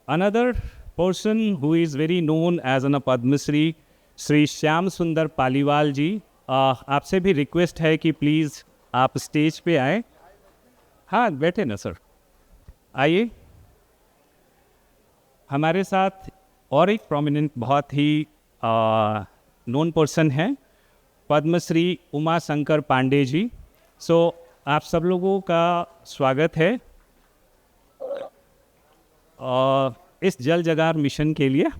another person who is very known as an Padma Shri, Shri Shyam Sunder Paliwal जी, आपसे भी request है कि प्लीज़ आप स्टेज पे आए. हाँ बैठे ना सर, आइए. हमारे साथ और एक प्रोमिनेंट बहुत ही नोन पर्सन है, पद्मश्री उमा शंकर पांडे जी. सो आप सब लोगों का स्वागत है इस जल जगार मिशन के लिए.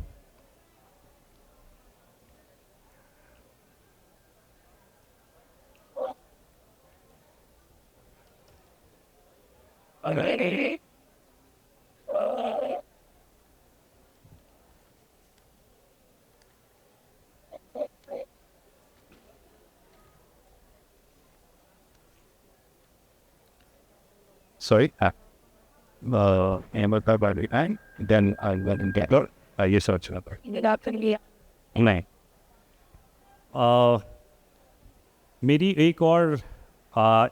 Sorry. Amber by the time, then I went and get her. You search number. नहीं. मेरी एक और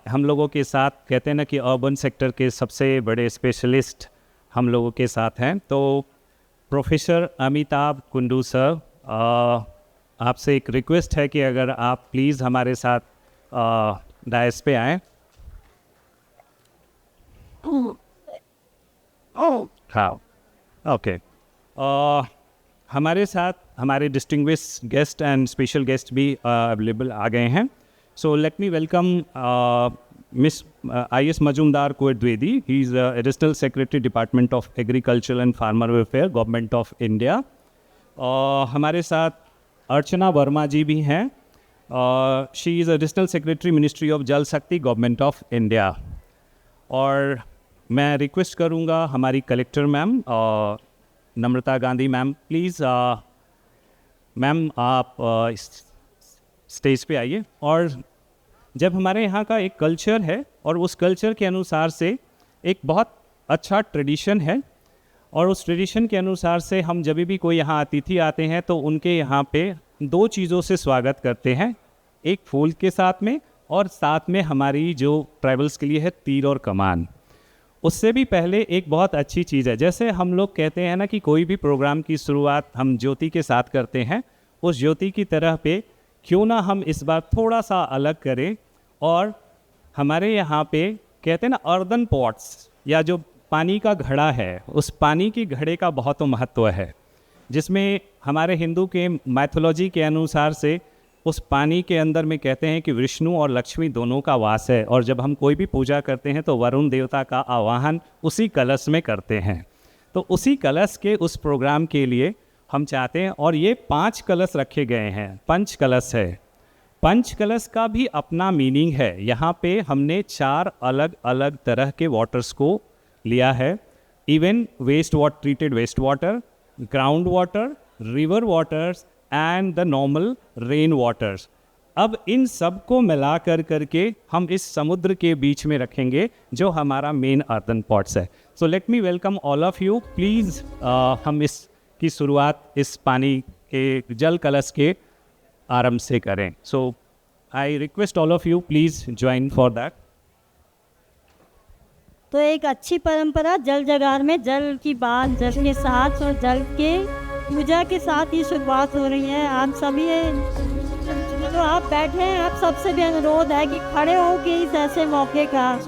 हम लोगों के साथ कहते हैं ना कि अर्बन सेक्टर के सबसे बड़े स्पेशलिस्ट हम लोगों के साथ हैं. तो प्रोफेसर अमिताभ कुंडू सर, आपसे एक रिक्वेस्ट है कि अगर आप प्लीज़ हमारे साथ डायस पे आएँ. हाँ ओके. हमारे साथ हमारे distinguish guest and special guest भी अवेलेबल आ गए हैं. So let me welcome Miss I S. Majumdar कोएट Dwivedi. He is additional secretary department of agriculture and farmer welfare, government of India. हमारे साथ अर्चना वर्मा जी भी हैं. She is additional secretary ministry of Jal Shakti, government of India. और मैं रिक्वेस्ट करूंगा हमारी collector ma'am Namrata Gandhi ma'am, please ma'am आप स्टेज पे आइए. और जब हमारे यहाँ का एक कल्चर है और उस कल्चर के अनुसार से एक बहुत अच्छा ट्रेडिशन है, और उस ट्रेडिशन के अनुसार से हम जब भी कोई यहाँ अतिथि आते हैं तो उनके यहाँ पे दो चीज़ों से स्वागत करते हैं. एक फूल के साथ में, और साथ में हमारी जो ट्राइबल्स के लिए है तीर और कमान. उससे भी पहले एक बहुत अच्छी चीज़ है, जैसे हम लोग कहते हैं ना कि कोई भी प्रोग्राम की शुरुआत हम ज्योति के साथ करते हैं, उस ज्योति की तरह पे क्यों ना हम इस बार थोड़ा सा अलग करें. और हमारे यहाँ पे कहते हैं ना अर्दन पॉट्स, या जो पानी का घड़ा है, उस पानी की घड़े का बहुत महत्व है, जिसमें हमारे हिंदू के मैथोलॉजी के अनुसार से उस पानी के अंदर में कहते हैं कि विष्णु और लक्ष्मी दोनों का वास है. और जब हम कोई भी पूजा करते हैं तो वरुण देवता का आवाहन उसी कलश में करते हैं. तो उसी कलश के उस प्रोग्राम के लिए हम चाहते हैं, और ये 5 कलश रखे गए हैं, पंच कलश है. पंच कलश का भी अपना मीनिंग है. यहाँ पे हमने 4 अलग अलग तरह के वाटर्स को लिया है. Even waste water, treated waste water, ground water, river waters and the normal rain waters. अब इन सब को मिला करके हम इस समुद्र के बीच में रखेंगे जो हमारा मेन अर्दन पॉट्स है. सो let me welcome all of you. Please हम इसकी शुरुआत इस पानी के जल कलश के आरंभ से करें. So I request all of you please join for that. तो एक अच्छी परंपरा जल जगार में जल की बात, जल के साथ और जल के पूजा के साथ ही शुरुआत हो रही है. आप सभी जो आप बैठे हैं, आप सबसे भी अनुरोध है कि खड़े हो के इस ऐसे मौके का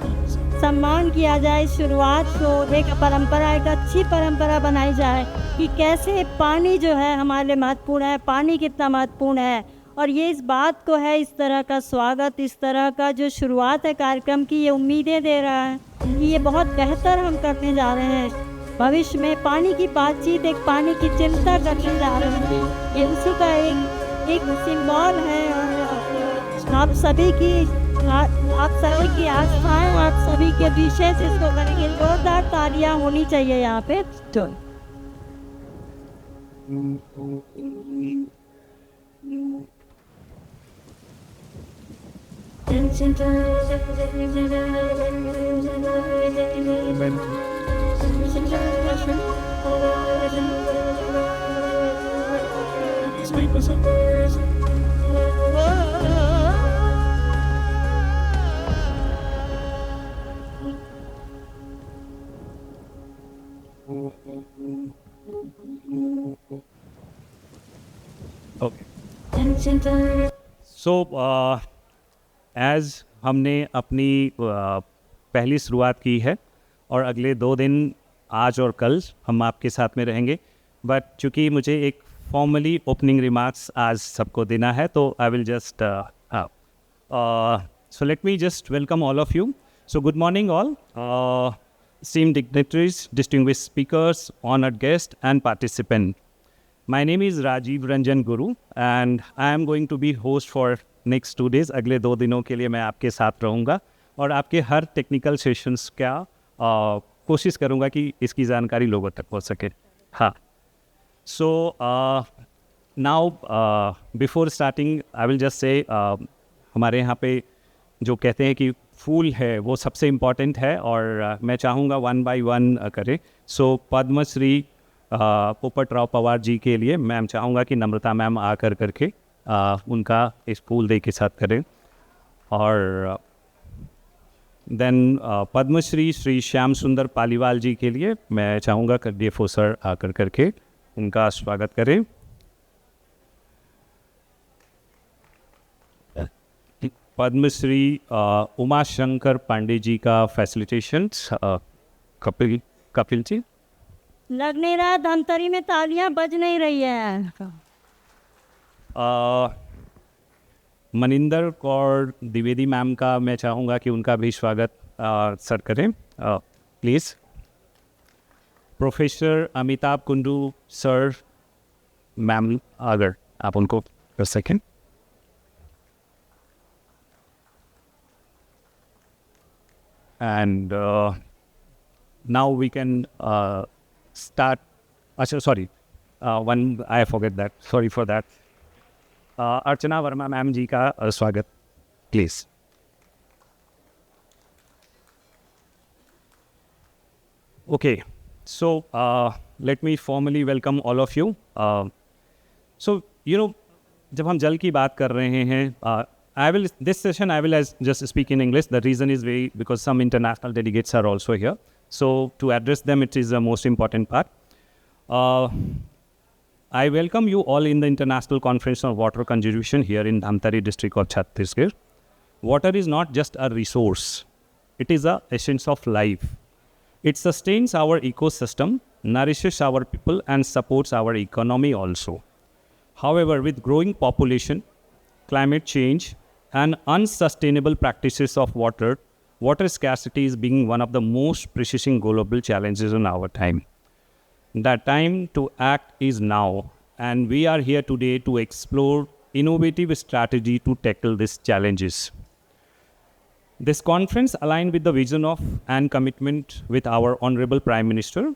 सम्मान किया जाए. शुरुआत को एक परंपरा, एक अच्छी परंपरा बनाई जाए कि कैसे पानी जो है हमारे लिए महत्वपूर्ण है, पानी कितना महत्वपूर्ण है. और ये इस बात को है, इस तरह का स्वागत, इस तरह का जो शुरुआत है कार्यक्रम की, ये उम्मीदें दे रहा है कि ये बहुत बेहतर हम करने जा रहे हैं. भविष्य में पानी की बातचीत, एक पानी की चिंता करने जा रहे हैं. ये उसी का एक सिंबल है. और आप सभी की आस्थाएं, आप सभी के विशेष इसको करेंगे. जोरदार तालियां होनी चाहिए यहाँ पे. ओके सो एज हमने अपनी पहली शुरुआत की है और अगले 2 दिन आज और कल हम आपके साथ में रहेंगे, बट चूँकि मुझे एक फॉर्मली ओपनिंग रिमार्क्स आज सबको देना है तो I will just so let me just welcome all of you. So good morning all, esteemed dignitaries, distinguished speakers, honored guests and participants. My name is Rajiv Ranjan Guru and I am going to be host for next 2 days. अगले 2 दिनों के लिए मैं आपके साथ रहूँगा और आपके हर टेक्निकल सेशंस का कोशिश करूँगा कि इसकी जानकारी लोगों तक पहुँच सके. हाँ, so now before starting I will just say हमारे यहाँ पे जो कहते हैं कि फूल है वो सबसे इम्पॉर्टेंट है और मैं चाहूँगा 1 by 1 करें. सो पद्मश्री पोपटराव पवार जी के लिए मैम चाहूँगा कि नम्रता मैम आकर करके उनका इस फूल दे के साथ करें. और देन पद्मश्री श्री श्याम सुंदर पालीवाल जी के लिए मैं चाहूँगा कि डीएफओ सर आकर करके उनका स्वागत करें. पद्मश्री उमा शंकर पांडे जी का फैसिलिटेशन कपिल जी. लग नहीं रहा है धमतरी में तालियां बज नहीं रही है. मनिंदर कौर द्विवेदी मैम का मैं चाहूँगा कि उनका भी स्वागत सर करें please. Professor Amitabh Kundu sir ma'am अगर आप उनको कर सकें. And now we can start. Sorry, one I forget that. Sorry for that. Archana Verma ma'am ji ka स्वागत please. Okay, so let me formally welcome all of you. So you know, जब हम जल की बात कर रहे हैं, this session I will just speak in English. The reason is because some international delegates are also here. So to address them, it is the most important part. I welcome you all in the International Conference on Water Conservation here in Dhamtari district of Chhattisgarh. Water is not just a resource. It is the essence of life. It sustains our ecosystem, nourishes our people and supports our economy also. However, with growing population, climate change, and unsustainable practices of water scarcity is being one of the most pressing global challenges in our time. The time to act is now, and we are here today to explore innovative strategy to tackle these challenges. This conference aligned with the vision of and commitment with our Honorable Prime Minister,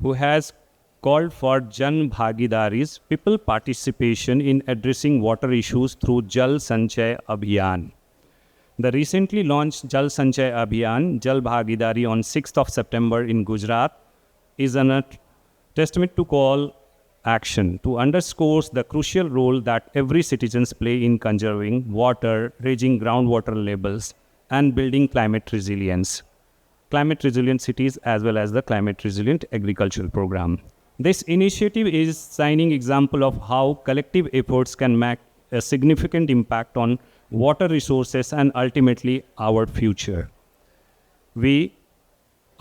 who has called for Jan Bhagidari's people participation in addressing water issues through Jal Sanchay Abhiyan. The recently launched Jal Sanchay Abhiyan, Jal Bhagidari on 6th of September in Gujarat is a testament to call action to underscores the crucial role that every citizens play in conserving water, raising groundwater levels and building climate resilient cities as well as the climate resilient agricultural program. This initiative is shining example of how collective efforts can make a significant impact on water resources and ultimately our future.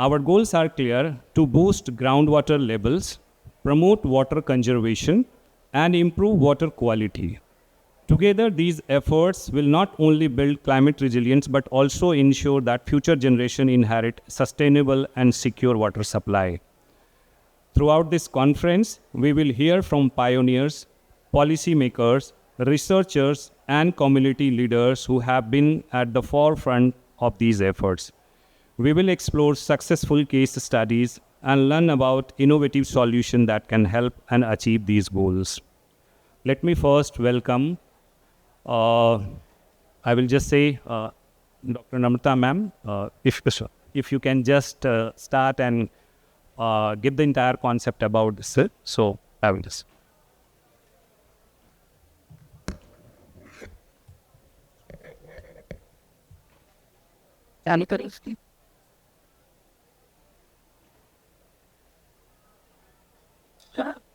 Our goals are clear: to boost groundwater levels, promote water conservation, and improve water quality. Together, these efforts will not only build climate resilience but also ensure that future generations inherit sustainable and secure water supply. Throughout this conference, we will hear from pioneers, policymakers, researchers, and community leaders who have been at the forefront of these efforts. We will explore successful case studies and learn about innovative solutions that can help and achieve these goals. Let me first welcome, I will just say, Dr. Namrata ma'am, if you can just start and give the entire concept about this. So I will just.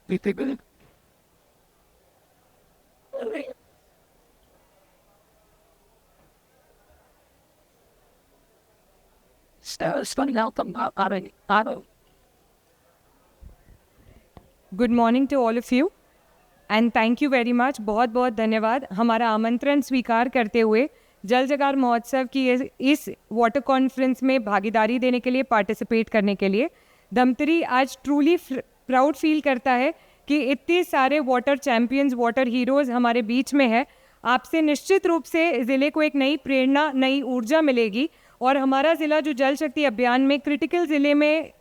Good morning to all of you and thank you very much. बहुत बहुत धन्यवाद हमारा आमंत्रण स्वीकार करते हुए जल जगार महोत्सव की इस वाटर कॉन्फ्रेंस में भागीदारी देने के लिए, पार्टिसिपेट करने के लिए. धमतरी आज ट्रूली प्राउड फील करता है कि इतने सारे वाटर चैम्पियंस, वाटर हीरोज़ हमारे बीच में है. आपसे निश्चित रूप से ज़िले को एक नई प्रेरणा, नई ऊर्जा मिलेगी और हमारा ज़िला जो जल शक्ति अभियान में क्रिटिकल ज़िले में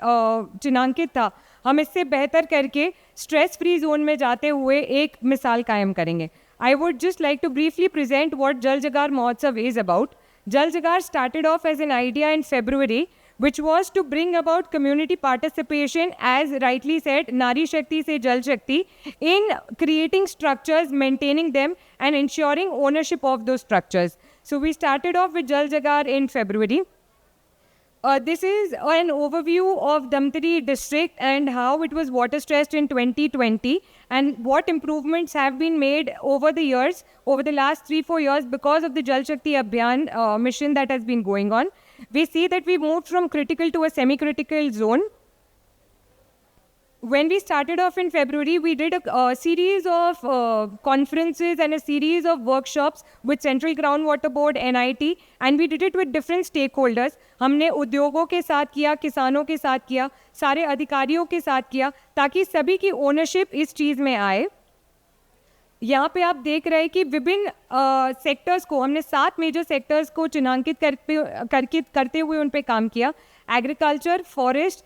चिन्हांकित था, हम इससे बेहतर करके स्ट्रेस फ्री जोन में जाते हुए एक मिसाल कायम करेंगे. I would just like to briefly present what Jal Jagar Mahotsav is about. Jal Jagar started off as an idea in February, which was to bring about community participation, as rightly said, Nari Shakti se Jal Shakti, in creating structures, maintaining them, and ensuring ownership of those structures. So we started off with Jal Jagar in February. This is an overview of Dhamtari district and how it was water stressed in 2020 and what improvements have been made over the years, over the last 3-4 years because of the Jal Shakti Abhiyan mission that has been going on. We see that we moved from critical to a semi-critical zone. When we started off in February, we did a series of conferences and a series of workshops with Central Groundwater Board, NIT, and we did it with different stakeholders. हमने उद्योगों के साथ किया, किसानों के साथ किया, सारे अधिकारियों के साथ किया, ताकि सभी की ओनरशिप इस चीज़ में आए. यहाँ पे आप देख रहे हैं कि विभिन्न सेक्टर्स को हमने 7 मेजर सेक्टर्स को चिन्हांकित करते हुए उन पे काम किया. Agriculture, forest,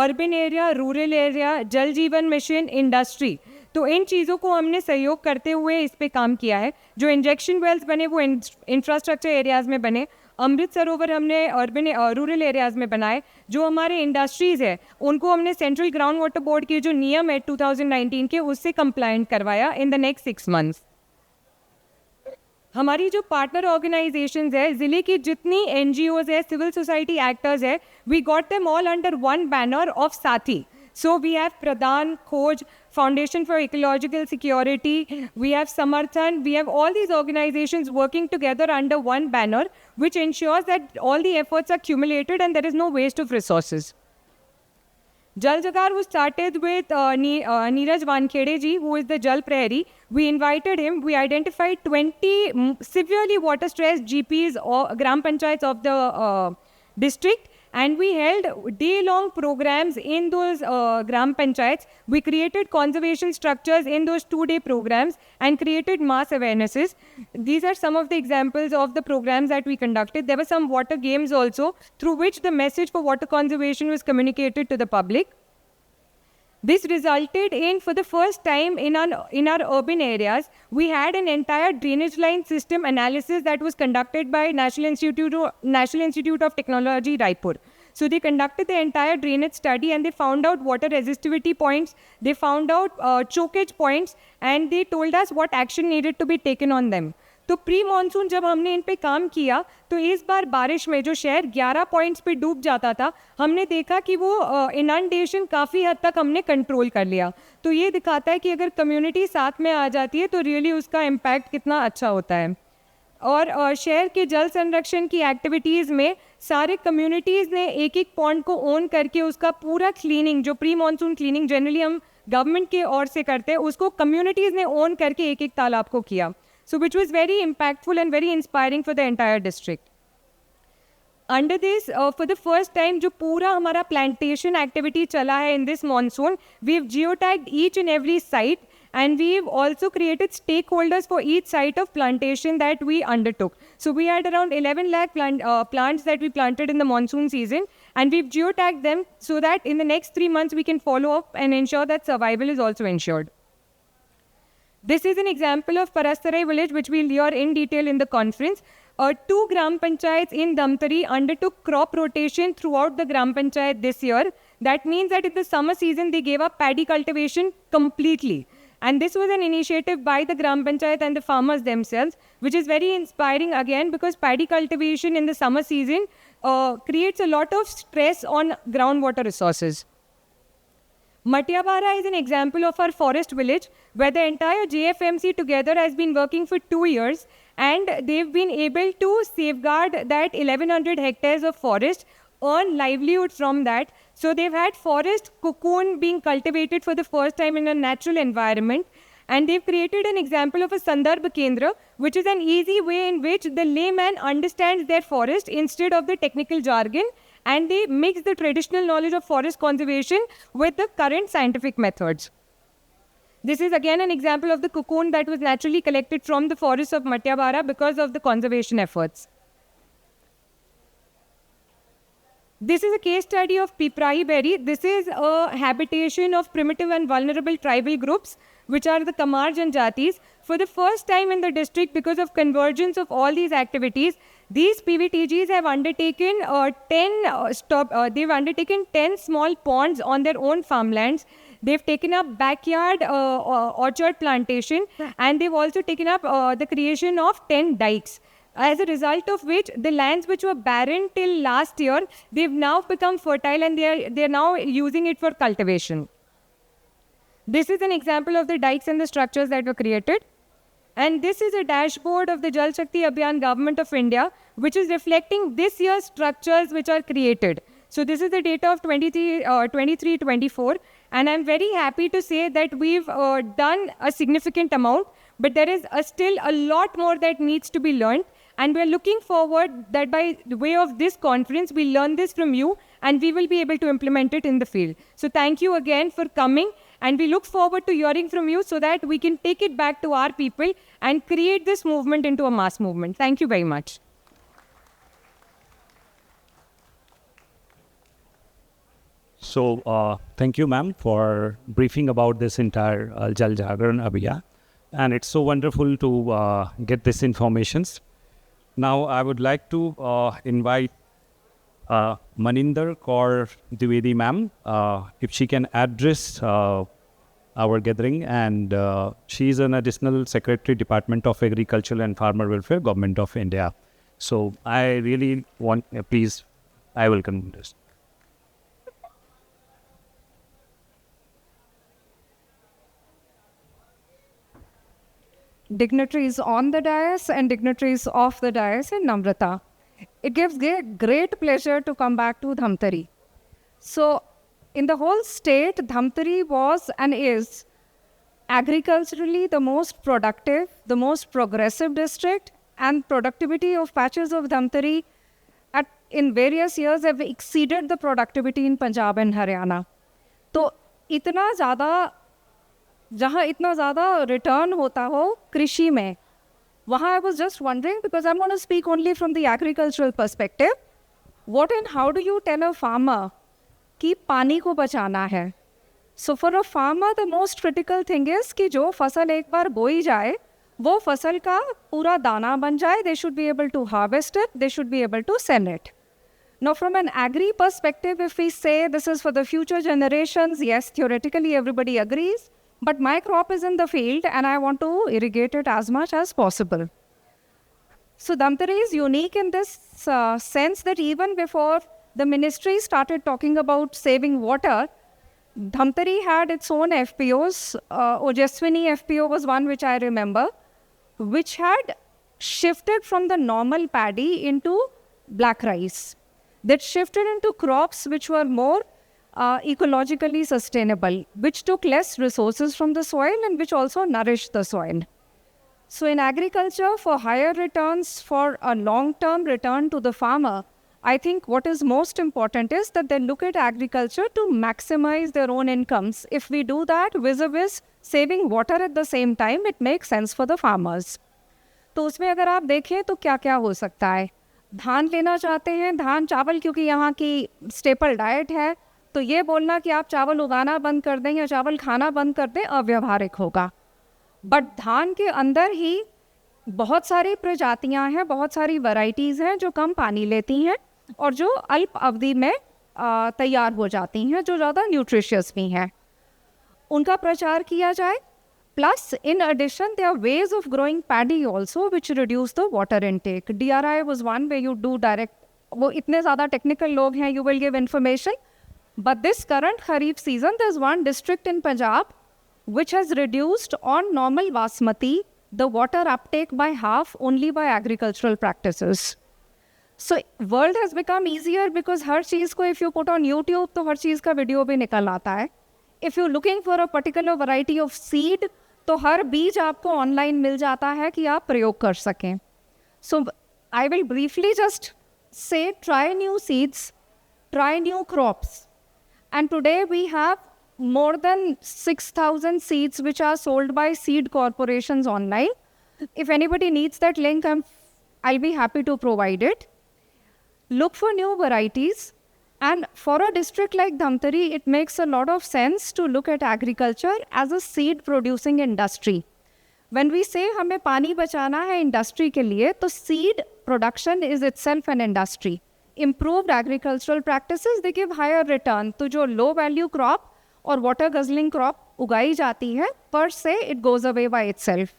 urban area, rural area, जल जीवन मिशन, इंडस्ट्री. तो इन चीज़ों को हमने सहयोग करते हुए इस पे काम किया है. जो इंजेक्शन वेल्स बने वो इंफ्रास्ट्रक्चर एरियाज़ में बने. अमृत सरोवर हमने अर्बन रूरल एरियाज़ में बनाए. जो हमारे इंडस्ट्रीज़ है उनको हमने सेंट्रल ग्राउंड वाटर बोर्ड के जो नियम है 2019 के, उससे कंप्लाइंट करवाया इन द नेक्स्ट 6 मंथ्स. हमारी जो पार्टनर ऑर्गेनाइजेशंस है, ज़िले की जितनी NGOs है, सिविल सोसाइटी एक्टर्स है, we got them all under one banner of Saathi. So we have Pradhan, Khoj, Foundation for Ecological Security, we have Samarthan, we have all these organizations working together under one banner, which ensures that all the efforts are accumulated and there is no waste of resources. Jal Jagar was started with Neeraj Wankhede ji, who is the Jal Prahari. We invited him. We identified 20 severely water stressed GPs or Gram Panchayats of the district. And we held day-long programs in those Gram Panchayats. We created conservation structures in those 2-day programs and created mass awarenesses. These are some of the examples of the programs that we conducted. There were some water games also, through which the message for water conservation was communicated to the public. This resulted in, for the first time in our urban areas, we had an entire drainage line system analysis that was conducted by National Institute of Technology, Raipur. So they conducted the entire drainage study and they found out water resistivity points, they found out chokage points, and they told us what action needed to be taken on them. तो pre monsoon जब हमने इन पे काम किया तो इस बार बारिश में जो शहर 11 पॉइंट्स पे डूब जाता था, हमने देखा कि वो इनंडेशन काफ़ी हद तक हमने कंट्रोल कर लिया. तो ये दिखाता है कि अगर कम्युनिटी साथ में आ जाती है तो रियली उसका इम्पैक्ट कितना अच्छा होता है. और शहर के जल संरक्षण की एक्टिविटीज़ में सारे कम्युनिटीज़ ने एक पॉइंट को ओन करके उसका पूरा क्लीनिंग, जो प्री मानसून क्लीनिंग जनरली हम गवर्नमेंट के ओर से करते हैं, उसको कम्युनिटीज़ ने ओन करके एक तालाब को किया. So which was very impactful and very inspiring for the entire district. Under this, for the first time, जो पूरा हमारा plantation activity चला है in this monsoon, we've geotagged each and every site and we've also created stakeholders for each site of plantation that we undertook. So we had around 11 lakh plants that we planted in the monsoon season, and we've geotagged them so that in the next 3 months we can follow up and ensure that survival is also ensured. This is an example of Parastarai village, which we'll hear in detail in the conference. 2 Gram Panchayats in Dhamtari undertook crop rotation throughout the Gram Panchayat this year. That means that in the summer season, they gave up paddy cultivation completely. And this was an initiative by the Gram Panchayat and the farmers themselves, which is very inspiring again, because paddy cultivation in the summer season creates a lot of stress on groundwater resources. Matyabara is an example of our forest village where the entire JFMC together has been working for 2 years, and they've been able to safeguard that 1100 hectares of forest, earn livelihood from that. So they've had forest cocoon being cultivated for the first time in a natural environment. And they've created an example of a Sandarbha Kendra, which is an easy way in which the layman understands their forest instead of the technical jargon, and they mix the traditional knowledge of forest conservation with the current scientific methods. This is again an example of the cocoon that was naturally collected from the forests of Matyabara because of the conservation efforts. This is a case study of Piprai berry. This is a habitation of primitive and vulnerable tribal groups, which are the Kamar Janjatis. For the first time in the district, because of convergence of all these activities, these PVTGs have undertaken 10 small ponds on their own farmlands. They've taken up backyard orchard plantation, and they've also taken up the creation of 10 dikes. As a result of which, the lands which were barren till last year, they've now become fertile, and they're now using it for cultivation. This is an example of the dikes and the structures that were created. And this is a dashboard of the Jal Shakti Abhiyan Government of India, which is reflecting this year's structures which are created. So this is the data of 23-24, and I'm very happy to say that we've done a significant amount, but there is still a lot more that needs to be learned. And we're looking forward that by the way of this conference, we learn this from you, and we will be able to implement it in the field. So thank you again for coming, and we look forward to hearing from you so that we can take it back to our people and create this movement into a mass movement. Thank you very much. So thank you, ma'am, for briefing about this entire Jal Jagran Abhiyan. And it's so wonderful to get this informations. Now, I would like to invite Maninder Kaur Dwivedi ma'am, if she can address our gathering. And she is an additional secretary, Department of Agriculture and Farmer Welfare, Government of India. So I really want, please, I welcome this. Dignitaries on the dais and dignitaries off the dais in Namrata. It gives great pleasure to come back to Dhamtari. So, in the whole state, Dhamtari was and is agriculturally the most productive, the most progressive district, and productivity of patches of Dhamtari in various years have exceeded the productivity in Punjab and Haryana. तो इतना ज़्यादा जहाँ इतना ज़्यादा return होता हो कृषि में, वहाँ I was just wondering, because I'm going to speak only from the agricultural perspective, what and how do you tell a farmer कि पानी को बचाना है? So for a farmer, the most critical thing is कि जो फसल एक बार बोई जाए, वो फसल का पूरा दाना बन जाए. They should be able to harvest it, they should be able to sell it. Now from an agri perspective, if we say this is for the future generations, yes, theoretically everybody agrees. But my crop is in the field and I want to irrigate it as much as possible. So Dhamtari is unique in this sense that even before the ministry started talking about saving water, Dhamtari had its own FPOs. Ojaswini FPO was one which I remember, which had shifted from the normal paddy into black rice. That shifted into crops which were more ecologically sustainable, which took less resources from the soil and which also nourished the soil. So in agriculture, for higher returns, for a long-term return to the farmer, I think what is most important is that they look at agriculture to maximize their own incomes. If we do that vis-a-vis saving water at the same time, it makes sense for the farmers. तो उसमें अगर आप देखें तो क्या क्या हो सकता है. धान लेना चाहते हैं, धान चावल क्योंकि यहाँ की स्टेपल डाइट है, तो ये बोलना कि आप चावल उगाना बंद कर दें या चावल खाना बंद कर दें अव्यवहारिक होगा. बट धान के अंदर ही बहुत सारी प्रजातियां हैं, बहुत सारी वैरायटीज़ हैं जो कम पानी लेती हैं और जो अल्प अवधि में तैयार हो जाती हैं, जो ज़्यादा न्यूट्रिशियस भी हैं. उनका प्रचार किया जाए. Plus in addition there are ways of growing paddy also which reduce the water intake. DRI was one way you do direct. वो इतने ज़्यादा टेक्निकल लोग हैं, you will give information. But this current Kharif season, there's one district in Punjab which has reduced on normal basmati the water uptake by half only by agricultural practices. So world has become easier because हर चीज़ को if you put on YouTube तो हर चीज़ का video भी निकल आता है. If you're looking for a particular variety of seed तो हर बीज आपको ऑनलाइन मिल जाता है कि आप प्रयोग कर सकें. So I will briefly just say try new seeds, try new crops. And today we have more than 6,000 seeds which are sold by seed corporations online. If anybody needs that link, I'll be happy to provide it. Look for new varieties. And for a district like Dhamtari, it makes a lot of sense to look at agriculture as a seed producing industry. When we say हमें पानी बचाना है industry के लिए, तो seed production is itself an industry. Improved agricultural practices, they give higher return. तो जो low value crop और water guzzling crop उगाई जाती है, per se it goes away by itself.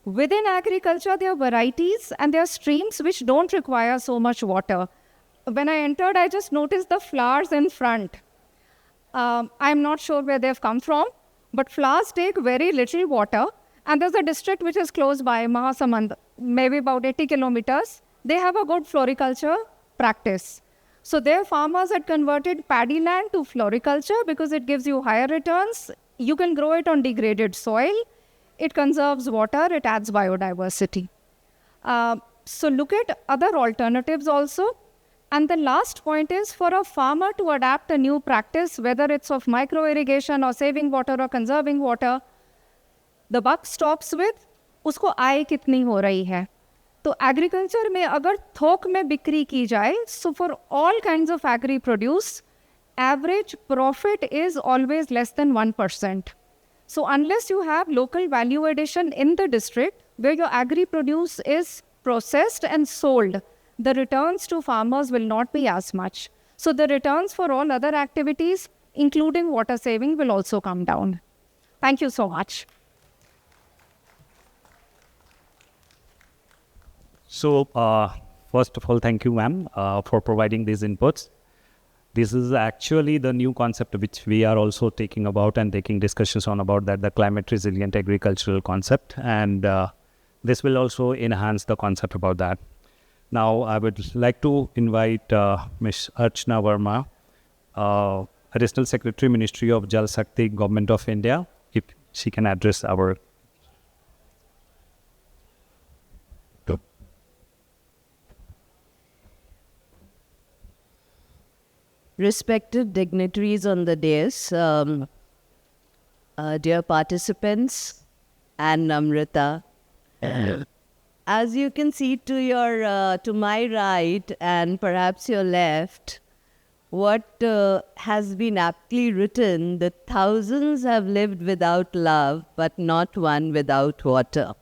Within agriculture, there are varieties and there are streams which don't require so much water. When I entered, I just noticed the flowers in front. I'm not sure where they've come from, but flowers take very little water. And there's a district which is close by, Mahasamand, maybe about 80 kilometers. They have a good floriculture practice. So their farmers had converted paddy land to floriculture because it gives you higher returns. You can grow it on degraded soil. It conserves water. It adds biodiversity. So look at other alternatives also. And the last point is for a farmer to adapt a new practice, whether it's of micro irrigation or saving water or conserving water, the buck stops with उसको आय कितनी हो रही है. तो agriculture में अगर थोक में बिक्री की जाए, so for all kinds of agri produce, average profit is always less than 1%. So unless you have local value addition in the district where your agri produce is processed and sold, the returns to farmers will not be as much. So the returns for all other activities, including water saving, will also come down. Thank you so much. So, first of all, thank you, ma'am, for providing these inputs. This is actually the new concept which we are also taking about and taking discussions on about that, the climate resilient agricultural concept. And this will also enhance the concept about that. Now, I would like to invite Ms. Archana Verma, Additional Secretary, Ministry of Jal Shakti, Government of India, if she can address our... Respected dignitaries on the dais, dear participants, and Namrata, as you can see to my right and perhaps your left, what has been aptly written, that thousands have lived without love, but not one without water.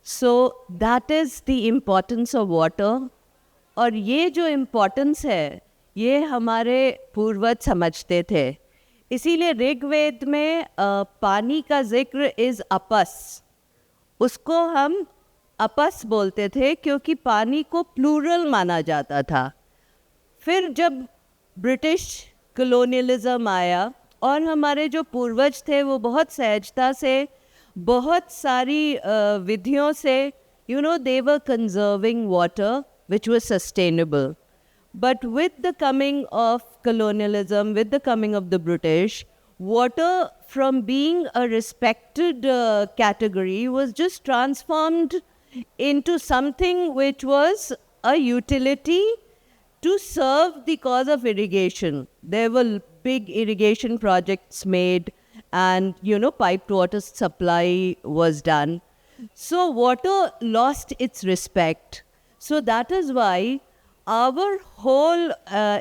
So that is the importance of water. और ये जो importance है, ये हमारे पूर्वज समझते थे. इसीलिए ऋग्वेद में पानी का जिक्र इज़ अपस. उसको हम अपस बोलते थे क्योंकि पानी को प्लूरल माना जाता था. फिर जब ब्रिटिश कॉलोनियलिज्म आया और हमारे जो पूर्वज थे वो बहुत सहजता से, बहुत सारी विधियों से, they were conserving water which was sustainable. But with the coming of colonialism, with the coming of the British, water from being a respected category was just transformed into something which was a utility to serve the cause of irrigation. There were big irrigation projects made and, piped water supply was done. So water lost its respect. So that is why our whole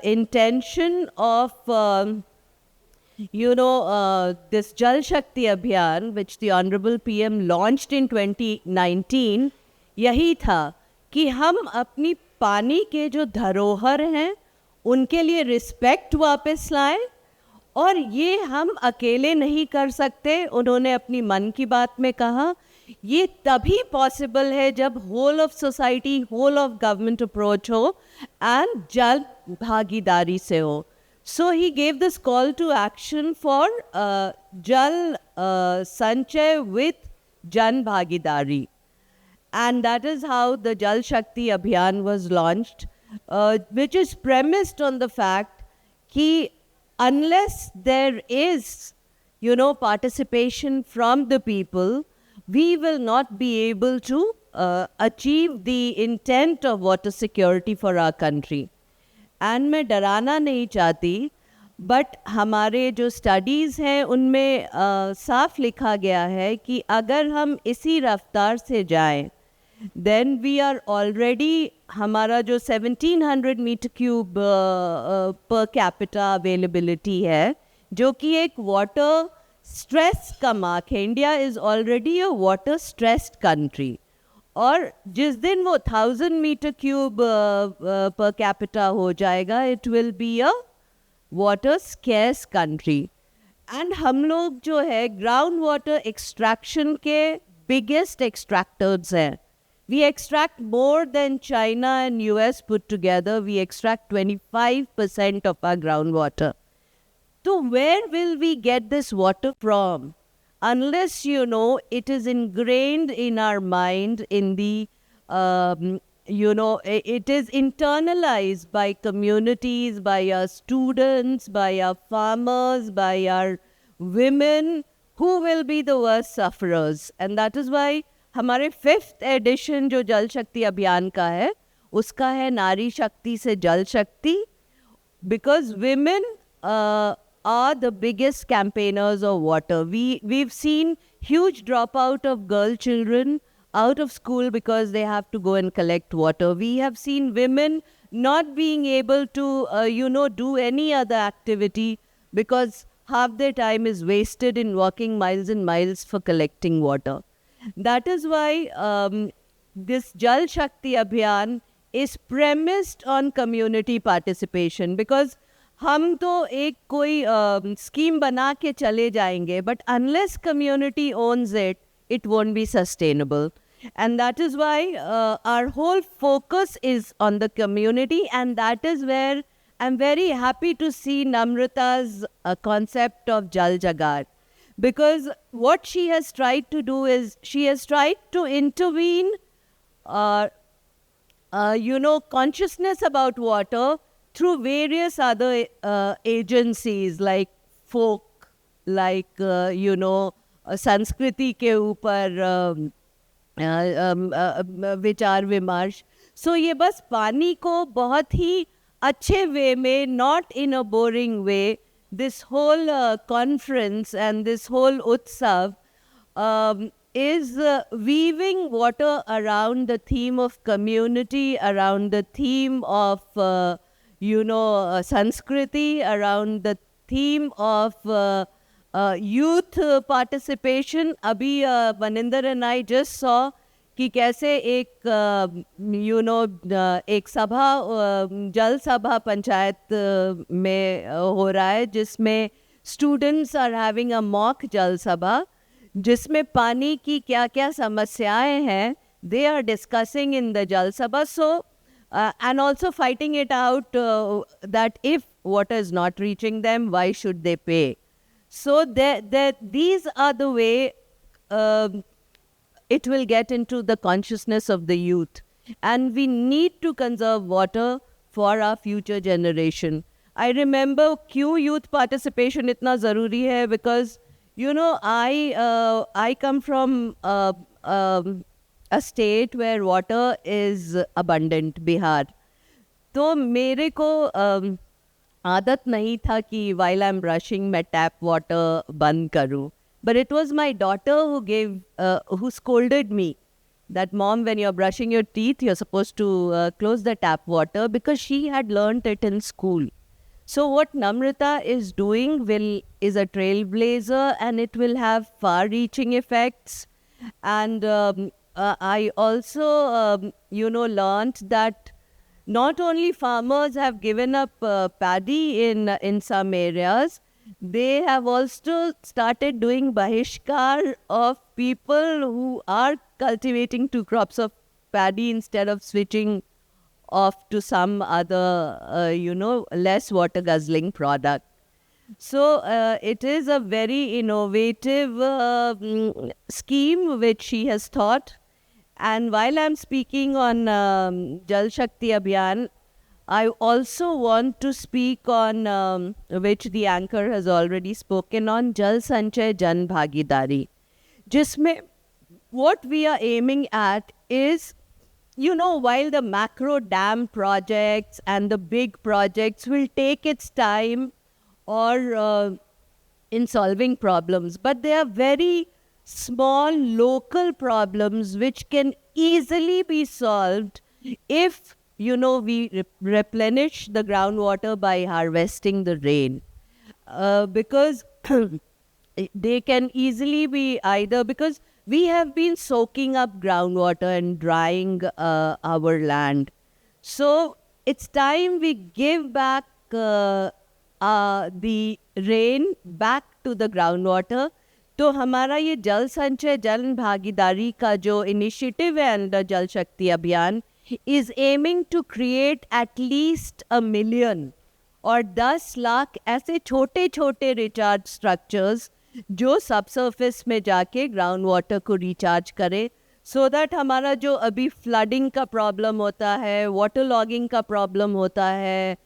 intention of, this Jal Shakti Abhiyan, which the Honorable PM launched in 2019, यही था कि हम अपनी पानी के जो धरोहर हैं, उनके लिए रिस्पेक्ट वापस लाएं. और ये हम अकेले नहीं कर सकते. उन्होंने अपनी मन की बात में कहा, ये तभी पॉसिबल है जब whole of society, whole of government approach हो एंड जन भागीदारी से हो. So he gave this call to action for Jal Sanchay with Jan Bhagidari. And that is how the Jal Shakti Abhiyan was launched, which is premised on the fact that unless there is, participation from the people, we will not be able to achieve the intent of water security for our country. And मैं डराना नहीं चाहती, but हमारे जो studies हैं उनमें साफ लिखा गया है कि अगर हम इसी रफ्तार से जाएं, देन वी आर ऑलरेडी, हमारा जो 1700 metre cube per capita availability है, जो कि एक वाटर स्ट्रेस का मार्क है. India is already a water stressed country. और जिस दिन वो 1000 मीटर क्यूब पर कैपिटा हो जाएगा, it will be a water scarce country. And हम लोग जो है ग्राउंड वाटर एक्सट्रैक्शन के बिगेस्ट एक्सट्रैक्टर्स हैं. We extract more than China and US put together. We extract 25% of our ground water. तो where will we get this water from? Unless, it is ingrained in our mind in the, it is internalized by communities, by our students, by our farmers, by our women, who will be the worst sufferers. And that is why हमारे 5th edition जो जल शक्ति अभियान का है, उसका है नारी शक्ति से जल शक्ति, because women are the biggest campaigners of water. We've seen huge dropout of girl children out of school because they have to go and collect water. We have seen women not being able to, do any other activity because half their time is wasted in walking miles and miles for collecting water. That is why this Jal Shakti Abhiyan is premised on community participation, because हम तो एक कोई scheme बना के चले जाएंगे, but unless community owns it, it won't be sustainable. And that is why our whole focus is on the community, and that is where I'm very happy to see Namrata's concept of Jal Jagat, because what she has tried to do is she has tried to intervene, consciousness about water through various other agencies like folk, like, संस्कृति के ऊपर विचार विमर्श. सो ये बस पानी को बहुत ही अच्छे वे में, not in a boring way, this whole conference and this whole utsav is weaving water around the theme of community, around the theme of Sanskriti, around the theme of youth participation. Abhi Maninder and I just saw कि कैसे एक एक सभा, जल सभा पंचायत में हो रहा है, जिसमें students are having a mock जल सभा, जिसमें पानी की क्या क्या समस्याएं हैं, they are discussing in the जल सभा. So and also fighting it out that if water is not reaching them, why should they pay? So these are the way it will get into the consciousness of the youth. And we need to conserve water for our future generation. I remember क्यों youth participation इतना ज़रूरी है, because I come from a state where water is abundant, Bihar. तो मेरे को आदत नहीं था कि while I'm brushing मैं tap water बंद करूं. But it was my daughter who scolded me that, Mom, when you're brushing your teeth, you're supposed to close the tap water, because she had learnt it in school. So what Namrata is doing is a trailblazer, and it will have far-reaching effects. And I also, learnt that not only farmers have given up paddy in some areas, they have also started doing bahishkar of people who are cultivating 2 crops of paddy instead of switching off to some other, less water guzzling product. So it is a very innovative scheme which she has thought. And while I'm speaking on Jal Shakti Abhiyan, I also want to speak on which the anchor has already spoken on, Jal Sanchay Jan Bhagidari. Jisme what we are aiming at is, while the macro dam projects and the big projects will take its time or in solving problems, but they are very small local problems which can easily be solved if we replenish the groundwater by harvesting the rain, because they can easily be either because we have been soaking up groundwater and drying our land. So it's time we give back the rain back to the groundwater. तो हमारा ये जल संचय जन भागीदारी का जो initiative है अंडर जल शक्ति अभियान is aiming to create at least 1 million और 10 लाख ऐसे छोटे छोटे रिचार्ज स्ट्रक्चर्स जो सब सरफेस में जाके ग्राउंड वाटर को रिचार्ज करे, सो दैट हमारा जो अभी फ्लडिंग का प्रॉब्लम होता है, वाटर लॉगिंग का प्रॉब्लम होता है,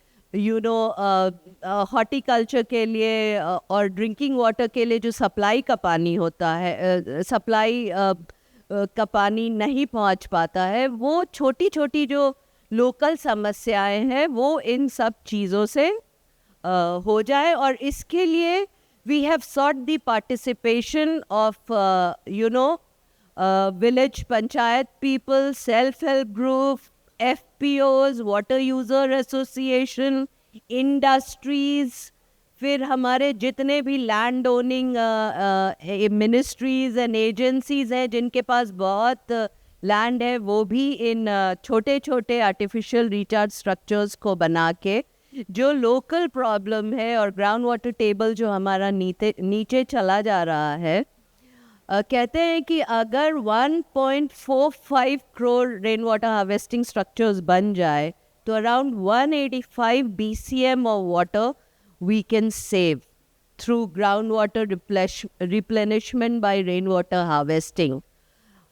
हॉर्टिकल्चर के लिए और ड्रिंकिंग वाटर के लिए जो सप्लाई का पानी होता है, सप्लाई का पानी नहीं पहुंच पाता है, वो छोटी छोटी जो लोकल समस्याएं हैं वो इन सब चीज़ों से हो जाए. और इसके लिए we have sought the participation of village panchayat people, self help group, FPOs, water user association, industries, फिर हमारे जितने भी land owning ministries and agencies हैं जिनके पास बहुत लैंड है, वो भी इन छोटे छोटे आर्टिफिशियल रिचार्ज स्ट्रक्चर्स को बना के जो लोकल प्रॉब्लम है और ग्राउंड वाटर टेबल जो हमारा नीचे चला जा रहा है, कहते हैं कि अगर 1.45 crore rain water harvesting structures बन जाए तो around 185 BCM of water we can save through ground water replenishment by rainwater harvesting.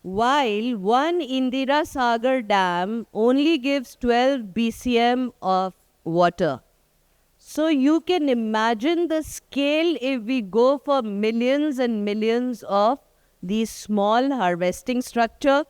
While one Indira Sagar dam only gives 12 BCM of water. So you can imagine the scale if we go for millions and millions of these small harvesting structure.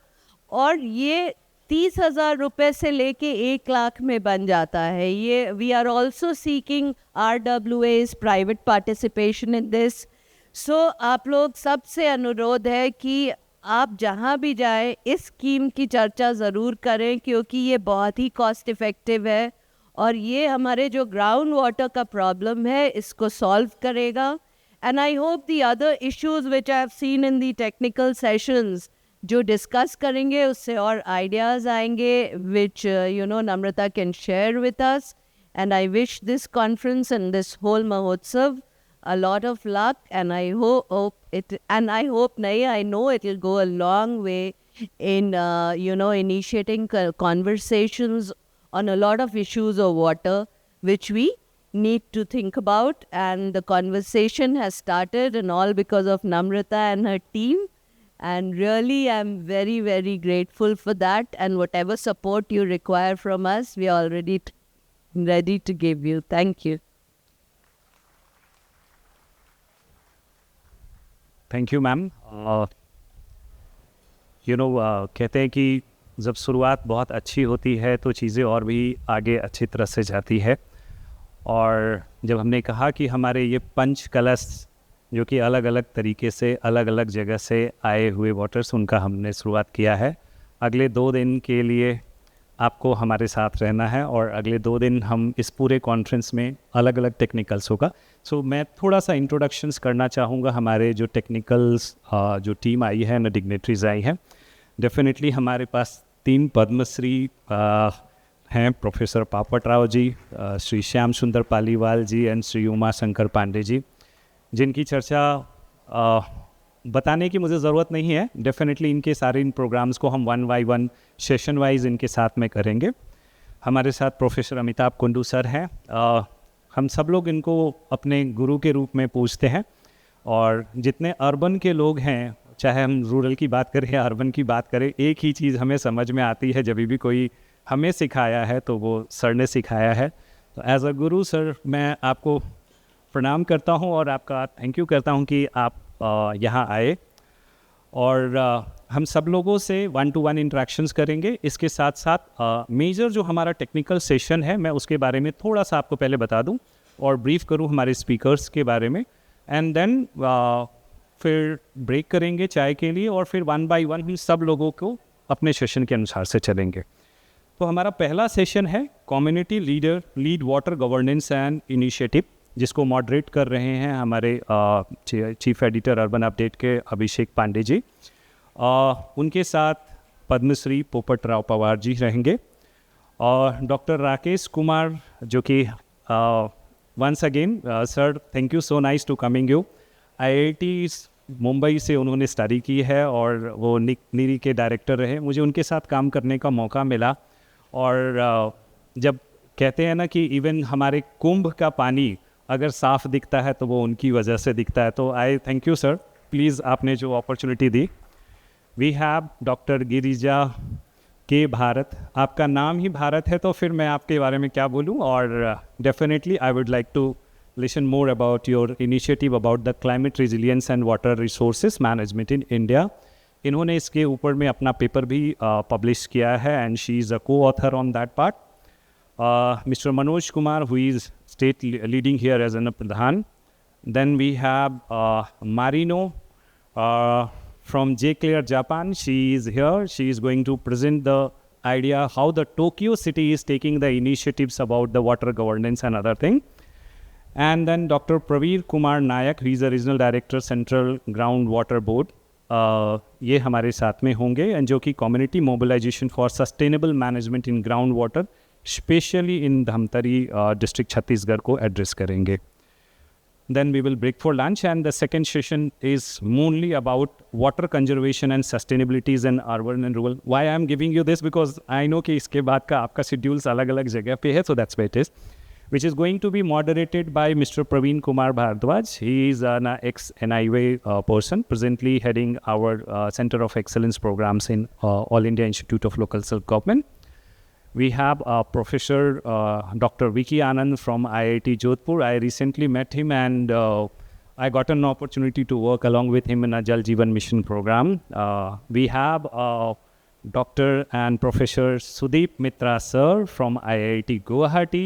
और ये 30,000 रुपए से लेके 1 लाख में बन जाता है. ये we are also seeking RWA's private participation in this. So आप लोग सबसे अनुरोध है कि आप जहाँ भी जाएं इस स्कीम की चर्चा ज़रूर करें, क्योंकि ये बहुत ही कॉस्ट इफ़ेक्टिव है और ये हमारे जो ग्राउंड वाटर का प्रॉब्लम है इसको सॉल्व करेगा. And I hope the other issues which I have seen in the technical sessions जो डिस्कस करेंगे उससे और आइडियाज़ आएंगे which Namrata can share with us. And I wish this conference and this whole महोत्सव a lot of luck, and I hope I know it will go a long way in initiating conversations on a lot of issues of water which we need to think about. And the conversation has started, and all because of Namrata and her team, and really I'm very, very grateful for that. And whatever support you require from us, we are already ready to give you. Thank you. Thank you ma'am. कहते हैं कि जब शुरुआत बहुत अच्छी होती है तो चीज़ें और भी आगे अच्छी तरह से जाती है. और जब हमने कहा कि हमारे ये पंच कलश जो कि अलग अलग तरीके से अलग अलग जगह से आए हुए वाटर्स, उनका हमने शुरुआत किया है. अगले 2 दिन के लिए आपको हमारे साथ रहना है और अगले 2 दिन हम इस पूरे कॉन्फ्रेंस में अलग अलग टेक्निकल्स होगा. सो मैं थोड़ा सा इंट्रोडक्शंस करना चाहूँगा. हमारे जो टेक्निकल्स जो टीम आई है ना, डिग्नेटरीज आई हैं, डेफिनेटली हमारे पास 3 पद्मश्री हैं, professor पापट Rao ji, Shri Shyam Sunder Paliwal ji and Shri Uma Shankar Pandey जी, जिनकी चर्चा बताने की मुझे ज़रूरत नहीं है. डेफिनेटली इनके सारे इन प्रोग्राम्स को हम 1 by 1 सेशन वाइज इनके साथ में करेंगे. हमारे साथ प्रोफेसर अमिताभ कुंडू सर हैं। हम सब लोग इनको अपने गुरु के रूप में पूजते हैं, और जितने अर्बन के लोग हैं, चाहे हम रूरल की बात करें या अर्बन की बात करें, एक ही चीज़ हमें समझ में आती है, जब भी कोई हमें सिखाया है तो वो सर ने सिखाया है। तो एज अ गुरु सर मैं आपको प्रणाम करता हूँ और आपका थैंक यू करता हूँ कि आप यहाँ आए, और हम सब लोगों से 1-to-1 इंटरेक्शंस करेंगे। इसके साथ साथ मेजर जो हमारा टेक्निकल सेशन है, मैं उसके बारे में थोड़ा सा आपको पहले बता दूं और ब्रीफ करूं हमारे स्पीकर्स के बारे में, एंड देन फिर ब्रेक करेंगे चाय के लिए, और फिर 1 by 1 हम सब लोगों को अपने सेशन के अनुसार से चलेंगे। तो हमारा पहला सेशन है community lead water governance and initiative, जिसको मॉडरेट कर रहे हैं हमारे चीफ एडिटर अर्बन अपडेट के अभिषेक पांडे जी। उनके साथ पद्मश्री पोपट राव पवार जी रहेंगे, और डॉक्टर राकेश कुमार, जो कि once again sir thank you so nice to coming you. IIT Mumbai से उन्होंने स्टडी की है और वो नीरी के डायरेक्टर रहे। मुझे उनके साथ काम करने का मौका मिला, और जब कहते हैं ना कि इवन हमारे कुंभ का पानी अगर साफ़ दिखता है तो वो उनकी वजह से दिखता है। तो I thank you sir, please आपने जो अपॉर्चुनिटी दी। We have doctor Girija K Bharat. आपका नाम ही भारत है, तो फिर मैं आपके बारे में क्या बोलूं, और definitely I would like to listen more about your initiative about the climate resilience and water resources management in India. इन्होंने इसके ऊपर में अपना पेपर भी पब्लिश किया है, एंड शी इज़ अ को author on that part. Mr. Manoj Kumar, who is state leading here as an Pradhan. Then we have Marino from J-Clear, Japan. She is here. She is going to present the idea how the Tokyo city is taking the initiatives about the water governance and other thing. And then Dr. Praveer Kumar Nayak, who is the regional director, Central Groundwater Board. ये हमारे साथ में होंगे, and जो कि community mobilization for sustainable management in groundwater, specially in Dhamtari district Chhattisgarh को address करेंगे। Then we will break for lunch, and the second session is mainly about water conservation and sustainabilities in urban and rural. Why I am giving you this, because I know कि इसके बाद का आपका schedules अलग अलग जगह पे है, so that's what it is, which is going to be moderated by Mr. Praveen Kumar Bhardwaj. He is an ex-NIWA person, presently heading our Center of Excellence programs in All India Institute of Local Self-Government. We have Professor Dr. Vicky Anand from IIT Jodhpur. I recently met him, and I got an opportunity to work along with him in a Jal Jeevan Mission program. We have Dr. and Professor Sudeep Mitra sir from IIT Guwahati.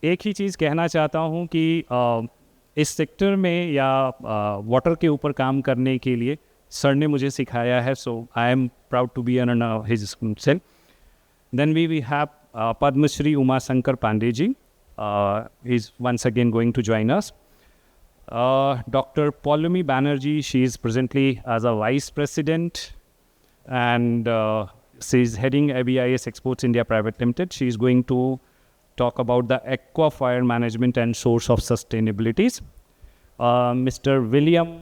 एक ही चीज़ कहना चाहता हूँ कि इस sector में या water के ऊपर काम करने के लिए सर ने मुझे सिखाया है, so I am proud to be an his self. Then we have Padma Shri Uma Shankar Pandey ji, is once again going to join us. Dr. Paulami Banerjee, she is presently as a vice president, and she is heading ABIS Exports India Private Limited. She is going to talk about the aquifer management and source of sustainabilities. Mr. William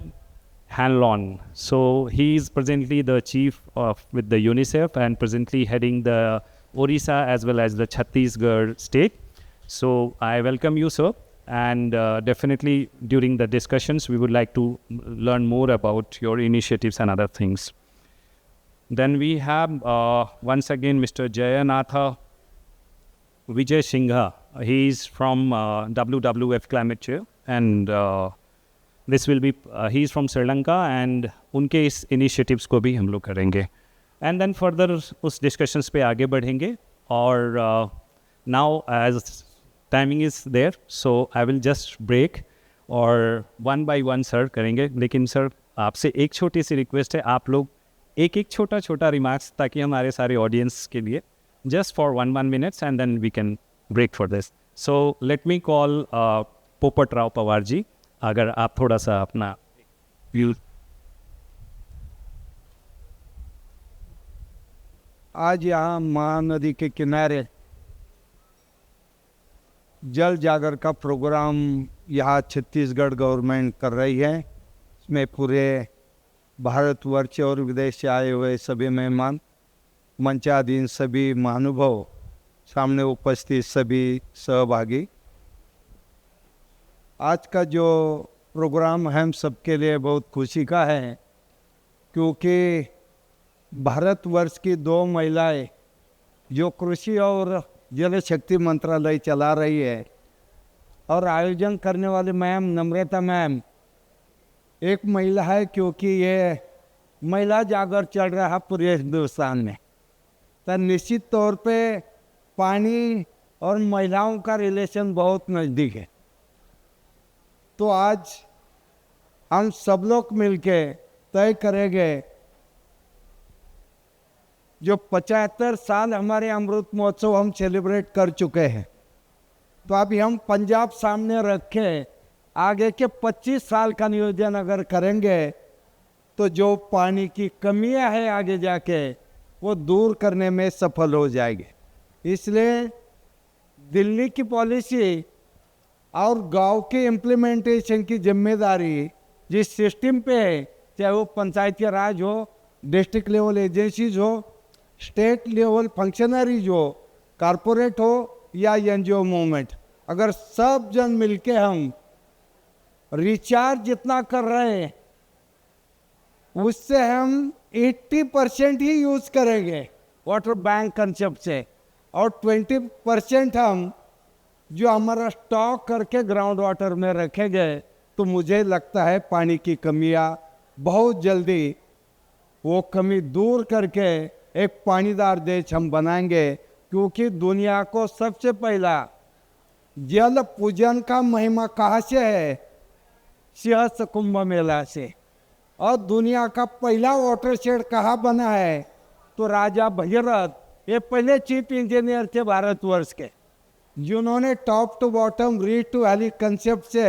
Hanlon, so he is presently the chief with the UNICEF, and presently heading the Orissa as well as the Chhattisgarh state. So I welcome you, sir, and definitely during the discussions we would like to learn more about your initiatives and other things. Then we have once again Mr. Jayanatha Vijay Singha. He is from WWF Climate Chair, and this will be he is from Sri Lanka, and उनके इस initiatives को भी हम लोग करेंगे, and then further उस discussions पे आगे बढ़ेंगे। और now as timing is there, so I will just break और 1 by 1 सर करेंगे। लेकिन सर आपसे एक छोटी सी रिक्वेस्ट है, आप लोग एक एक छोटा छोटा रिमार्क्स, ताकि हमारे सारे ऑडियंस के लिए, just for 1 minutes, and then we can break for this. So let me call Popat Rao Pawar ji, अगर आप थोड़ा सा अपना व्यू। आज यहाँ महानदी के किनारे जल जागर का प्रोग्राम यहाँ छत्तीसगढ़ गवर्नमेंट कर रही है। इसमें पूरे भारतवर्ष और विदेश से आए हुए सभी मेहमान मंचाधीन सभी महानुभाव, सामने उपस्थित सभी सहभागी, आज का जो प्रोग्राम है हम सबके लिए बहुत खुशी का है, क्योंकि भारतवर्ष की 2 महिलाएं जो कृषि और जल शक्ति मंत्रालय चला रही है, और आयोजन करने वाले मैम नम्रता मैम एक महिला है, क्योंकि ये महिला जागर चल रहा है पूरे हिंदुस्तान में। तो निश्चित तौर पे पानी और महिलाओं का रिलेशन बहुत नज़दीक है। तो आज हम सब लोग मिलके तय करेंगे, जो 75 साल हमारे अमृत महोत्सव हम सेलिब्रेट कर चुके हैं, तो अभी हम पंजाब सामने रखे आगे के 25 साल का नियोजन अगर करेंगे तो जो पानी की कमियां है आगे जाके वो दूर करने में सफल हो जाएंगे। इसलिए दिल्ली की पॉलिसी और गांव के इम्प्लीमेंटेशन की जिम्मेदारी जिस सिस्टम पे है, चाहे वो पंचायती राज हो, डिस्ट्रिक्ट लेवल एजेंसीज हो, स्टेट लेवल फंक्शनरीज हो, कॉरपोरेट हो या एनजीओ मूवमेंट, अगर सब जन मिलके हम रिचार्ज जितना कर रहे हैं उससे हम 80% ही यूज करेंगे वाटर बैंक कंसेप्ट से, और 20% हम जो हमारा स्टॉक करके ग्राउंड वाटर में रखेंगे, तो मुझे लगता है पानी की कमियां बहुत जल्दी वो कमी दूर करके एक पानीदार देश हम बनाएंगे। क्योंकि दुनिया को सबसे पहला जल पूजन का महिमा कहाँ से है? सिंहस्थ कुंभ मेला से। और दुनिया का पहला वाटर शेड कहाँ बना है? तो राजा भगीरथ, ये पहले चीफ इंजीनियर थे भारतवर्ष के, जिन्होंने top to bottom ridge to valley concept से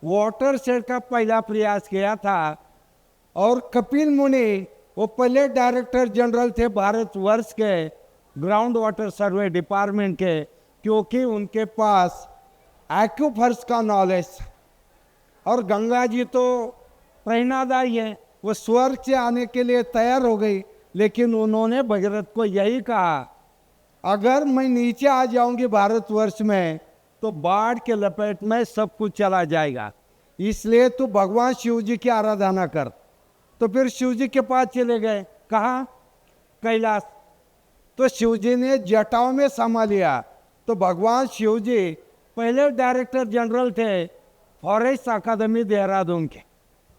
वाटर शेड का पहला प्रयास किया था। और कपिल मुनि वो पहले डायरेक्टर जनरल थे भारतवर्ष के ग्राउंड वाटर सर्वे डिपार्टमेंट के, क्योंकि उनके पास एक्यूफर्स का नॉलेज। और गंगा जी तो प्रेरणादायी है, वो स्वर्ग से आने के लिए तैयार हो गई, लेकिन उन्होंने भगीरथ को यही कहा, अगर मैं नीचे आ जाऊंगी भारतवर्ष में तो बाढ़ के लपेट में सब कुछ चला जाएगा, इसलिए तू भगवान शिव जी की आराधना कर। तो फिर शिव जी के पास चले गए, कहाँ? कैलाश। तो शिव जी ने जटाओं में समा लिया। तो भगवान शिव जी पहले डायरेक्टर जनरल थे फॉरेस्ट अकादमी देहरादून के,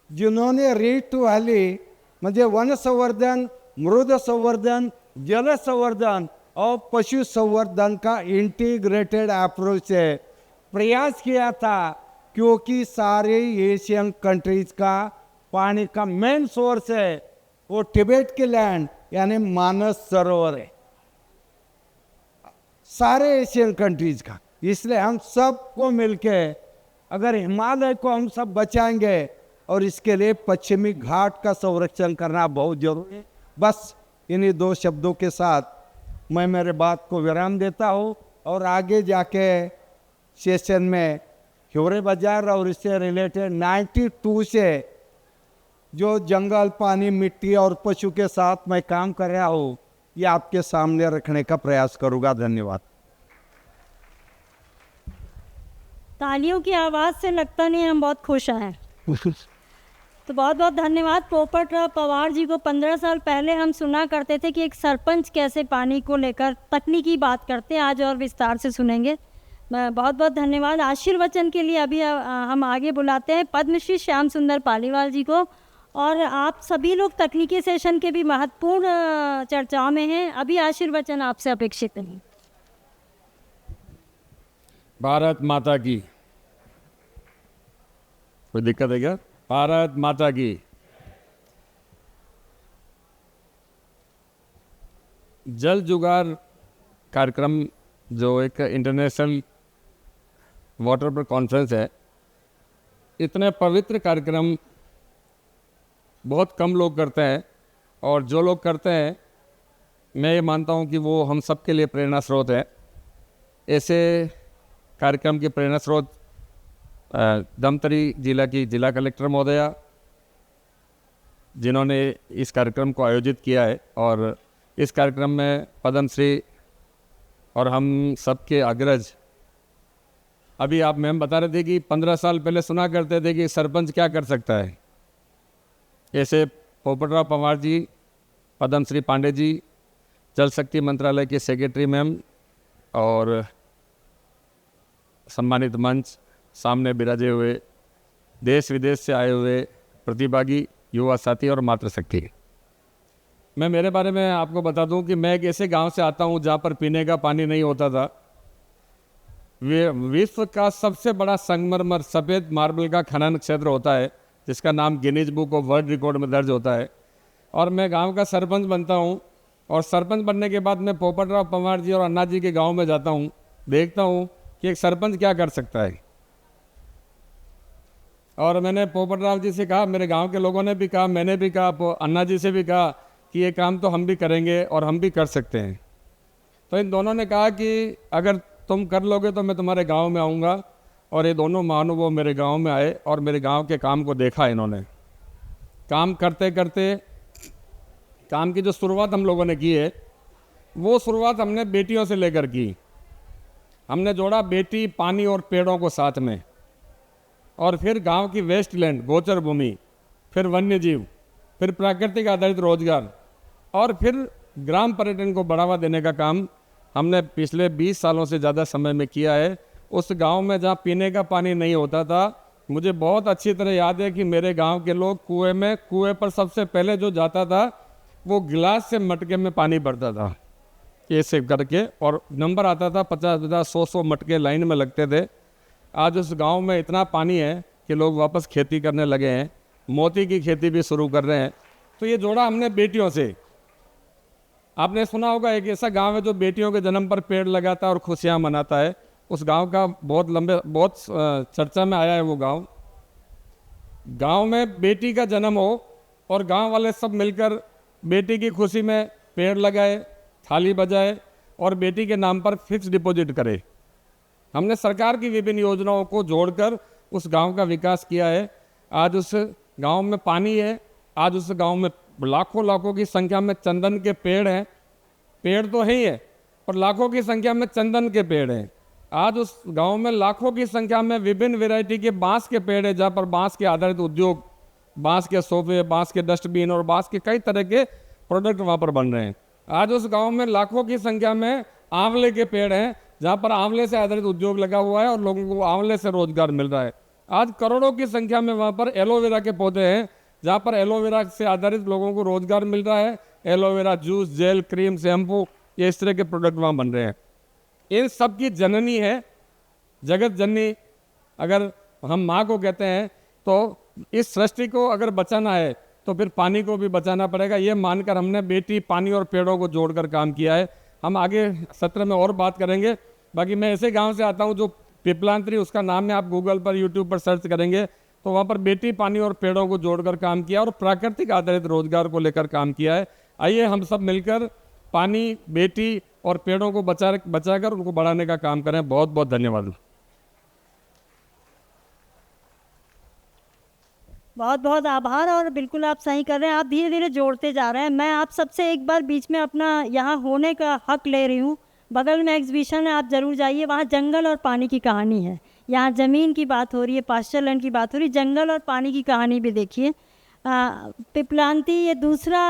जिन्होंने रीच टू वैली म्हणजे वन संवर्धन, मृद संवर्धन, जल संवर्धन और पशु संवर्धन का इंटीग्रेटेड अप्रोच से प्रयास किया था। क्योंकि सारे एशियन कंट्रीज का पानी का मेन सोर्स है वो तिब्बत के लैंड यानी मानस सरोवर है, सारे एशियन कंट्रीज का। इसलिए हम सबको मिलके अगर हिमालय को हम सब बचाएंगे, और इसके लिए पश्चिमी घाट का संरक्षण करना बहुत जरूरी है। बस इन्हीं 2 शब्दों के साथ मैं मेरे बात को विराम देता हूँ, और आगे जाके सेशन में हिवरे बाजार और इससे रिलेटेड 92 से जो जंगल, पानी, मिट्टी और पशु के साथ मैं काम कर रहा हूँ, ये आपके सामने रखने का प्रयास करूँगा। धन्यवाद। तालियों की आवाज़ से लगता नहीं हम बहुत खुश हैं। तो बहुत बहुत धन्यवाद पोपट पवार जी को। 15 साल पहले हम सुना करते थे कि एक सरपंच कैसे पानी को लेकर तकनीकी बात करते हैं, आज और विस्तार से सुनेंगे। बहुत बहुत धन्यवाद। आशीर्वचन के लिए अभी हम आगे बुलाते हैं पद्मश्री श्याम सुंदर पालीवाल जी को। और आप सभी लोग तकनीकी सेशन के भी महत्वपूर्ण चर्चाओं में हैं, अभी आशीर्वचन आपसे अपेक्षित है। भारत माता की। कोई दिक्कत है क्या? भारत माता की। जल जुगाड़ कार्यक्रम जो एक इंटरनेशनल वाटर पर कॉन्फ्रेंस है, इतने पवित्र कार्यक्रम बहुत कम लोग करते हैं, और जो लोग करते हैं मैं ये मानता हूँ कि वो हम सब के लिए प्रेरणा स्रोत है। ऐसे कार्यक्रम के प्रेरणा स्रोत धमतरी जिला की जिला कलेक्टर महोदया, जिन्होंने इस कार्यक्रम को आयोजित किया है, और इस कार्यक्रम में पद्मश्री और हम सबके अग्रज, अभी आप मैम बता रहे थे कि 15 साल पहले सुना करते थे कि सरपंच क्या कर सकता है। ऐसे पोपटराव पवार जी, पद्मश्री पांडे जी, जल शक्ति मंत्रालय के सेक्रेटरी मैम और सम्मानित मंच सामने बिराजे हुए देश विदेश से आए हुए प्रतिभागी युवा साथी और मातृशक्ति। मैं मेरे बारे में आपको बता दूं कि मैं एक ऐसे गांव से आता हूं जहां पर पीने का पानी नहीं होता था। विश्व का सबसे बड़ा संगमरमर सफ़ेद मार्बल का खनन क्षेत्र होता है जिसका नाम Guinness book of world record में दर्ज होता है। और मैं गांव का सरपंच बनता हूं और सरपंच बनने के बाद मैं पोपटराव पवार जी और अन्ना जी के गांव में जाता हूं, देखता हूं कि एक सरपंच क्या कर सकता है। और मैंने पोपटराव जी से कहा, मेरे गांव के लोगों ने भी कहा, मैंने भी कहा, अन्ना जी से भी कहा कि ये काम तो हम भी करेंगे और हम भी कर सकते हैं। तो इन दोनों ने कहा कि अगर तुम कर लोगे तो मैं तुम्हारे गांव में आऊँगा। और ये दोनों महानुभाव मेरे गांव में आए और मेरे गांव के काम को देखा इन्होंने। काम करते करते काम की जो शुरुआत हम लोगों ने की है वो शुरुआत हमने बेटियों से लेकर की। हमने जोड़ा बेटी, पानी और पेड़ों को साथ में, और फिर गांव की वेस्ट लैंड, गोचर भूमि, फिर वन्य जीव, फिर प्राकृतिक आधारित रोजगार और फिर ग्राम पर्यटन को बढ़ावा देने का काम हमने पिछले 20 सालों से ज़्यादा समय में किया है। उस गांव में जहां पीने का पानी नहीं होता था, मुझे बहुत अच्छी तरह याद है कि मेरे गांव के लोग कुएं पर सबसे पहले जो जाता था वो गिलास से मटके में पानी भरता था ऐसे करके, और नंबर आता था 50-50, 100-100 मटके लाइन में लगते थे। आज उस गांव में इतना पानी है कि लोग वापस खेती करने लगे हैं, मोती की खेती भी शुरू कर रहे हैं। तो ये जोड़ा हमने बेटियों से। आपने सुना होगा एक ऐसा गांव है जो बेटियों के जन्म पर पेड़ लगाता है और खुशियां मनाता है। उस गांव का बहुत चर्चा में आया है वो गांव। गांव में बेटी का जन्म हो और गांव वाले सब मिलकर बेटी की खुशी में पेड़ लगाए, थाली बजाए और बेटी के नाम पर फिक्स डिपॉजिट करे। हमने सरकार की विभिन्न योजनाओं को जोड़कर उस गांव का विकास किया है। आज उस गांव में पानी है, आज उस गांव में लाखों की संख्या में चंदन के पेड़ हैं। पेड़ तो है ही है, पर लाखों की संख्या में चंदन के पेड़ हैं। आज उस गांव में लाखों की संख्या में विभिन्न वैरायटी के बांस के पेड़ हैं, जहाँ पर बांस के आधारित उद्योग, बांस के सोफे, बांस के डस्टबिन और बांस के कई तरह के प्रोडक्ट वहाँ पर बन रहे हैं। आज उस गांव में लाखों की संख्या में आंवले के पेड़ हैं, जहाँ पर आंवले से आधारित उद्योग लगा हुआ है और लोगों को आंवले से रोजगार मिल रहा है। आज करोड़ों की संख्या में वहाँ पर एलोवेरा के पौधे हैं, जहाँ पर एलोवेरा से आधारित लोगों को रोजगार मिल रहा है। Aloe vera juice, gel, cream, shampoo, ये इस तरह के प्रोडक्ट वहाँ बन रहे हैं। इन सब की जननी है जगत जननी, अगर हम माँ को कहते हैं, तो इस सृष्टि को अगर बचाना है तो फिर पानी को भी बचाना पड़ेगा। ये मानकर हमने बेटी, पानी और पेड़ों को जोड़कर काम किया है। हम आगे सत्र में और बात करेंगे। बाकी मैं ऐसे गांव से आता हूं जो पिपलांतरी, उसका नाम है, आप गूगल पर, यूट्यूब पर सर्च करेंगे तो वहाँ पर बेटी, पानी और पेड़ों को जोड़कर काम किया और प्राकृतिक आधारित रोजगार को लेकर काम किया है। आइए हम सब मिलकर पानी, बेटी और पेड़ों को बचाकर उनको बढ़ाने का काम करें। बहुत बहुत धन्यवाद। बहुत बहुत आभार। और बिल्कुल आप सही कर रहे हैं, आप धीरे धीरे जोड़ते जा रहे हैं। मैं आप सबसे एक बार बीच में अपना यहाँ होने का हक ले रही हूँ। बगल में एग्जीबिशन है, आप ज़रूर जाइए, वहाँ जंगल और पानी की कहानी है। यहाँ ज़मीन की बात हो रही है, पास्चर लैंड की बात हो रही है, जंगल और पानी की कहानी भी देखिए। पिपलांती ये दूसरा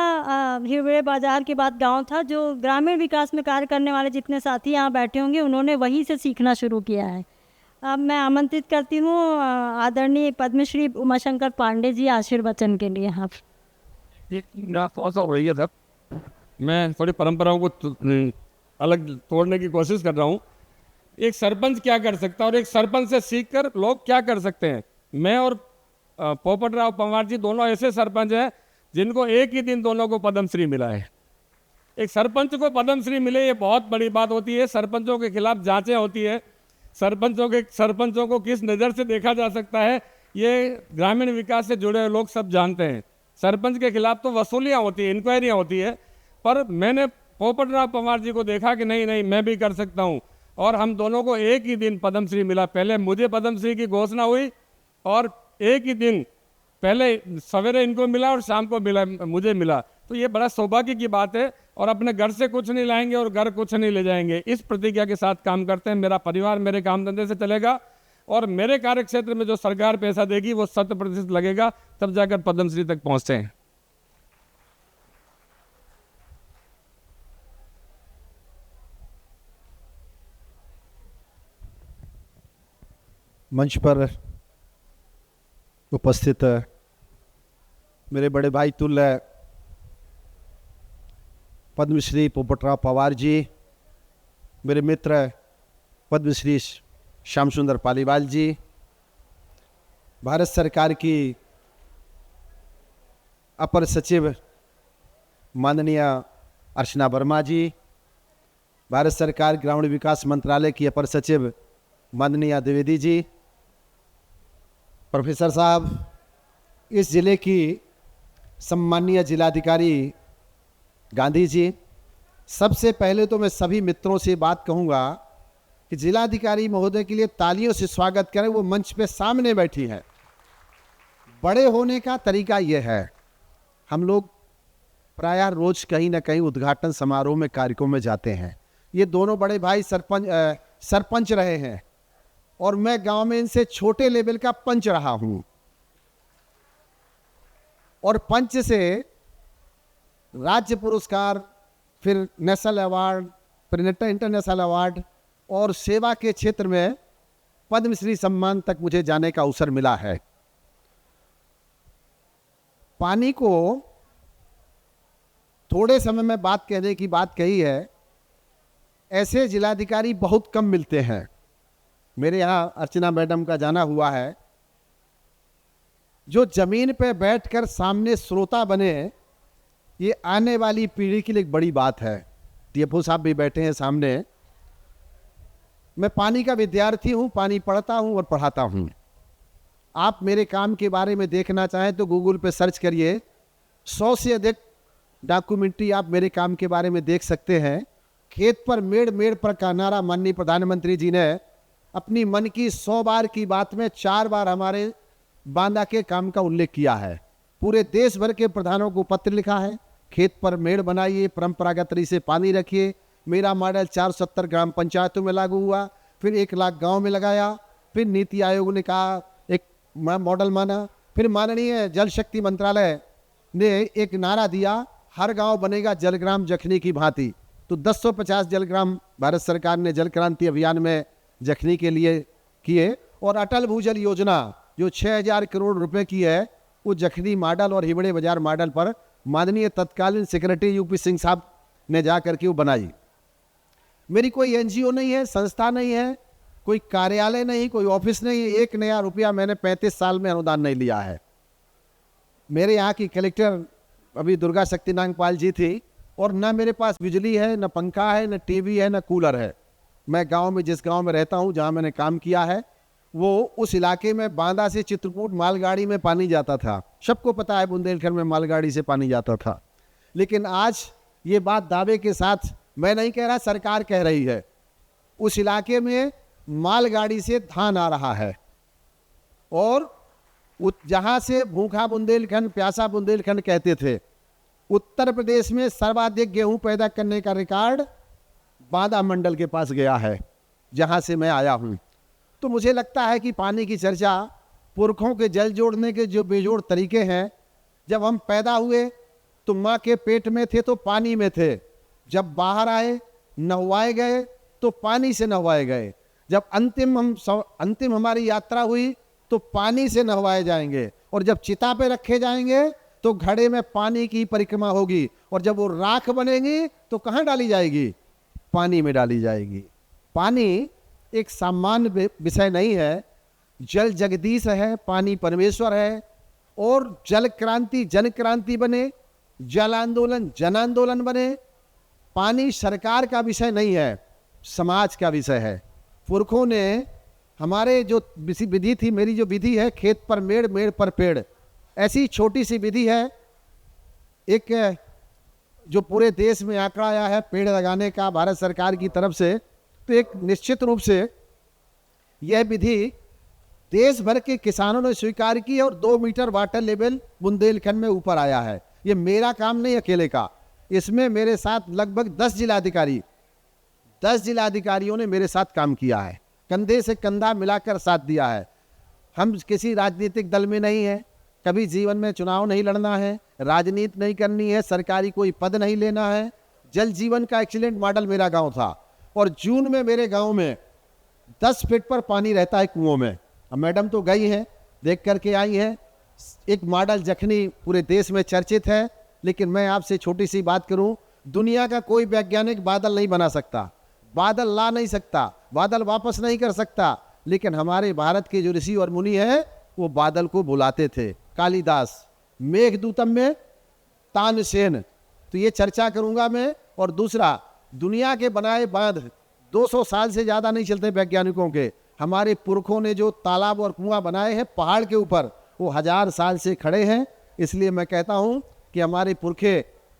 हिवड़े बाजार के बाद गांव था जो ग्रामीण विकास में कार्य करने वाले जितने साथी यहाँ बैठे होंगे उन्होंने वहीं से सीखना शुरू किया है। अब मैं आमंत्रित करती हूँ आदरणीय पद्मश्री उमाशंकर पांडे जी आशीर्वचन के लिए। आप मैं थोड़ी परंपराओं को अलग तोड़ने की कोशिश कर रहा हूँ। एक सरपंच क्या कर सकता है और एक सरपंच से सीखकर लोग क्या कर सकते हैं। मैं और पोपटराव पवार जी दोनों ऐसे सरपंच हैं जिनको एक ही दिन दोनों को पद्मश्री मिला है। एक सरपंच को पद्मश्री मिले ये बहुत बड़ी बात होती है। सरपंचों के खिलाफ जांचें होती है, सरपंचों को किस नज़र से देखा जा सकता है ये ग्रामीण विकास से जुड़े हुए लोग सब जानते हैं। सरपंच के खिलाफ तो वसूलियाँ होती है, इंक्वायरियाँ होती है, पर मैंने पोपटराव पवार जी को देखा कि नहीं मैं भी कर सकता हूँ, और हम दोनों को एक ही दिन पद्मश्री मिला। पहले मुझे पद्मश्री की घोषणा हुई और एक ही दिन, पहले सवेरे इनको मिला और शाम को मुझे मिला। तो ये बड़ा सौभाग्य की बात है। और अपने घर से कुछ नहीं लाएंगे और घर कुछ नहीं ले जाएंगे, इस प्रतिज्ञा के साथ काम करते हैं। मेरा परिवार मेरे काम धंधे से चलेगा और मेरे कार्य क्षेत्र में जो सरकार पैसा देगी वो 100% लगेगा, तब जाकर पद्मश्री तक पहुँचते हैं। मंच पर उपस्थित मेरे बड़े भाई तुल्य पद्मश्री पोपटराव पवार जी, मेरे मित्र पद्मश्री श्याम सुंदर पालीवाल जी, भारत सरकार की अपर सचिव माननीय अर्चना वर्मा जी, भारत सरकार ग्रामीण विकास मंत्रालय की अपर सचिव माननीय द्विवेदी जी, प्रोफेसर साहब, इस ज़िले की सम्मानीय जिलाधिकारी गांधी जी। सबसे पहले तो मैं सभी मित्रों से बात कहूँगा कि जिलाधिकारी महोदय के लिए तालियों से स्वागत करें। वो मंच पे सामने बैठी हैं। बड़े होने का तरीका ये है, हम लोग प्रायः रोज कहीं ना कहीं उद्घाटन समारोह में कार्यक्रम में जाते हैं। ये दोनों बड़े भाई सरपंच रहे हैं और मैं गांव में इनसे छोटे लेवल का पंच रहा हूं, और पंच से राज्य पुरस्कार, फिर नेशनल अवार्ड, फिर इंटरनेशनल अवार्ड और सेवा के क्षेत्र में पद्मश्री सम्मान तक मुझे जाने का अवसर मिला है। पानी को थोड़े समय में बात कहने की बात कही है, ऐसे जिलाधिकारी बहुत कम मिलते हैं। मेरे यहाँ अर्चना मैडम का जाना हुआ है, जो जमीन पे बैठकर सामने श्रोता बने, ये आने वाली पीढ़ी के लिए एक बड़ी बात है। डीएफओ साहब भी बैठे हैं सामने। मैं पानी का विद्यार्थी हूँ, पानी पढ़ता हूँ और पढ़ाता हूँ। आप मेरे काम के बारे में देखना चाहें तो गूगल पे सर्च करिए, 100 से अधिक डॉक्यूमेंट्री आप मेरे काम के बारे में देख सकते हैं। खेत पर मेड़ मेड़ पर का नारा माननीय प्रधानमंत्री जी ने अपनी मन की 100 बार की बात में 4 बार हमारे बांदा के काम का उल्लेख किया है। पूरे देश भर के प्रधानों को पत्र लिखा है, खेत पर मेड़ बनाइए, परंपरागत तरीके से पानी रखिए। मेरा मॉडल 470 ग्राम पंचायतों में लागू हुआ, फिर 1 लाख गांव में लगाया, फिर नीति आयोग ने कहा एक मॉडल माना, फिर माननीय जल शक्ति मंत्रालय ने एक नारा दिया, हर गांव बनेगा जलग्राम जखनी की भांति। तो 1050 जलग्राम भारत सरकार ने जल क्रांति अभियान में जखनी के लिए किए, और अटल भूजल योजना जो 6000 करोड़ रुपए की है, वो जखनी मॉडल और हिबड़े बाजार मॉडल पर माननीय तत्कालीन सेक्रेटरी यूपी सिंह साहब ने जा करके वो बनाई। मेरी कोई एनजीओ नहीं है, संस्था नहीं है, कोई कार्यालय नहीं, कोई ऑफिस नहीं है। 1 नया रुपया मैंने 35 साल में अनुदान नहीं लिया है। मेरे यहाँ की कलेक्टर अभी दुर्गा शक्ति नागपाल जी थी, और ना मेरे पास बिजली है, न पंखा है, न टीवी है, न कूलर है। मैं गांव में, जिस गांव में रहता हूं, जहां मैंने काम किया है, वो उस इलाके में बांदा से चित्रकूट मालगाड़ी में पानी जाता था। सबको पता है बुंदेलखंड में मालगाड़ी से पानी जाता था। लेकिन आज ये बात दावे के साथ मैं नहीं कह रहा, सरकार कह रही है, उस इलाके में मालगाड़ी से धान आ रहा है, और जहां से भूखा बुंदेलखंड, प्यासा बुंदेलखंड कहते थे, उत्तर प्रदेश में सर्वाधिक गेहूं पैदा करने का रिकॉर्ड बांदा मंडल के पास गया है, जहां से मैं आया हूं। तो मुझे लगता है कि पानी की चर्चा, पुरखों के जल जोड़ने के जो बेजोड़ तरीके हैं, जब हम पैदा हुए तो माँ के पेट में थे तो पानी में थे, जब बाहर आए नहवाए गए तो पानी से नहवाए गए, जब अंतिम हमारी यात्रा हुई तो पानी से नहवाए जाएंगे, और जब चिता पे रखे जाएंगे तो घड़े में पानी की परिक्रमा होगी, और जब वो राख बनेगी तो कहाँ डाली जाएगी? पानी में डाली जाएगी। पानी एक सामान्य विषय नहीं है, जल जगदीश है, पानी परमेश्वर है, और जल क्रांति जन क्रांति बने, जल आंदोलन जन आंदोलन बने। पानी सरकार का विषय नहीं है, समाज का विषय है। पुरखों ने हमारे जो विधि थी, मेरी जो विधि है, खेत पर मेड़ मेड़ पर पेड़, ऐसी छोटी सी विधि है, एक जो पूरे देश में आंकड़ा आया है पेड़ लगाने का भारत सरकार की तरफ से, तो एक निश्चित रूप से यह विधि देश भर के किसानों ने स्वीकार की, और 2 मीटर वाटर लेवल बुंदेलखंड में ऊपर आया है। ये मेरा काम नहीं अकेले का, इसमें मेरे साथ लगभग 10 जिलाधिकारी, 10 जिलाधिकारियों ने मेरे साथ काम किया है, कंधे से कंधा मिलाकर साथ दिया है। हम किसी राजनीतिक दल में नहीं है, कभी जीवन में चुनाव नहीं लड़ना है, राजनीति नहीं करनी है, सरकारी कोई पद नहीं लेना है। जल जीवन का एक्सीलेंट मॉडल मेरा गांव था, और जून में मेरे गांव में 10 फीट पर पानी रहता है कुओं में। अब मैडम तो गई हैं, देख करके आई हैं, एक मॉडल जखनी पूरे देश में चर्चित है। लेकिन मैं आपसे छोटी सी बात करूं, दुनिया का कोई वैज्ञानिक बादल नहीं बना सकता, बादल ला नहीं सकता, बादल वापस नहीं कर सकता, लेकिन हमारे भारत के जो ऋषि और मुनि हैं वो बादल को बुलाते थे। कालिदास, मेघदूतम में तानसेन, तो ये चर्चा करूंगा मैं। और दूसरा, दुनिया के बनाए बांध 200 साल से ज़्यादा नहीं चलते वैज्ञानिकों के। हमारे पुरखों ने जो तालाब और कुआं बनाए हैं पहाड़ के ऊपर, वो 1000 साल से खड़े हैं। इसलिए मैं कहता हूँ कि हमारे पुरखे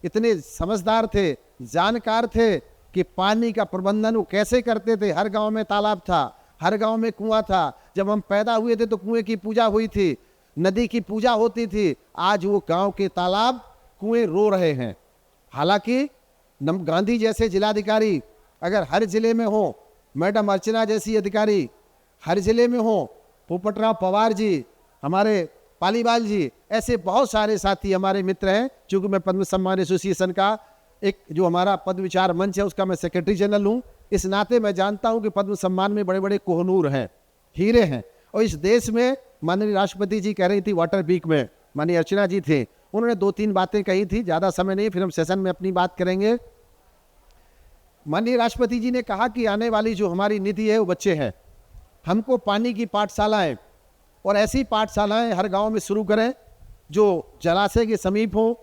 इतने समझदार थे, जानकार थे कि पानी का प्रबंधन वो कैसे करते थे। हर गांव में तालाब था, हर गांव में कुआं था। जब हम पैदा हुए थे तो कुएं की पूजा हुई थी, नदी की पूजा होती थी। आज वो गांव के तालाब, कुएं रो रहे हैं। हालांकि गांधी जैसे जिलाधिकारी अगर हर जिले में हो, मैडम अर्चना जैसी अधिकारी हर जिले में हो, पोपटराव पवार जी, हमारे पालीवाल जी, ऐसे बहुत सारे साथी हमारे मित्र हैं। चूँकि मैं पद्म सम्मान एसोसिएशन का एक जो हमारा पद्म विचार मंच है उसका मैं सेक्रेटरी जनरल हूँ, इस नाते मैं जानता हूँ कि पद्म सम्मान में बड़े बड़े कोहनूर हैं, हीरे हैं। और इस देश में माननीय राष्ट्रपति जी कह रही थी वाटर वीक में, माननीय अर्चना जी थे, उन्होंने 2-3 बातें कही थी, ज़्यादा समय नहीं, फिर हम सेशन में अपनी बात करेंगे। माननीय राष्ट्रपति जी ने कहा कि आने वाली जो हमारी निधि है वो बच्चे हैं, हमको पानी की पाठशालाएं और ऐसी पाठशालाएं हर गांव में शुरू करें जो जलाशय के समीप हो,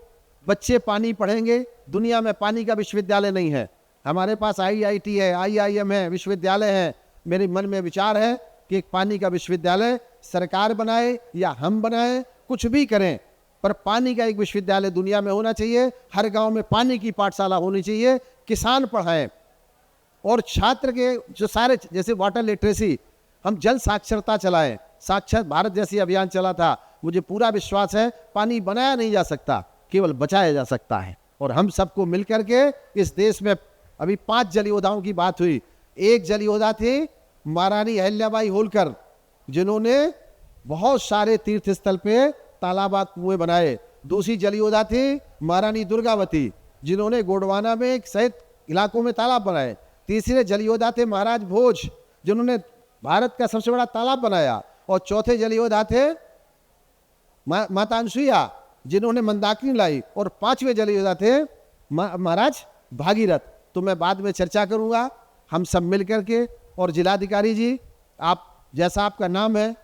बच्चे पानी पढ़ेंगे। दुनिया में पानी का विश्वविद्यालय नहीं है, हमारे पास IIT है, IIM है, विश्वविद्यालय है। मेरे मन में विचार है कि एक पानी का विश्वविद्यालय सरकार बनाए या हम बनाए, कुछ भी करें, पर पानी का एक विश्वविद्यालय दुनिया में होना चाहिए। हर गांव में पानी की पाठशाला होनी चाहिए, किसान पढ़ाएं और छात्र के जो सारे, जैसे वाटर लिटरेसी, हम जल साक्षरता चलाएं। साक्षर भारत जैसी अभियान चला था, मुझे पूरा विश्वास है पानी बनाया नहीं जा सकता, केवल बचाया जा सकता है। और हम सबको मिलकर के इस देश में, अभी 5 जल योद्धाओं की बात हुई, एक जल योद्धा थे महारानी अहिल्याबाई होलकर, जिन्होंने बहुत सारे तीर्थ स्थल पे तालाबात कुएं बनाए। दूसरी जल योद्धा थी महारानी दुर्गावती, जिन्होंने गोंडवाना में एक सहित इलाकों में तालाब बनाए। तीसरे जल योद्धा थे महाराज भोज, जिन्होंने भारत का सबसे बड़ा तालाब बनाया। और चौथे जल योद्धा थे माता अनसुईया, जिन्होंने मंदाकिनी लाई। और 5वें जल योद्धा थे महाराज भागीरथ। तो मैं बाद में चर्चा करूंगा, हम सब मिल करके। और जिलाधिकारी जी, आप जैसा आपका नाम है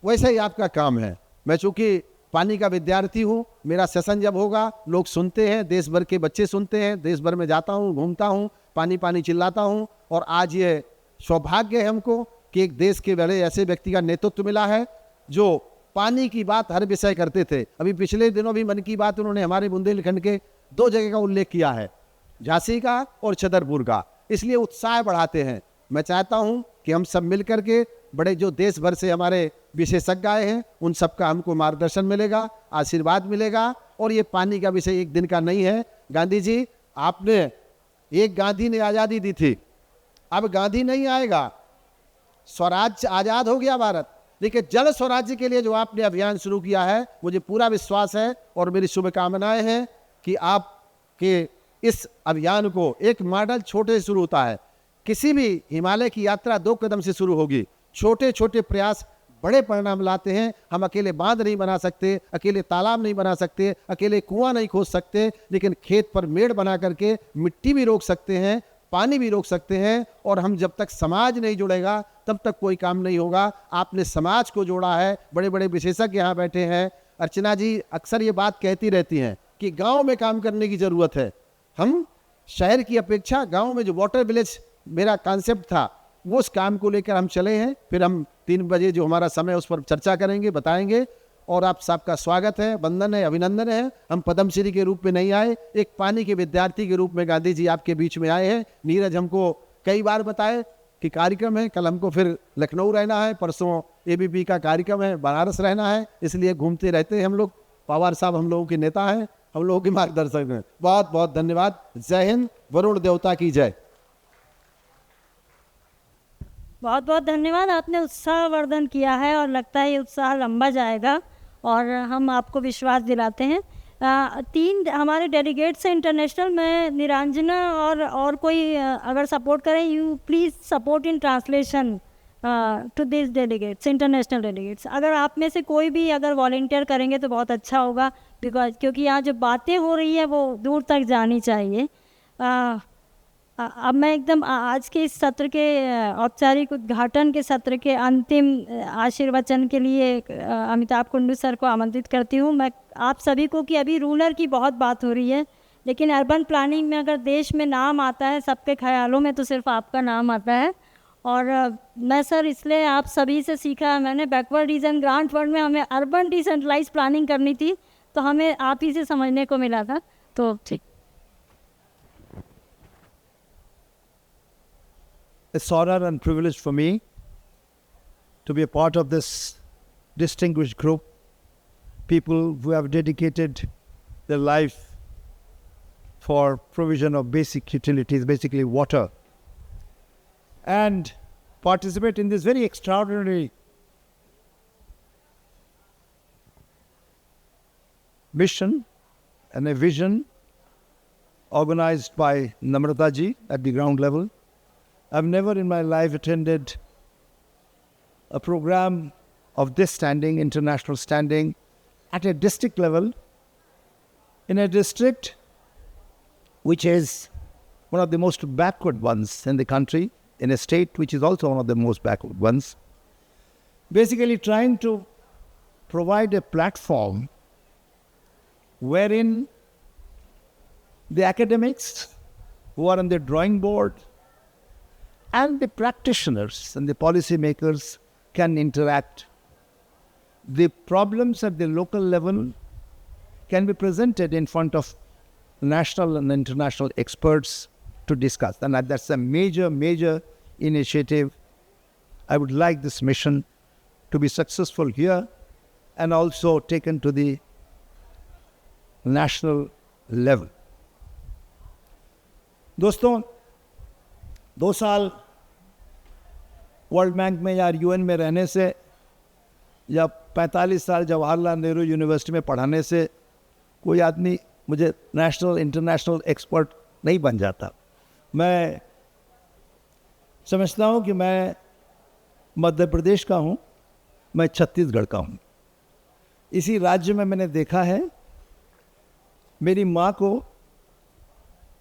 वैसे ही आपका काम है। मैं चूँकि पानी का विद्यार्थी हूँ, मेरा सेशन जब होगा लोग सुनते हैं, देश भर के बच्चे सुनते हैं, देश भर में जाता हूँ, घूमता हूँ, पानी पानी चिल्लाता हूँ। और आज ये सौभाग्य है हमको कि एक देश के बड़े ऐसे व्यक्ति का नेतृत्व मिला है जो पानी की बात हर विषय करते थे। अभी पिछले दिनों भी मन की बात उन्होंने हमारे बुंदेलखंड के 2 जगह का उल्लेख किया है, झांसी का और छतरपुर का, इसलिए उत्साह बढ़ाते हैं। मैं चाहता हूं कि हम सब मिल करके, बड़े जो देश भर से हमारे विशेषज्ञ आए हैं, उन सबका हमको मार्गदर्शन मिलेगा, आशीर्वाद मिलेगा। और ये पानी का विषय एक दिन का नहीं है। गांधी जी, आपने, एक गांधी ने आज़ादी दी थी, अब गांधी नहीं आएगा, स्वराज्य आज़ाद हो गया भारत, लेकिन जल स्वराज्य के लिए जो आपने अभियान शुरू किया है, मुझे पूरा विश्वास है और मेरी शुभकामनाएं हैं कि आपके इस अभियान को, एक मॉडल छोटे से शुरू होता है। किसी भी हिमालय की यात्रा 2 कदम से शुरू होगी। छोटे छोटे प्रयास बड़े परिणाम लाते हैं। हम अकेले बांध नहीं बना सकते, अकेले तालाब नहीं बना सकते, अकेले कुआं नहीं खोद सकते, लेकिन खेत पर मेड़ बना करके मिट्टी भी रोक सकते हैं, पानी भी रोक सकते हैं। और हम जब तक समाज नहीं जुड़ेगा तब तक कोई काम नहीं होगा। आपने समाज को जोड़ा है, बड़े बड़े विशेषज्ञ यहाँ बैठे हैं। अर्चना जी अक्सर ये बात कहती रहती हैं कि गांव में काम करने की ज़रूरत है। हम शहर की अपेक्षा गांव में जो वाटर विलेज मेरा कॉन्सेप्ट था, वो उस काम को लेकर हम चले हैं। फिर हम 3 बजे जो हमारा समय उस पर चर्चा करेंगे, बताएंगे। और आप सबका स्वागत है, वंदन है, अभिनंदन है। हम पद्मश्री के रूप में नहीं आए, एक पानी के विद्यार्थी के रूप में गांधी जी आपके बीच में आए हैं। नीरज हमको कई बार बताए कि कार्यक्रम है, कल हमको फिर लखनऊ रहना है, परसों ABP का कार्यक्रम है, बनारस रहना है, इसलिए घूमते रहते हैं हम लोग। पवार साहब हम लोगों के नेता हैं, हम लोगों के मार्गदर्शक हैं। बहुत बहुत धन्यवाद। जय हिंद, वरुण देवता की जय। बहुत बहुत धन्यवाद, आपने उत्साहवर्धन किया है और लगता है ये उत्साह लंबा जाएगा और हम आपको विश्वास दिलाते हैं। 3 हमारे डेलीगेट्स हैं इंटरनेशनल में, निरंजना और कोई अगर सपोर्ट करें, you please support in translation to this delegates, international delegates. अगर आप में से कोई भी अगर वॉलंटियर करेंगे तो बहुत अच्छा होगा, बिकॉज क्योंकि यहाँ जो बातें हो रही है वो दूर तक जानी चाहिए। अब मैं एकदम आज के इस सत्र के औपचारिक उद्घाटन के सत्र के अंतिम आशीर्वचन के लिए अमिताभ कुंडू सर को आमंत्रित करती हूँ। मैं आप सभी को कि अभी रूरल की बहुत बात हो रही है, लेकिन अर्बन प्लानिंग में अगर देश में नाम आता है सबके ख्यालों में तो सिर्फ आपका नाम आता है। और मैं सर इसलिए आप सभी से सीखा, मैंने बैकवर्ड रीजन ग्रांट फंड में हमें अर्बन डिसेंट्रलाइज प्लानिंग करनी थी तो हमें आप ही से समझने को मिला था, तो ठीक। It's honor and privilege for me to be a part of this distinguished group, people who have dedicated their life for provision of basic utilities, basically water, and participate in this very extraordinary mission and a vision organized by Namrata ji at the ground level. I've never in my life attended a program of this standing, international standing, at a district level, in a district which is one of the most backward ones in the country, in a state which is also one of the most backward ones. Basically trying to provide a platform wherein the academics who are on the drawing board and the practitioners and the policy makers can interact. The problems at the local level can be presented in front of national and international experts to discuss. And that's a major, major initiative. I would like this mission to be successful here and also taken to the national level. दोस्तों, 2 साल world bank में या UN में रहने से या 45 साल Jawaharlal Nehru university में पढ़ाने से कोई आदमी मुझे नेशनल इंटरनेशनल एक्सपर्ट नहीं बन जाता। मैं समझता हूँ कि मैं मध्य प्रदेश का हूँ, मैं छत्तीसगढ़ का हूँ। इसी राज्य में मैंने देखा है मेरी माँ को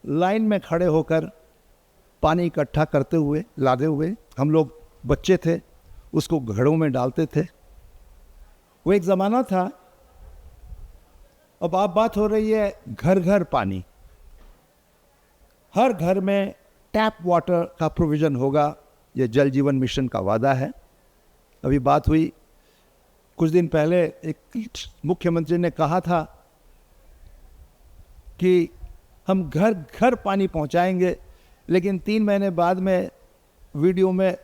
लाइन में खड़े होकर पानी इकट्ठा करते हुए, लादे हुए, हम लोग बच्चे थे, उसको घड़ों में डालते थे। वो एक ज़माना था। अब आप बात हो रही है घर घर पानी, हर घर में टैप वाटर का प्रोविज़न होगा, ये जल जीवन मिशन का वादा है। अभी बात हुई कुछ दिन पहले, एक मुख्यमंत्री ने कहा था कि हम घर घर पानी पहुंचाएंगे, लेकिन 3 महीने बाद में वीडियो में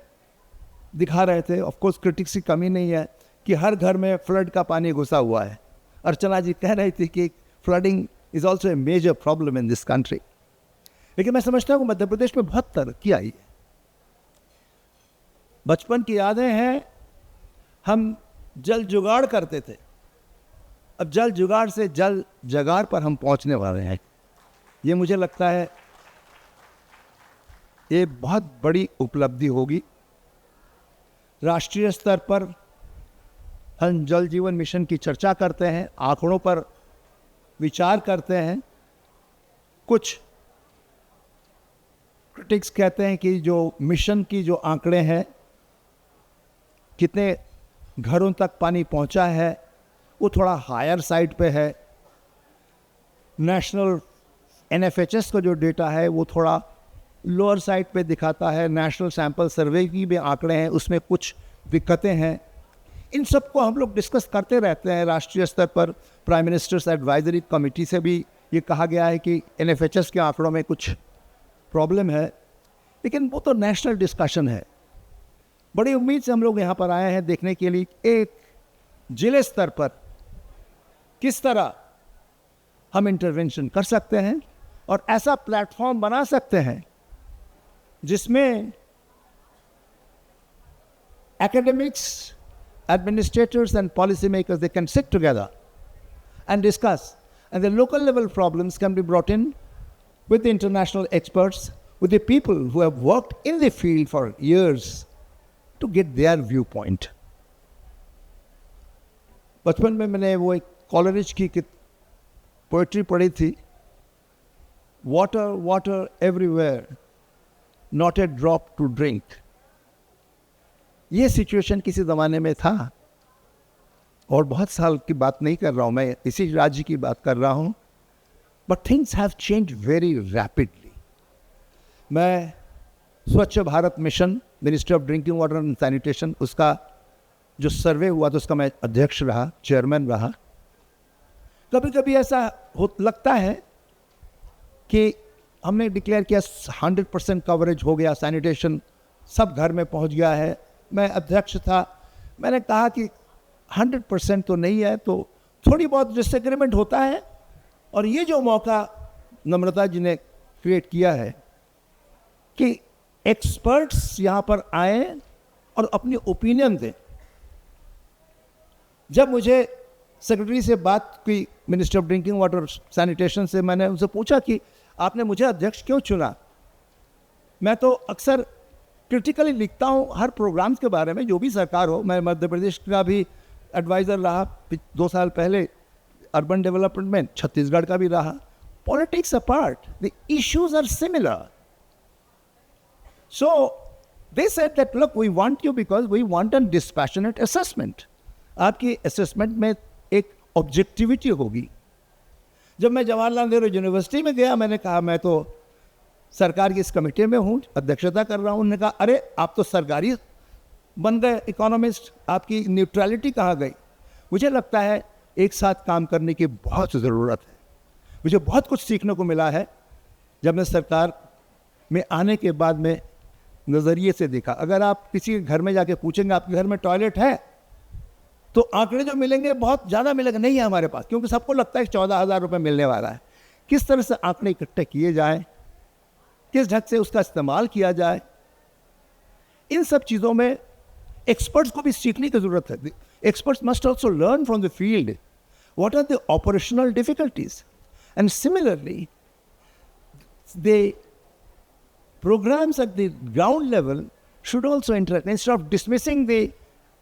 दिखा रहे थे, ऑफ कोर्स क्रिटिक्स की कमी नहीं है, कि हर घर में फ्लड का पानी घुसा हुआ है। अर्चना जी कह रही थी कि flooding is also a major problem in this country. लेकिन मैं समझता हूँ मध्य प्रदेश में बहुत तरक्की आई है। बचपन की यादें हैं, हम जल जुगाड़ करते थे, अब जल जुगाड़ से जल जगाड़ पर हम पहुंचने वाले हैं। ये मुझे लगता है ये बहुत बड़ी उपलब्धि होगी। राष्ट्रीय स्तर पर हम जल जीवन मिशन की चर्चा करते हैं, आंकड़ों पर विचार करते हैं। कुछ क्रिटिक्स कहते हैं कि जो मिशन की जो आंकड़े हैं, कितने घरों तक पानी पहुंचा है, वो थोड़ा हायर साइड पे है। नेशनल NFHS का जो डेटा है वो थोड़ा लोअर साइड पे दिखाता है। नेशनल सैंपल सर्वे की भी आंकड़े हैं, उसमें कुछ दिक्कतें हैं। इन सब को हम लोग डिस्कस करते रहते हैं। राष्ट्रीय स्तर पर प्राइम मिनिस्टर्स एडवाइजरी कमेटी से भी ये कहा गया है कि NFHS के आंकड़ों में कुछ प्रॉब्लम है, लेकिन वो तो नेशनल डिस्कशन है। बड़ी उम्मीद से हम लोग यहाँ पर आए हैं देखने के लिए एक जिले स्तर पर किस तरह हम इंटरवेंशन कर सकते हैं और ऐसा प्लेटफॉर्म बना सकते हैं जिसमें academics, administrators and policymakers, they can sit together and discuss, and the local level problems can be brought in with the international experts, with the people who have worked in the field for years to get their viewpoint. बचपन में मैंने वो एक Coleridge की poetry पढ़ी थी, water water everywhere not a drop to drink. ये situation किसी ज़माने में था, और बहुत साल की बात नहीं कर रहा हूँ मैं, इसी राज्य की बात कर रहा हूँ. But things have change very rapidly. मैं स्वच्छ Bharat mission, ministry of drinking water and sanitation, उसका जो सर्वे हुआ था उसका मैं अध्यक्ष रहा, चेयरमैन रहा. कभी कभी ऐसा लगता है कि हमने डिक्लेयर किया 100% कवरेज हो गया, सैनिटेशन सब घर में पहुंच गया है. मैं अध्यक्ष था, मैंने कहा कि 100% तो नहीं है, तो थोड़ी बहुत डिसएग्रीमेंट होता है. और ये जो मौका नम्रता जी ने क्रिएट किया है कि एक्सपर्ट्स यहाँ पर आए और अपनी ओपिनियन दें. जब मुझे सेक्रेटरी से बात की minister of drinking water sanitation से, मैंने उनसे पूछा कि आपने मुझे अध्यक्ष क्यों चुना. मैं तो अक्सर क्रिटिकली लिखता हूँ हर प्रोग्राम के बारे में, जो भी सरकार हो. मैं मध्य प्रदेश का भी एडवाइज़र रहा 2 साल पहले अर्बन डेवलपमेंट में, छत्तीसगढ़ का भी रहा. Politics apart, the issues are similar. So they said that look, we want you because we want an dispassionate assessment. आपकी असेसमेंट में एक ऑब्जेक्टिविटी होगी. जब मैं जवाहरलाल नेहरू यूनिवर्सिटी में गया, मैंने कहा मैं तो सरकार की इस कमेटी में हूँ, अध्यक्षता कर रहा हूँ. उन्होंने कहा अरे आप तो सरकारी बन गए इकोनॉमिस्ट, आपकी न्यूट्रलिटी कहाँ गई. मुझे लगता है एक साथ काम करने की बहुत ज़रूरत है. मुझे बहुत कुछ सीखने को मिला है जब मैं सरकार में आने के बाद में नज़रिए से देखा. अगर आप किसी के घर में जाके पूछेंगे आपके घर में टॉयलेट है, तो आंकड़े जो मिलेंगे बहुत ज़्यादा मिलेंगे, नहीं है हमारे पास, क्योंकि सबको लगता है 14,000 रुपये मिलने वाला है. किस तरह से आंकड़े इकट्ठे किए जाएं, किस ढंग से उसका इस्तेमाल किया जाए, इन सब चीज़ों में एक्सपर्ट्स को भी सीखने की ज़रूरत है. Experts must also learn from the field what are the operational difficulties, and similarly the programs at the ground level should also interact. Instead of dismissing the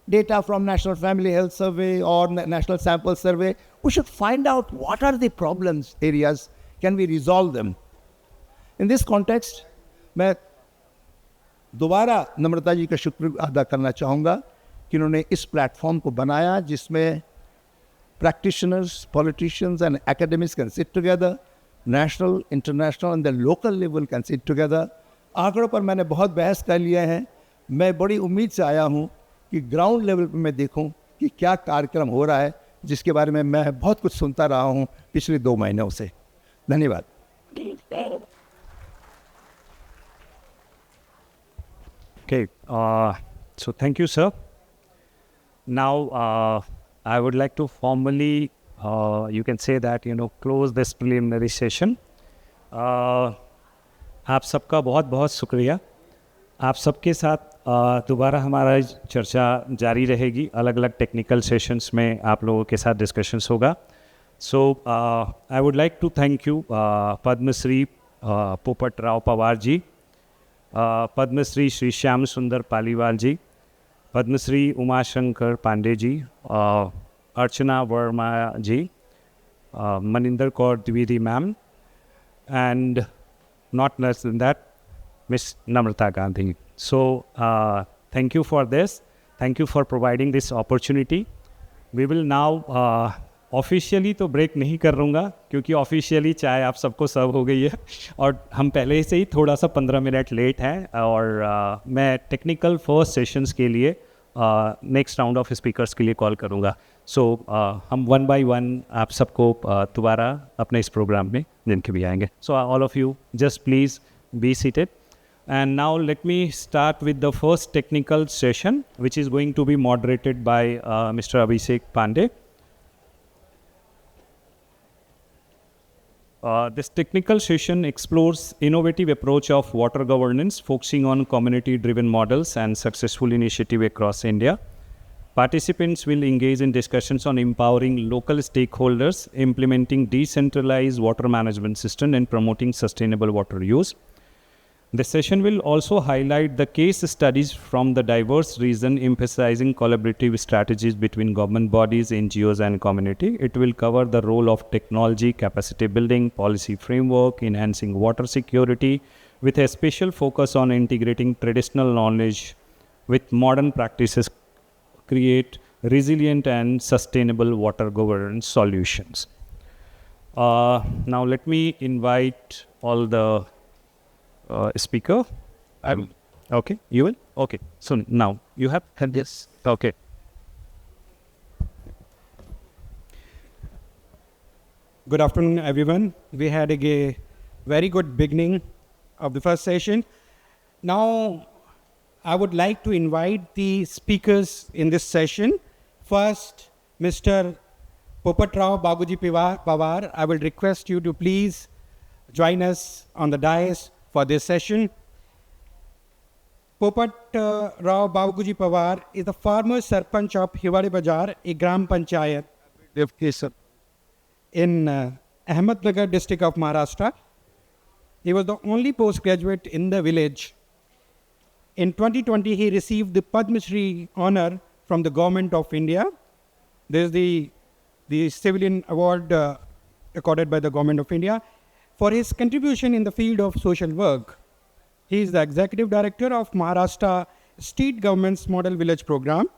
data from National Family Health Survey or National Sample Survey, we should find out what are the problems areas, can we resolve them. In this context, मैं दोबारा नम्रता जी का शुक्र अदा करना चाहूँगा कि उन्होंने इस प्लेटफॉर्म को बनाया जिसमें practitioners, politicians and academics can sit together, national, international and the local level can sit together. आंकड़ों पर मैंने बहुत बहस कर लिए हैं. मैं बड़ी उम्मीद से आया हूँ कि ग्राउंड लेवल पर मैं देखूँ कि क्या कार्यक्रम हो रहा है, जिसके बारे में मैं बहुत कुछ सुनता रहा हूँ पिछले 2 महीनों से. धन्यवाद. Okay, so thank you, sir. Now, I would like to formally, you can say that, close this preliminary session. आप सबका बहुत बहुत शुक्रिया. आप सबके साथ दोबारा हमारा चर्चा जारी रहेगी. अलग अलग टेक्निकल सेशंस में आप लोगों के साथ डिस्कशंस होगा. So I would like to thank you Padma Shri Popat Rao Pawar ji, Padma Shri Shri Shyam Sunder Paliwal ji, Padma Shri Umashankar Pandey ji, Archana Verma ji, Maninder Kaur Dwivedi ma'am, and not less than that, Miss Namrata Gandhi. So, thank you for this. Thank you for providing this opportunity. We will now officially तो break नहीं कर दूँगा क्योंकि officially चाय आप सबको सर्व हो गई है और हम पहले से ही थोड़ा सा 15 मिनट लेट हैं. और मैं टेक्निकल फर्स्ट सेशंस के लिए नेक्स्ट राउंड ऑफ स्पीकर्स के लिए कॉल करूँगा. सो हम 1 by 1 आप सबको दोबारा अपने इस प्रोग्राम में जिनके भी आएंगे. So all of you just please be seated. And now let me start with the first technical session, which is going to be moderated by Mr. Abhishek Pandey. This technical session explores innovative approach of water governance, focusing on community-driven models and successful initiative across India. Participants will engage in discussions on empowering local stakeholders, implementing decentralized water management system, and promoting sustainable water use. The session will also highlight the case studies from the diverse region, emphasizing collaborative strategies between government bodies, NGOs, and community. It will cover the role of technology, capacity building, policy framework, enhancing water security, with a special focus on integrating traditional knowledge with modern practices, create resilient and sustainable water governance solutions. Now let me invite all the speaker. Okay, you will? Okay, so now you have? Yes. Okay. Good afternoon, everyone. We had a very good beginning of the first session. Now, I would like to invite the speakers in this session. First, Mr. Popatrao Baguji Pawar. I will request you to please join us on the dais for this session. Popatrao Baguji Pawar is the former Sarpanch of Hiwari Bajar, a Gram Panchayat in Ahmednagar district of Maharashtra. He was the only postgraduate in the village. In 2020, he received the Padma Shri honor from the Government of India. This is the civilian award accorded by the Government of India for his contribution in the field of social work. He is the Executive Director of Maharashtra State Government's Model Village Program.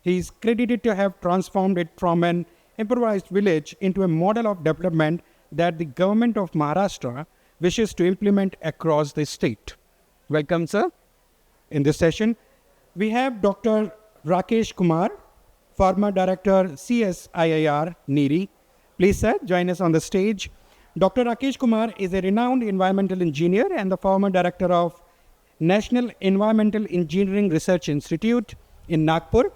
He is credited to have transformed it from an improvised village into a model of development that the Government of Maharashtra wishes to implement across the state. Welcome, sir. In this session, we have Dr. Rakesh Kumar, former Director CSIIR, NEERI. Please, sir, join us on the stage. Dr. Rakesh Kumar is a renowned environmental engineer and the former Director of National Environmental Engineering Research Institute in Nagpur.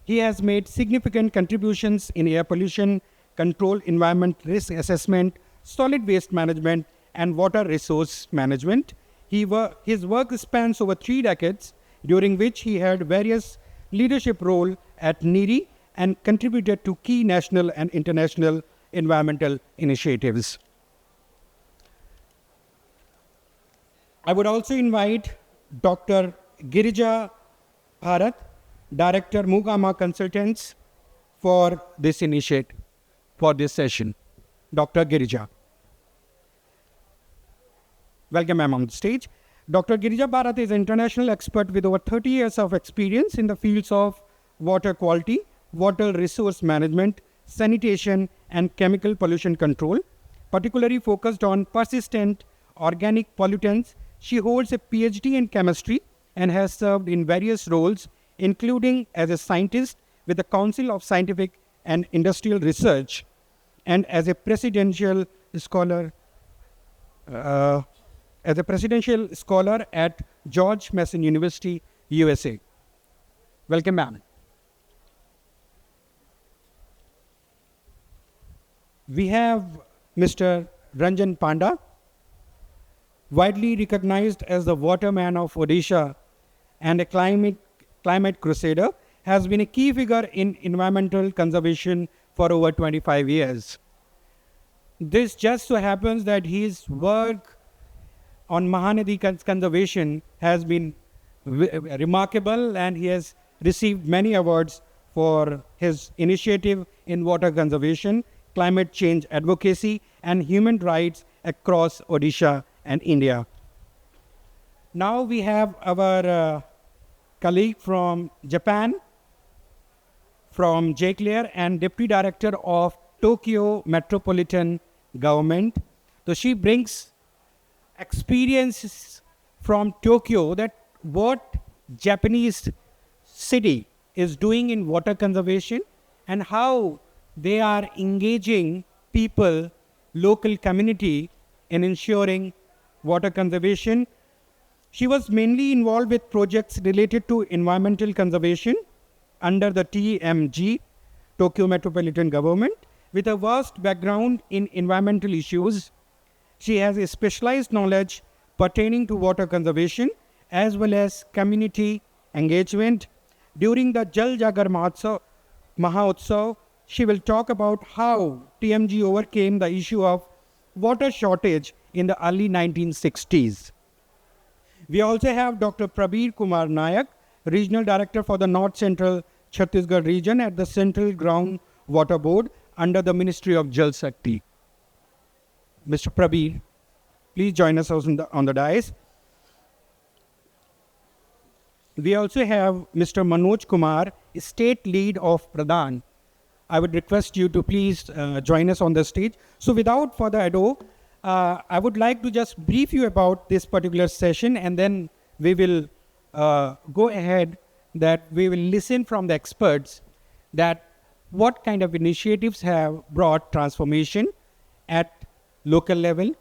He has made significant contributions in air pollution control, environment risk assessment, solid waste management, and water resource management. His work spans over 3 decades, during which he held various leadership roles at NEERI and contributed to key national and international environmental initiatives. I would also invite Dr. Girija Bharat, Director Mugama Consultants, for this initiative, for this session. Dr. Girija. Welcome, ma'am, on the stage. Dr. Girija Bharat is an international expert with over 30 years of experience in the fields of water quality, water resource management, sanitation, and chemical pollution control, particularly focused on persistent organic pollutants. She holds a PhD in chemistry and has served in various roles, including as a scientist with the Council of Scientific and Industrial Research and as a presidential scholar at George Mason University, USA. Welcome, ma'am. We have Mr. Ranjan Panda, widely recognized as the waterman of Odisha and a climate crusader, has been a key figure in environmental conservation for over 25 years. This just so happens that his work on Mahanadi conservation has been remarkable, and he has received many awards for his initiative in water conservation, climate change advocacy, and human rights across Odisha and India. Now we have our colleague from Japan, from Jake Lear, and Deputy Director of Tokyo Metropolitan Government. So she brings experiences from Tokyo that what Japanese city is doing in water conservation and how they are engaging people, local community in ensuring water conservation. She was mainly involved with projects related to environmental conservation under the TMG, Tokyo Metropolitan Government, with a vast background in environmental issues. She has a specialized knowledge pertaining to water conservation as well as community engagement. During the Jal Jagar Mahotsav, she will talk about how TMG overcame the issue of water shortage in the early 1960s. We also have Dr. Prabir Kumar Nayak, Regional Director for the North Central Chhattisgarh region at the Central Ground Water Board under the Ministry of Jal Shakti. Mr. Prabir, please join us on the dais. We also have Mr. Manoj Kumar, State Lead of Pradhan. I would request you to please join us on the stage. So without further ado, I would like to just brief you about this particular session, and then we will go ahead that we will listen from the experts that what kind of initiatives have brought transformation at local level.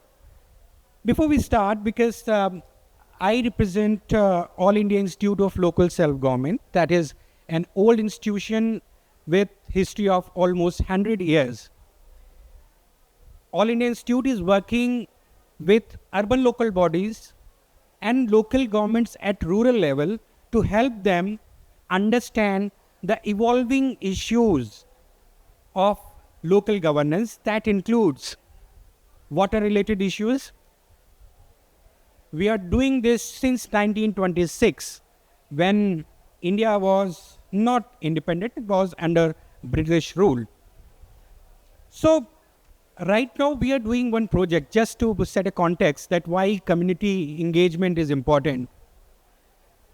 Before we start, because I represent All India Institute of Local Self-Government, that is an old institution with history of almost 100 years. All India Institute is working with urban local bodies and local governments at rural level to help them understand the evolving issues of local governance. That includes water-related issues. We are doing this since 1926, when India was not independent, it was under British rule. So right now we are doing one project just to set a context that why community engagement is important.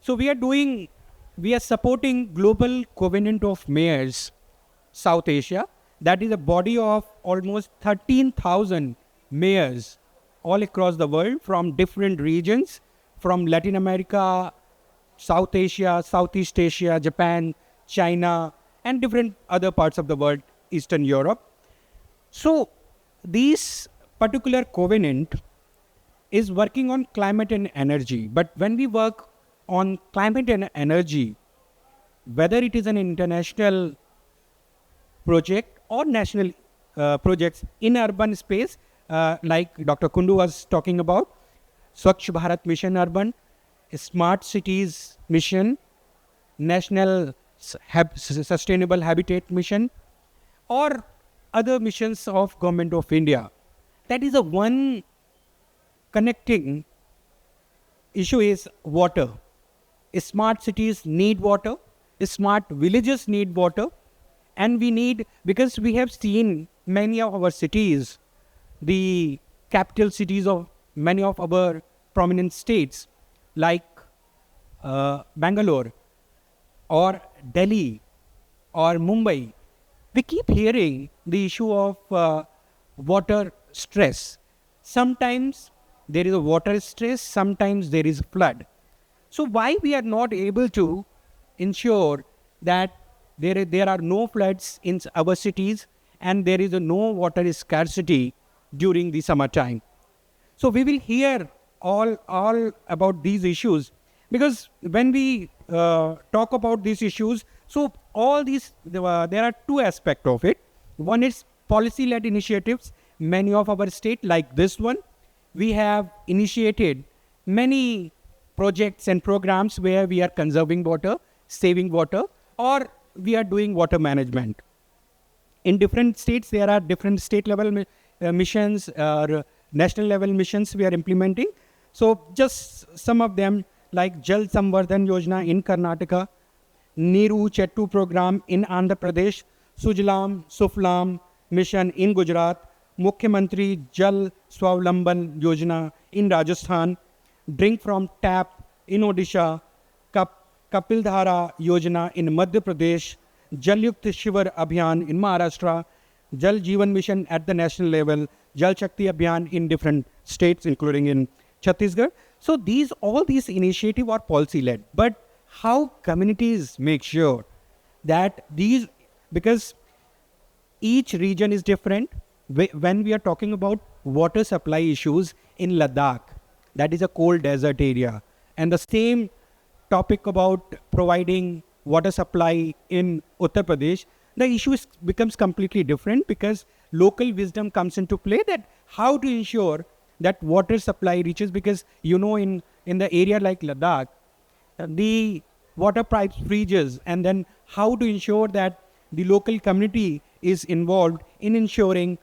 So we are supporting Global Covenant of Mayors, South Asia. That is a body of almost 13,000 mayors all across the world from different regions, from Latin America, South Asia, Southeast Asia, Japan, China, and different other parts of the world, Eastern Europe. So this particular covenant is working on climate and energy. But when we work on climate and energy, whether it is an international project or national projects in urban space, like Dr. Kundu was talking about, Swachh Bharat Mission Urban, Smart Cities Mission, National Sustainable Habitat Mission, or other missions of Government of India. That is a one connecting issue is water. Smart cities need water, smart villages need water, and we need, because we have seen many of our cities, the capital cities of many of our prominent states like Bangalore or Delhi or Mumbai, we keep hearing the issue of water stress. Sometimes there is a water stress, sometimes there is flood. So why we are not able to ensure that there are no floods in our cities and there is no water scarcity during the summertime? So we will hear all about these issues, because when we talk about these issues, so all these, there are two aspects of it. One is policy-led initiatives. Many of our state, like this one, we have initiated many projects and programs where we are conserving water, saving water, or we are doing water management. In different states, there are different state level missions or national level missions we are implementing. So just some of them, like Jal Samvardhan Yojana in Karnataka, Neeru Chettu program in Andhra Pradesh, Sujlam Suflam mission in Gujarat, Mukhyamantri Jal Swavlamban Yojana in Rajasthan, Drink from Tap in Odisha, Kapildhara Yojana in Madhya Pradesh, Jal Yukt Shivar Abhiyan in Maharashtra, Jal Jeevan Mission at the national level, Jal Shakti Abhiyan in different states, including in Chhattisgarh. So all these initiatives are policy-led. But how communities make sure that these, because each region is different. When we are talking about water supply issues in Ladakh, that is a cold desert area, and the same topic about providing water supply in Uttar Pradesh, the issue becomes completely different, because local wisdom comes into play, that how to ensure that water supply reaches, because in the area like Ladakh, the water pipes freezes, and then how to ensure that the local community is involved in ensuring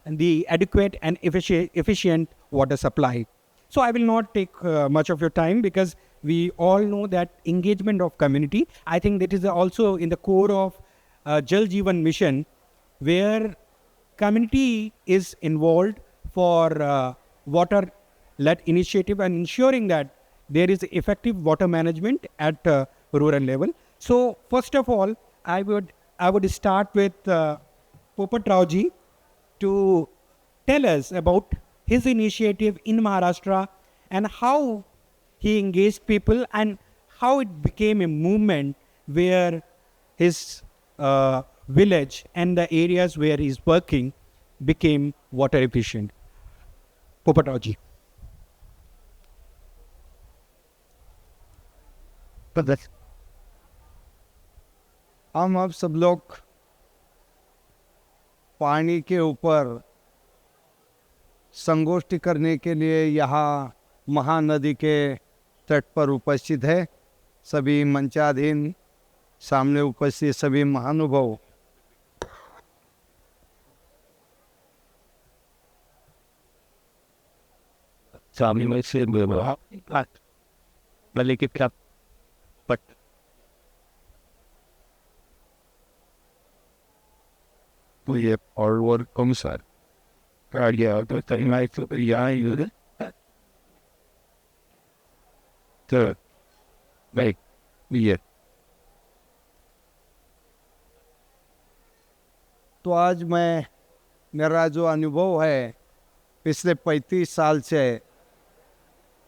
the adequate and efficient water supply. So I will not take much of your time, because we all know that engagement of community, I think that is also in the core of Jal Jeevan mission, where community is involved for water-led initiative and ensuring that there is effective water management at rural level. So first of all, I would start with Popat Rao ji to tell us about his initiative in Maharashtra and how he engaged people and how it became a movement where his village and the areas where he's working became water efficient. Popat Rao ji. हम अब सब लोग पानी के ऊपर संगोष्ठी करने के लिए यहाँ महानदी के तट पर उपस्थित है। सभी मंचाधीन सामने उपस्थित सभी महानुभाव, स्वामी में से भले के क्या पट ये और कम सर गया तो तैयारी तो यहाँ तो भाई ये तो आज मेरा जो अनुभव है पिछले 35 साल से,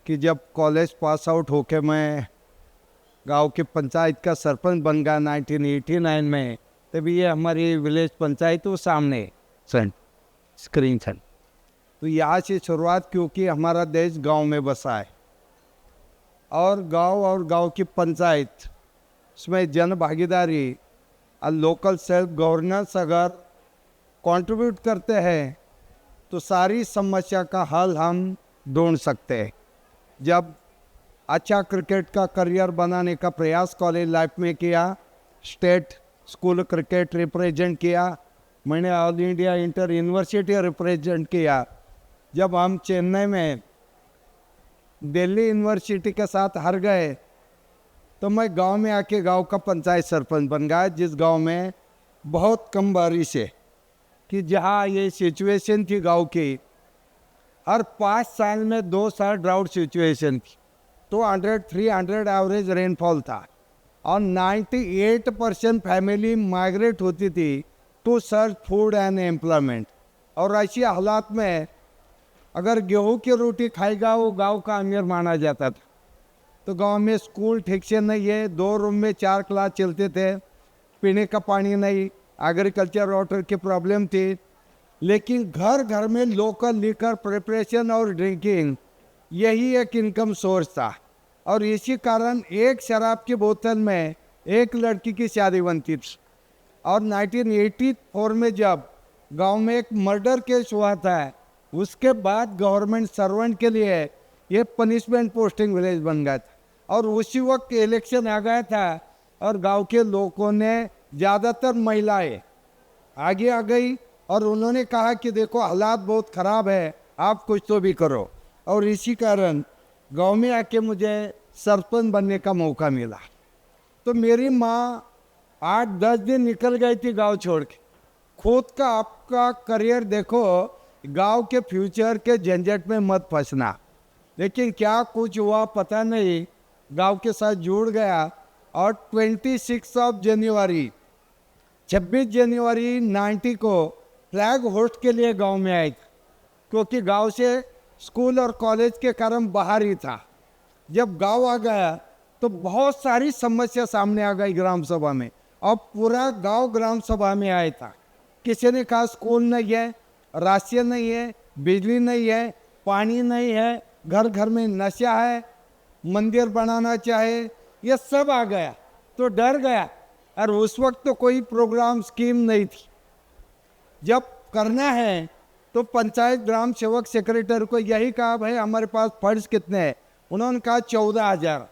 कि जब कॉलेज पास आउट होके मैं गांव की पंचायत का सरपंच बन गया 1989 में, तभी ये हमारी विलेज पंचायत वो सामने स्क्रीन सन। तो यहाँ से शुरुआत, क्योंकि हमारा देश गांव में बसा है और गांव की पंचायत उसमें जन भागीदारी और लोकल सेल्फ गवर्नेंस अगर कंट्रीब्यूट करते हैं तो सारी समस्या का हल हम ढूंढ सकते हैं। जब अच्छा क्रिकेट का करियर बनाने का प्रयास कॉलेज लाइफ में किया, स्टेट स्कूल क्रिकेट रिप्रेजेंट किया, मैंने all India inter university represent किया। जब हम चेन्नई में दिल्ली यूनिवर्सिटी के साथ हार गए तो मैं गांव में आके गांव का पंचायत सरपंच बन गया, जिस गांव में बहुत कम बारिश है, कि जहां ये सिचुएशन थी गांव की, हर 5 साल में 2 साल ड्राउट सिचुएशन थी, 200-300 एवरेज रेनफॉल था और 98% फैमिली माइग्रेट होती थी to search food and employment. और ऐसी हालात में अगर गेहूं की रोटी खाएगा वो गांव का अमीर माना जाता था। तो गांव में स्कूल ठीक से नहीं है, 2 रूम में 4 क्लास चलते थे, पीने का पानी नहीं, एग्रीकल्चर वाटर की प्रॉब्लम थी, लेकिन घर घर में लोकल लिकर प्रिपरेशन और ड्रिंकिंग यही एक इनकम सोर्स था। और इसी कारण एक शराब की बोतल में एक लड़की की शादी बनती थी। और 1984 में जब गांव में एक मर्डर केस हुआ था, उसके बाद गवर्नमेंट सर्वेंट के लिए ये पनिशमेंट पोस्टिंग विलेज बन गया था। और उसी वक्त इलेक्शन आ गया था और गांव के लोगों ने, ज़्यादातर महिलाएं आगे आ गई और उन्होंने कहा कि देखो हालात बहुत ख़राब है, आप कुछ तो भी करो। और इसी कारण गांव में आके मुझे सरपंच बनने का मौका मिला। तो मेरी माँ 8-10 दिन निकल गई थी गांव छोड़ के। खुद का आपका करियर देखो, गांव के फ्यूचर के झंझट में मत फंसना। लेकिन क्या कुछ हुआ पता नहीं, गांव के साथ जुड़ गया और 26 जनवरी 90 को फ्लैग होस्ट के लिए गांव में आए थे, क्योंकि गांव से स्कूल और कॉलेज के कारण बाहर ही था। जब गांव आ गया तो बहुत सारी समस्या सामने आ गई ग्राम सभा में, और पूरा गांव ग्राम सभा में आया था। किसी ने कहा स्कूल नहीं है, राशन नहीं है, बिजली नहीं है, पानी नहीं है, घर घर में नशा है, मंदिर बनाना चाहे, ये सब आ गया तो डर गया। और उस वक्त तो कोई प्रोग्राम स्कीम नहीं थी। जब करना है तो पंचायत ग्राम सेवक सेक्रेटरी को यही कहा, भाई हमारे पास फंड्स कितने हैं? उन्होंने कहा 14,000।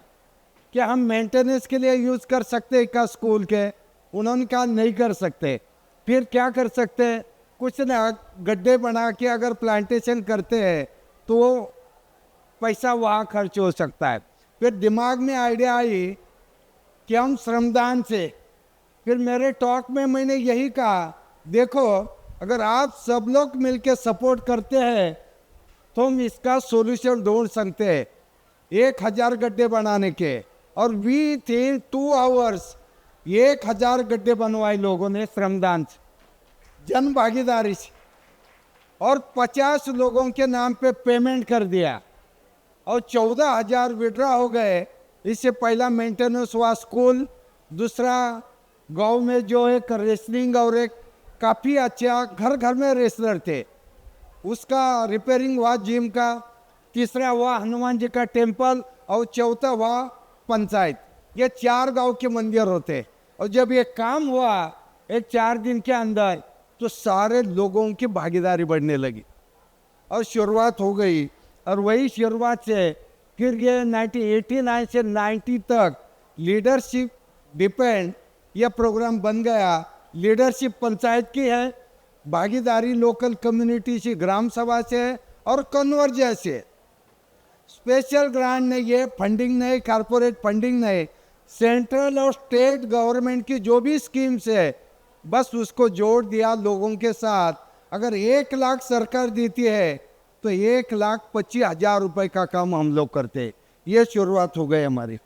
क्या हम मेंटेनेंस के लिए यूज़ कर सकते हैं क्या स्कूल के? उन्होंने कहा नहीं कर सकते। फिर क्या कर सकते हैं? कुछ ना, गड्ढे बना के अगर प्लांटेशन करते हैं तो पैसा वहाँ खर्च हो सकता है। फिर दिमाग में आइडिया आई कि हम श्रमदान से, फिर मेरे टॉक में मैंने यही कहा, देखो अगर आप सब लोग मिलकर सपोर्ट करते हैं तो हम इसका सॉल्यूशन ढूंढ सकते हैं 1,000 गड्ढे बनाने के। और विद इन 2 आवर्स 1,000 गड्ढे बनवाए लोगों ने श्रमदान से, जन भागीदारी से, और 50 लोगों के नाम पे पेमेंट कर दिया और 14,000 विड्रॉ हो गए। इससे पहला मेंटेनेंस हुआ स्कूल, दूसरा गांव में जो एक रेसलिंग और एक काफ़ी अच्छा घर घर में रेसलर थे उसका रिपेयरिंग हुआ जिम का, तीसरा हुआ हनुमान जी का टेम्पल और चौथा हुआ पंचायत। ये 4 गांव के मंदिर होते। और जब ये काम हुआ एक 4 दिन के अंदर तो सारे लोगों की भागीदारी बढ़ने लगी और शुरुआत हो गई। और वही शुरुआत से फिर ये 1989 से 90 तक लीडरशिप डिपेंड यह प्रोग्राम बन गया। लीडरशिप पंचायत की है, भागीदारी लोकल कम्युनिटी से, ग्राम सभा से और कन्वर्जेंस से। स्पेशल ग्रांट नहीं, ये फंडिंग नहीं, कॉरपोरेट फंडिंग नहीं, सेंट्रल और स्टेट गवर्नमेंट की जो भी स्कीम्स है बस उसको जोड़ दिया लोगों के साथ। अगर 1 लाख सरकार देती है तो 1,25,000 रुपए का काम हम लोग करते। ये शुरुआत हो गई हमारी।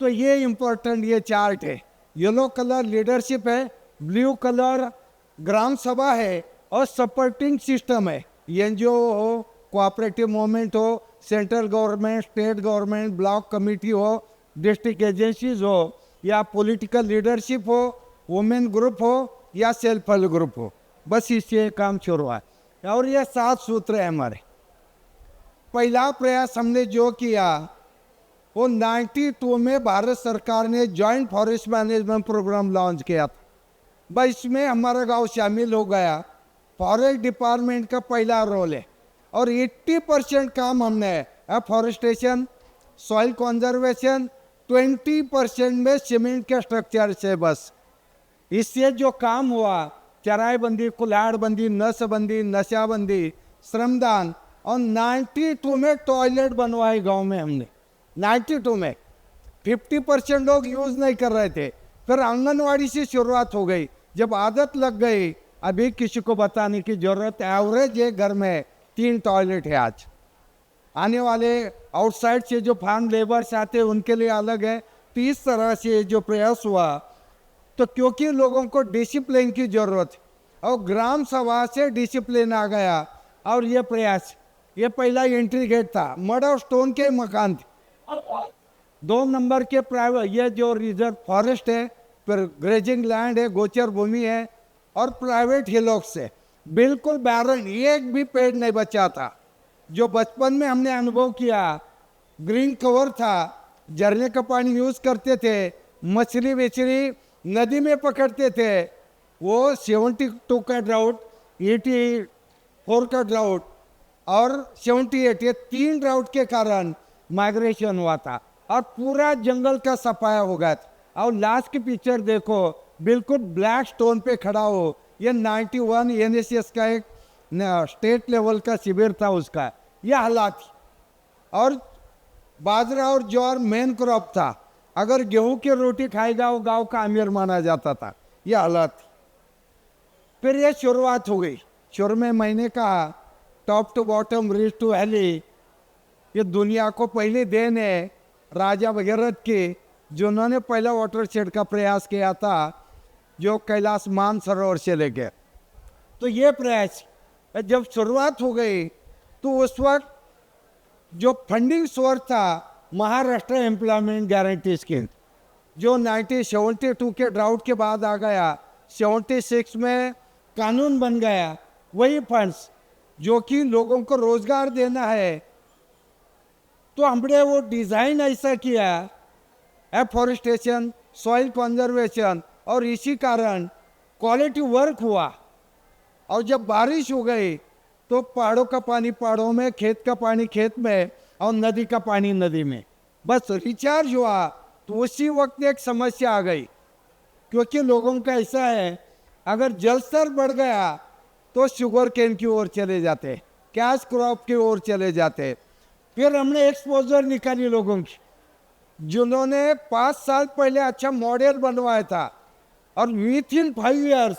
तो ये इम्पोर्टेंट ये चार्ट है। येलो कलर लीडरशिप है, ब्लू कलर ग्राम सभा है और सपोर्टिंग सिस्टम है। एनजीओ हो, कोऑपरेटिव मूवमेंट हो, central government, state government, block committee हो, डिस्ट्रिक्ट एजेंसीज हो, या पॉलिटिकल लीडरशिप हो, वुमेन ग्रुप हो या सेल्फ हेल्प ग्रुप हो, बस इससे काम शुरू हुआ। और ये 7 सूत्र है हमारे। पहला प्रयास हमने जो किया वो 92 में भारत सरकार ने joint forest management programme launch किया था। बस इसमें हमारा गांव शामिल हो गया। फॉरेस्ट डिपार्टमेंट का पहला रोल है और 80% काम हमने फॉरेस्टेशन, सॉइल कंजर्वेशन, 20% में सीमेंट के स्ट्रक्चर से। बस इससे जो काम हुआ, चराईबंदी, कुल्हाड़बंदी, नसबंदी, नशाबंदी, श्रमदान, और 92 में टॉयलेट बनवाए गांव में हमने। 92 में 50% लोग यूज़ नहीं कर रहे थे। फिर आंगनवाड़ी से शुरुआत हो गई। जब आदत लग गई, अभी किसी को बताने की जरूरत, एवरेज एक घर में 3 टॉयलेट है आज। आने वाले आउटसाइड से जो फार्म लेबर्स आते हैं उनके लिए अलग है। तो इस तरह से जो प्रयास हुआ, तो क्योंकि लोगों को डिसिप्लिन की जरूरत है और ग्राम सभा से डिसिप्लिन आ गया। और ये प्रयास, ये पहला एंट्री गेट था, मड और स्टोन के मकान थे। 2 नंबर के प्राइवेट, ये जो रिजर्व फॉरेस्ट है, फिर ग्रेजिंग लैंड है, गोचर भूमि है, और प्राइवेट हिलॉक्स है। बिल्कुल बैरन, एक भी पेड़ नहीं बचा था। जो बचपन में हमने अनुभव किया, ग्रीन कवर था, झरने का पानी यूज़ करते थे, मछली बेचली नदी में पकड़ते थे। वो 72 का ड्राउट, 84 का ड्राउट और 78, ये 3 ड्राउट के कारण माइग्रेशन हुआ था और पूरा जंगल का सफाया हो गया था। और लास्ट की पिक्चर देखो, बिल्कुल ब्लैक स्टोन पे खड़ा हो, ये 91 NSS का एक स्टेट लेवल का शिविर था, उसका यह हालात थी। और बाजरा और ज्वार मेन क्रॉप था, अगर गेहूं की रोटी खाएगा वो गांव का अमीर माना जाता था। यह हालात थी। फिर ये शुरुआत हो गई। शुरू में मैंने कहा top to bottom, ridge to valley, ये दुनिया को पहले देन है राजा भगीरथ की, जिन्होंने पहला वाटर शेड का प्रयास किया था, जो कैलाश मानसरोवर से लेके। तो ये प्रयास जब शुरुआत हो गई तो उस वक्त जो फंडिंग सोर्स था महाराष्ट्र एम्प्लॉयमेंट गारंटी स्कीम, जो 1972 के ड्राउट के बाद आ गया, 76 में कानून बन गया, वही फंड्स जो कि लोगों को रोजगार देना है। तो हमने वो डिज़ाइन ऐसा किया, एफॉरेस्टेशन, सॉइल कंजर्वेशन, और इसी कारण क्वालिटी वर्क हुआ। और जब बारिश हो गई तो पहाड़ों का पानी पहाड़ों में, खेत का पानी खेत में, और नदी का पानी नदी में। बस रिचार्ज हुआ तो उसी वक्त एक समस्या आ गई, क्योंकि लोगों का ऐसा है, अगर जल स्तर बढ़ गया तो शुगर केन की ओर चले जाते, कैश क्रॉप की ओर चले जाते। फिर हमने एक्सपोजर निकाली लोगों की, जिन्होंने 5 साल पहले अच्छा मॉडल बनवाया था, और विथ इन 5 years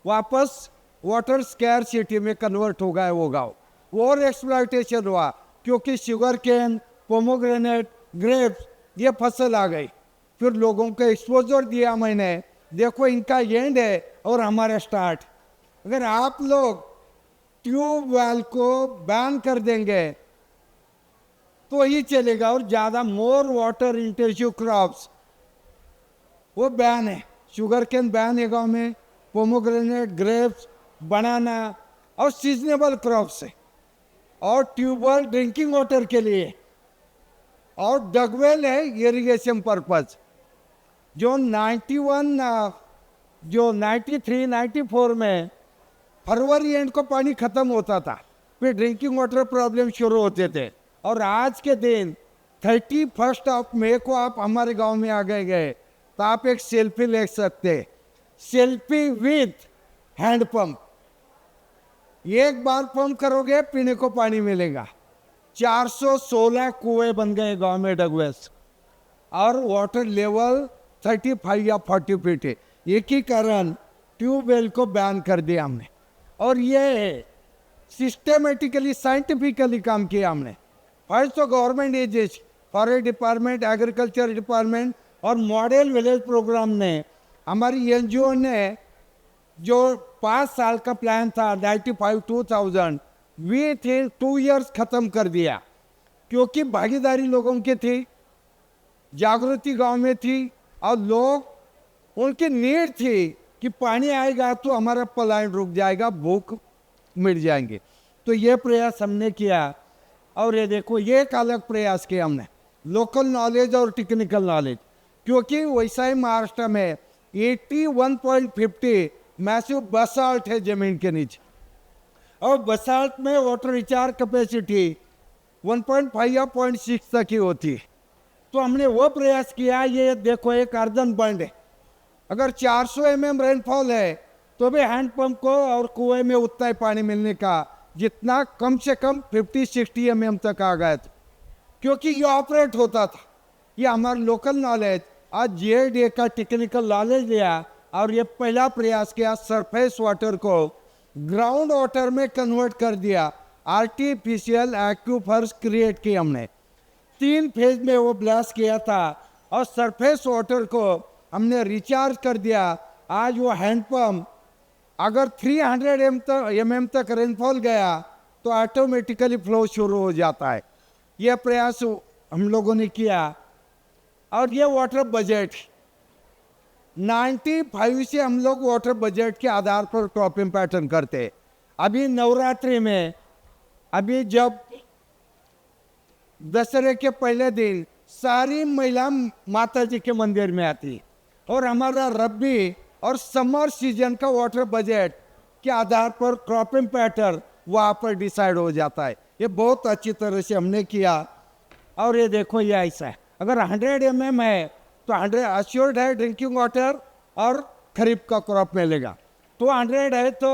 वापस वाटर स्कैर सिटी में कन्वर्ट हो गया वो गाँव। और एक्सप्लॉयटेशन हुआ, क्योंकि शुगर केन, पोमोग्रेनेट, ग्रेप्स ये फसल आ गई। फिर लोगों को एक्सपोजर दिया मैंने, देखो इनका एंड है और हमारा स्टार्ट। अगर आप लोग ट्यूबवेल को बैन कर देंगे तो ही चलेगा, और ज़्यादा मोर वाटर इंटेंसिव क्रॉप्स वो बैन है। शुगर केन बैन है गाँव में, पोमोग्रेनेट, ग्रेप्स, बनाना और सीजनेबल क्रॉप्स है, और ट्यूबवेल ड्रिंकिंग वाटर के लिए, और डगवेल है इरिगेशन पर्पज। जो 93, 94 में फरवरी एंड को पानी ख़त्म होता था, फिर ड्रिंकिंग वाटर प्रॉब्लम शुरू होते थे। और आज के दिन 31 मई को आप हमारे गांव में आ गए तो आप एक सेल्फी ले सकते, सेल्फी विथ हैंड पंप। एक बार पंप करोगे पीने को पानी मिलेगा। 416 कुएं बन गए गांव में डगवेस, और वाटर लेवल 35 या 40 फीट है। एक ही कारण ट्यूबवेल को बैन कर दिया हमने, और ये सिस्टमेटिकली साइंटिफिकली काम किया हमने। फर्स्ट तो government agency, forest department, agriculture department और मॉडल विलेज प्रोग्राम ने, हमारी एनजीओ ने जो 5 साल का प्लान था 95-2000 विथ इन 2 years ख़त्म कर दिया, क्योंकि भागीदारी लोगों की थी, जागृति गांव में थी, और लोग उनकी नीड थी कि पानी आएगा तो हमारा पलायन रुक जाएगा, भूख मिट जाएंगे। तो ये प्रयास हमने किया। और ये देखो, ये एक अलग प्रयास किया हमने, लोकल नॉलेज और टेक्निकल नॉलेज, क्योंकि वैसा ही महाराष्ट्र में 81.50 मैसिव बसाल्ट है ज़मीन के नीचे, और बसाल्ट में वाटर रिचार्ज कैपेसिटी 1.5 या 0.6 तक ही होती है। तो हमने वो प्रयास किया। ये देखो, एक अर्धन बंड है, अगर 400 mm रेनफॉल है तो भी हैंडपम्प को और कुएं में उतना ही पानी मिलने का, जितना कम से कम 50-60 mm तक आ गया था, क्योंकि ये ऑपरेट होता था। ये हमारा लोकल नॉलेज, आज GID का टेक्निकल नॉलेज लिया, और ये पहला प्रयास किया, सरफेस वाटर को ग्राउंड वाटर में कन्वर्ट कर दिया, आर्टिफिशियल एक्यूफर्स क्रिएट किए हमने। 3 फेज में वो ब्लास्ट किया था, और सरफेस वाटर को हमने रिचार्ज कर दिया। आज वो हैंडपम्प अगर 300 mm तक रेनफॉल गया तो ऑटोमेटिकली फ्लो शुरू हो जाता है। यह प्रयास हम लोगों ने किया। और ये वाटर बजट 95 से हम लोग वाटर बजट के आधार पर क्रॉपिंग पैटर्न करते। अभी नवरात्रि में, अभी जब दशहरे के पहले दिन सारी महिला माता जी के मंदिर में आती, और हमारा रबी और समर सीजन का वाटर बजट के आधार पर क्रॉपिंग पैटर्न वहाँ पर डिसाइड हो जाता है। ये बहुत अच्छी तरह से हमने किया। और ये देखो, ये ऐसा है, अगर 100 mm है तो 100 अश्योर्ड है ड्रिंकिंग वाटर, और खरीफ का क्रॉप मिलेगा। 200 है तो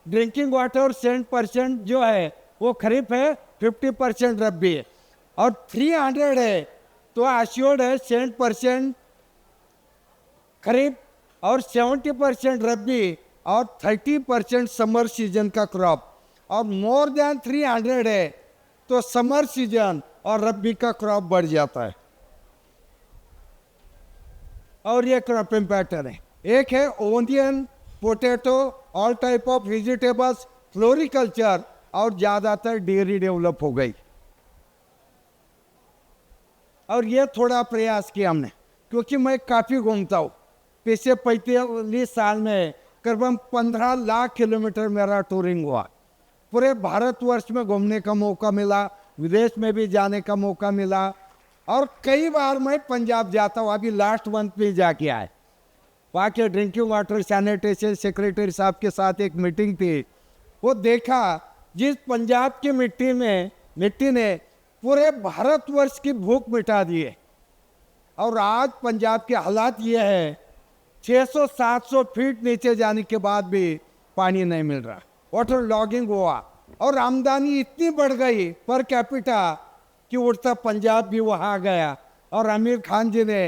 ड्रिंकिंग वाटर 70% जो है वो खरीफ है, 50% रबी है। और 300 है तो अश्योर्ड है 70% खरीफ और 70% रबी और 30% समर सीजन का क्रॉप। और मोर देन 300 है तो समर सीजन और रबी का क्रॉप बढ़ जाता है। और ये क्रॉपिंग पैटर्न है। एक है onion, potato, all type of vegetables, floriculture, और ज़्यादातर डेयरी डेवलप हो गई। और ये थोड़ा प्रयास किया हमने, क्योंकि मैं काफ़ी घूमता हूँ। पिछले 45 साल में करीबन 15 लाख किलोमीटर मेरा टूरिंग हुआ। पूरे भारतवर्ष में घूमने का मौका मिला, विदेश में भी जाने का मौका मिला। और कई बार मैं पंजाब जाता हूँ, अभी लास्ट मंथ में जाके आए। वहाँ के ड्रिंकिंग वाटर सैनिटेशन सेक्रेटरी साहब के साथ एक मीटिंग थी, वो देखा जिस पंजाब की मिट्टी ने पूरे भारतवर्ष की भूख मिटा दी है। और आज पंजाब के हालात ये है 600-700 फीट नीचे जाने के बाद भी पानी नहीं मिल रहा, वाटर लॉगिंग हुआ और आमदनी इतनी बढ़ गई पर कैपिटा कि उड़ता पंजाब भी वहाँ आ गया और आमिर खान जी ने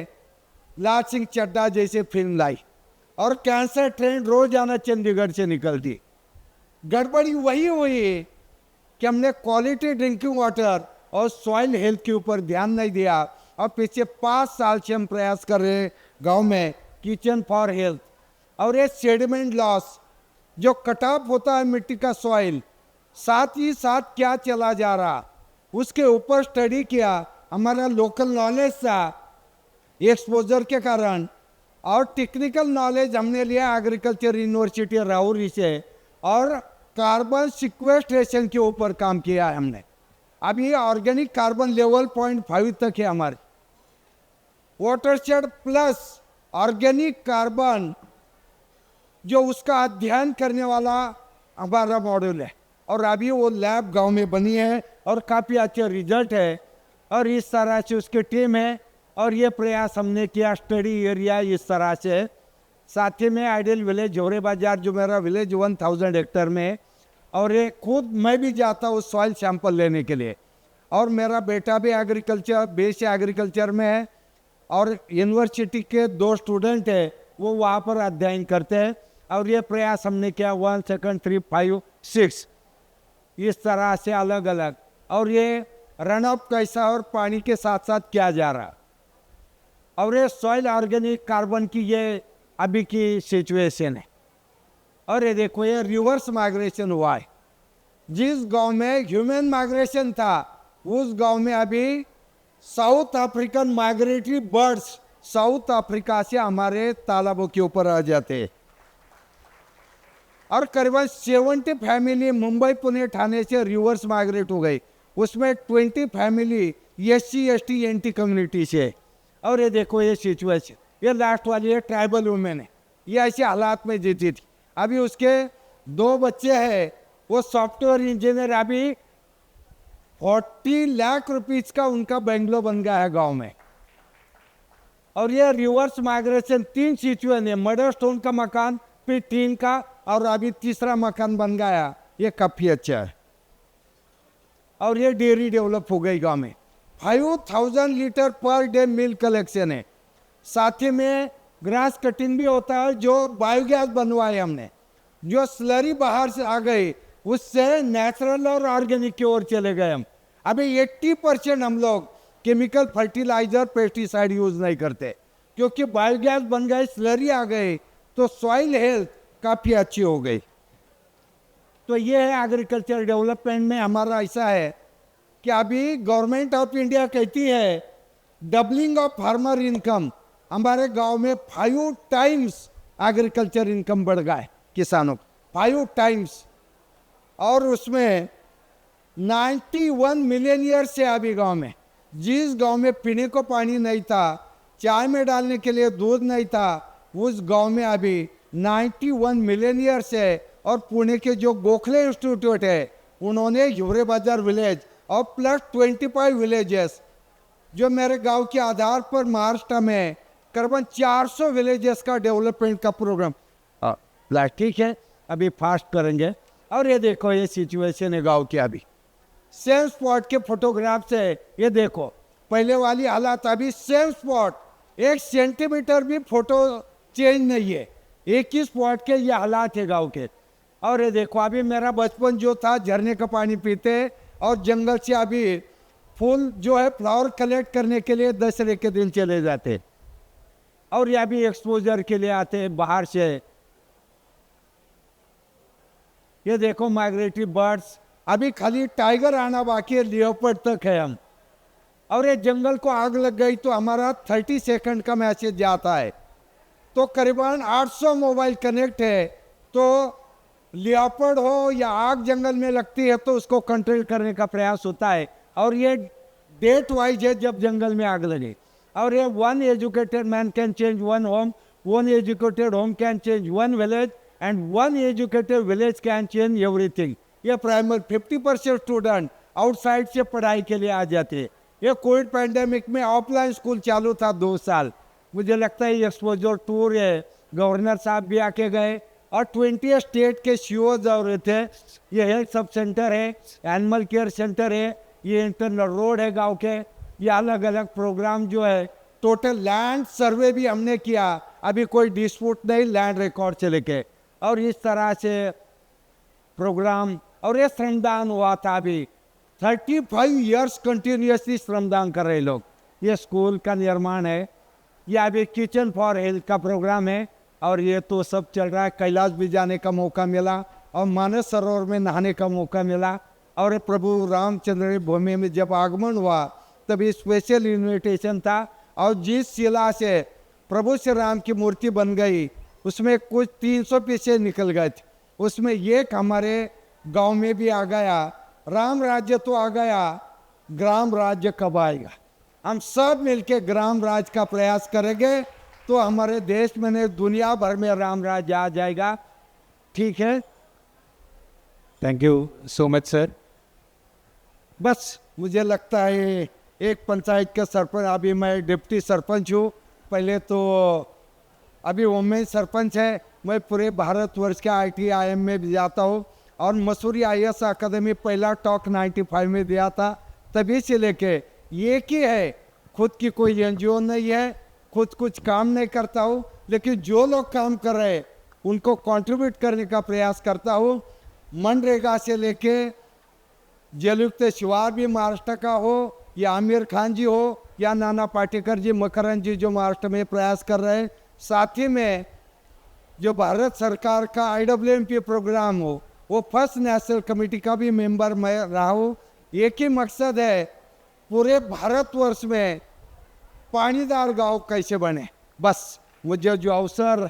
लाल सिंह चड्ढा जैसे फिल्म लाई और कैंसर ट्रेन रोजाना चंडीगढ़ से निकलती। गड़बड़ी वही हुई कि हमने क्वालिटी ड्रिंकिंग वाटर और सॉइल हेल्थ के ऊपर ध्यान नहीं दिया और पिछले 5 साल से हम प्रयास कर रहे हैं गांव में किचन फॉर हेल्थ। और ये सेडिमेंट लॉस जो कट ऑफ होता है मिट्टी का सॉइल, साथ ही साथ क्या चला जा रहा उसके ऊपर स्टडी किया। हमारा लोकल नॉलेज था एक्सपोजर के कारण और टेक्निकल नॉलेज हमने लिया एग्रीकल्चर यूनिवर्सिटी राउरी से और कार्बन सिक्वेस्ट्रेशन के ऊपर काम किया है हमने। अभी ऑर्गेनिक कार्बन लेवल 0.5 तक है हमारे। वाटरशेड प्लस ऑर्गेनिक कार्बन जो उसका अध्ययन करने वाला हमारा मॉड्यूल है और अभी वो लैब गांव में बनी है और काफ़ी अच्छे रिजल्ट है और इस तरह से उसकी टीम है और ये प्रयास हमने किया स्टडी एरिया इस तरह से। साथ ही में आइडियल विलेज जोरे बाजार जो मेरा विलेज 1000 हेक्टर में और ये खुद मैं भी जाता हूँ सॉइल सैंपल लेने के लिए और मेरा बेटा भी एग्रीकल्चर बेस एग्रीकल्चर में है और यूनिवर्सिटी के 2 स्टूडेंट है वो वहाँ पर अध्ययन करते हैं और ये प्रयास हमने किया 1 2 3 5 6 इस तरह से अलग अलग। और ये रन अप कैसा और पानी के साथ साथ क्या जा रहा और ये सॉइल ऑर्गेनिक कार्बन की ये अभी की सिचुएशन है। और ये देखो ये रिवर्स माइग्रेशन हुआ है। जिस गांव में ह्यूमन माइग्रेशन था उस गांव में अभी south African migratory birds south Africa से हमारे तालाबों के ऊपर आ जाते हैं और करीबन 70 फैमिली मुंबई पुणे ठाणे से रिवर्स माइग्रेट हो गई। उसमें 20 family SC ST NT community से। और ये देखो ये सिचुएशन, ये लास्ट वाली है ट्राइबल वुमेन है, ये ऐसे हालात में जीती थी। अभी उसके 2 बच्चे हैं, वो सॉफ्टवेयर इंजीनियर, अभी 40 लाख रुपीज का उनका बेंगलो बन गया है गांव में। और ये रिवर्स माइग्रेशन 3 सिचुएशन है, मर्डर स्टोन का मकान फिर 3 का और अभी तीसरा मकान बन गया, ये काफ़ी अच्छा है। और ये डेयरी डेवलप हो गई गांव में। 5000 litre per day milk collection है। साथ ही में ग्रास कटिंग भी होता है जो बायोगैस बनवाए हमने, जो स्लरी बाहर से आ गई उससे नेचुरल और ऑर्गेनिक की ओर चले गए हम। अभी 80% हम लोग केमिकल फर्टिलाइजर पेस्टिसाइड यूज नहीं करते क्योंकि बायोगैस बन गए, स्लरी आ गई तो सॉइल हेल्थ काफ़ी अच्छी हो गई। तो ये है एग्रीकल्चर डेवलपमेंट में हमारा ऐसा है कि अभी गवर्नमेंट ऑफ इंडिया कहती है डबलिंग ऑफ फार्मर इनकम। हमारे गांव में 5 टाइम्स एग्रीकल्चर इनकम बढ़ गया है किसानों को, 5 टाइम्स। और उसमें 91 मिलियन ईयर्स से अभी गांव में, जिस गांव में पीने को पानी नहीं था, चाय में डालने के लिए दूध नहीं था, उस गांव में अभी 91 मिलियन ईयर्स है। और पुणे के जो गोखले इंस्टीट्यूट है उन्होंने यूरे बाजार विलेज और प्लस 25 विलेजेस जो मेरे गांव के आधार पर महाराष्ट्र में करीबन 400 विलेजेस का डेवलपमेंट का प्रोग्राम ठीक है, अभी फास्ट करेंगे। और ये देखो ये सिचुएशन है गांव की अभी। सेम स्पॉट के फोटोग्राफ से ये देखो पहले वाली हालात, अभी सेम स्पॉट 1 सेंटीमीटर भी फोटो चेंज नहीं है, एक ही स्पॉट के ये हालात है गांव के। और ये देखो अभी मेरा बचपन जो था झरने का पानी पीते और जंगल से अभी फूल जो है फ्लावर कलेक्ट करने के लिए दशहरे के दिन चले जाते और ये अभी एक्सपोजर के लिए आते हैं बाहर से। ये देखो माइग्रेटरी बर्ड्स, अभी खाली टाइगर आना बाकी है, लियोपर्ड तक है हम। और ये जंगल को आग लग गई तो हमारा 30 सेकंड का मैसेज जाता है, तो करीबन 800 मोबाइल कनेक्ट है। तो लियोपर्ड हो या आग जंगल में लगती है तो उसको कंट्रोल करने का प्रयास होता है। और ये डेट वाइज है जब जंगल में आग लगे। और ये 1 educated man can change 1 home, 1 educated home can change 1 village, and one educated village can change everything. ये प्राइमरी 50% स्टूडेंट आउटसाइड से पढ़ाई के लिए आ जाते हैं. ये कोविड पैंडेमिक में ऑफलाइन स्कूल चालू था 2 साल. मुझे लगता है ये एक्सपोजर टूर है, गवर्नर साहब भी आके गए और 20 स्टेट के सीओज आ रहे थे. ये हेल्थ सब सेंटर है, एनिमल केयर सेंटर है, ये इंटरनल रोड है गांव के, ये अलग अलग प्रोग्राम जो है. टोटल लैंड सर्वे भी हमने किया, अभी कोई डिस्प्यूट नहीं लैंड रिकॉर्ड से लेके. और इस तरह से प्रोग्राम और ये श्रमदान हुआ था. अभी 35 इयर्स कंटिन्यूसली श्रमदान कर रहे लोग. ये स्कूल का निर्माण है, ये अभी किचन फॉर हेल्थ का प्रोग्राम है और ये तो सब चल रहा है. कैलाश भी जाने का मौका मिला और मानस सरोवर में नहाने का मौका मिला. और प्रभु रामचंद्र भूमि में जब आगमन हुआ तभी स्पेशल इन्विटेशन था और जिस शिला से प्रभु श्री राम की मूर्ति बन गई उसमें कुछ 300 पीछे निकल गए थे. उसमें एक हमारे गांव में भी आ गया. राम राज्य तो आ गया, ग्राम राज्य कब आएगा? हम सब मिलके ग्राम राज्य का प्रयास करेंगे तो हमारे देश में नहीं दुनिया भर में राम राज्य आ जाएगा. ठीक है, thank you so much sir. बस मुझे लगता है एक पंचायत का सरपंच, अभी मैं डिप्टी सरपंच हूँ, पहले तो अभी वुमेन सरपंच है. मैं पूरे भारतवर्ष के ITIM में भी जाता हूँ और मसूरी IAS अकादमी पहला टॉक 95 में दिया था. तभी से लेके ये की है, खुद की कोई NGO नहीं है, खुद कुछ काम नहीं करता हूँ, लेकिन जो लोग काम कर रहे हैं उनको कंट्रीब्यूट करने का प्रयास करता हूँ. मनरेगा से लेके जलयुक्त शिवार भी महाराष्ट्र का हो, या आमिर खान जी हो, या नाना पाटेकर जी, मकरंद जी जो महाराष्ट्र में प्रयास कर रहे हैं. साथ ही में जो भारत सरकार का IWMP प्रोग्राम हो, वो फर्स्ट नेशनल कमेटी का भी मेंबर मैं रहा हूँ. एक ही मकसद है, पूरे भारतवर्ष में पानीदार गांव कैसे बने. बस मुझे जो अवसर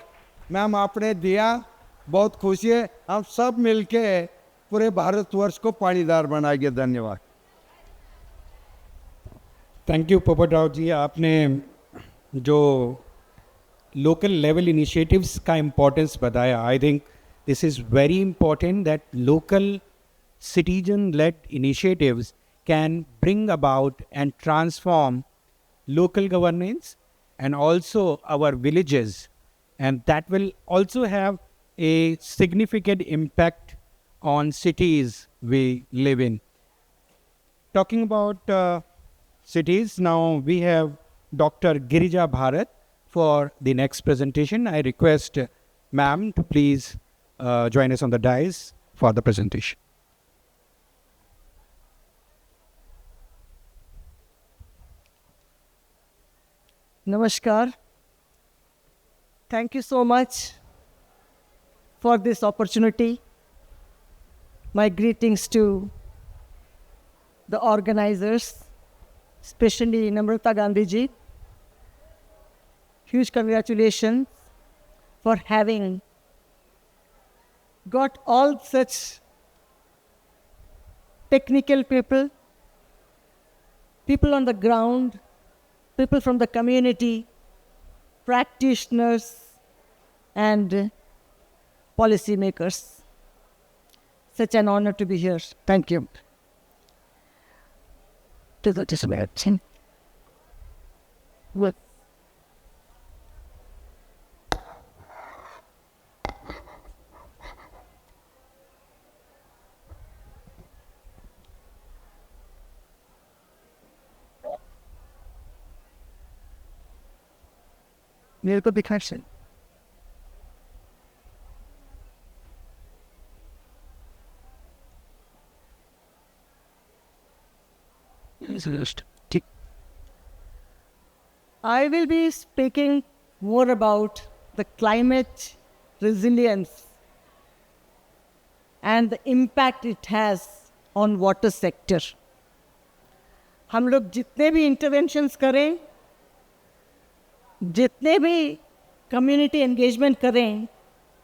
मैम आपने दिया बहुत खुशी है. हम सब मिलके पूरे भारतवर्ष को पानीदार बनाएंगे. धन्यवाद. थैंक यू पोपट राव जी. आपने जो लोकल लेवल इनिशिएटिव्स का इम्पोर्टेंस बताया, I think this is very important that local citizen led initiatives can bring about and transform local governance and also our villages, and that will also have a significant impact on cities we live in. Talking about cities, now we have Dr. Girija Bharat for the next presentation. I request ma'am to please join us on the dais for the presentation. Namaskar. Thank you so much for this opportunity. My greetings to the organizers, especially Namrata Gandhi ji. Huge congratulations for having got all such technical people, people on the ground, people from the community, practitioners, and policy makers. Such an honor to be here. Thank you. To the disability. What? मेरे को दिखा से I will be speaking more about the climate resilience and the impact it has on water sector. हम लोग जितने भी interventions करें, जितने भी community engagement करें,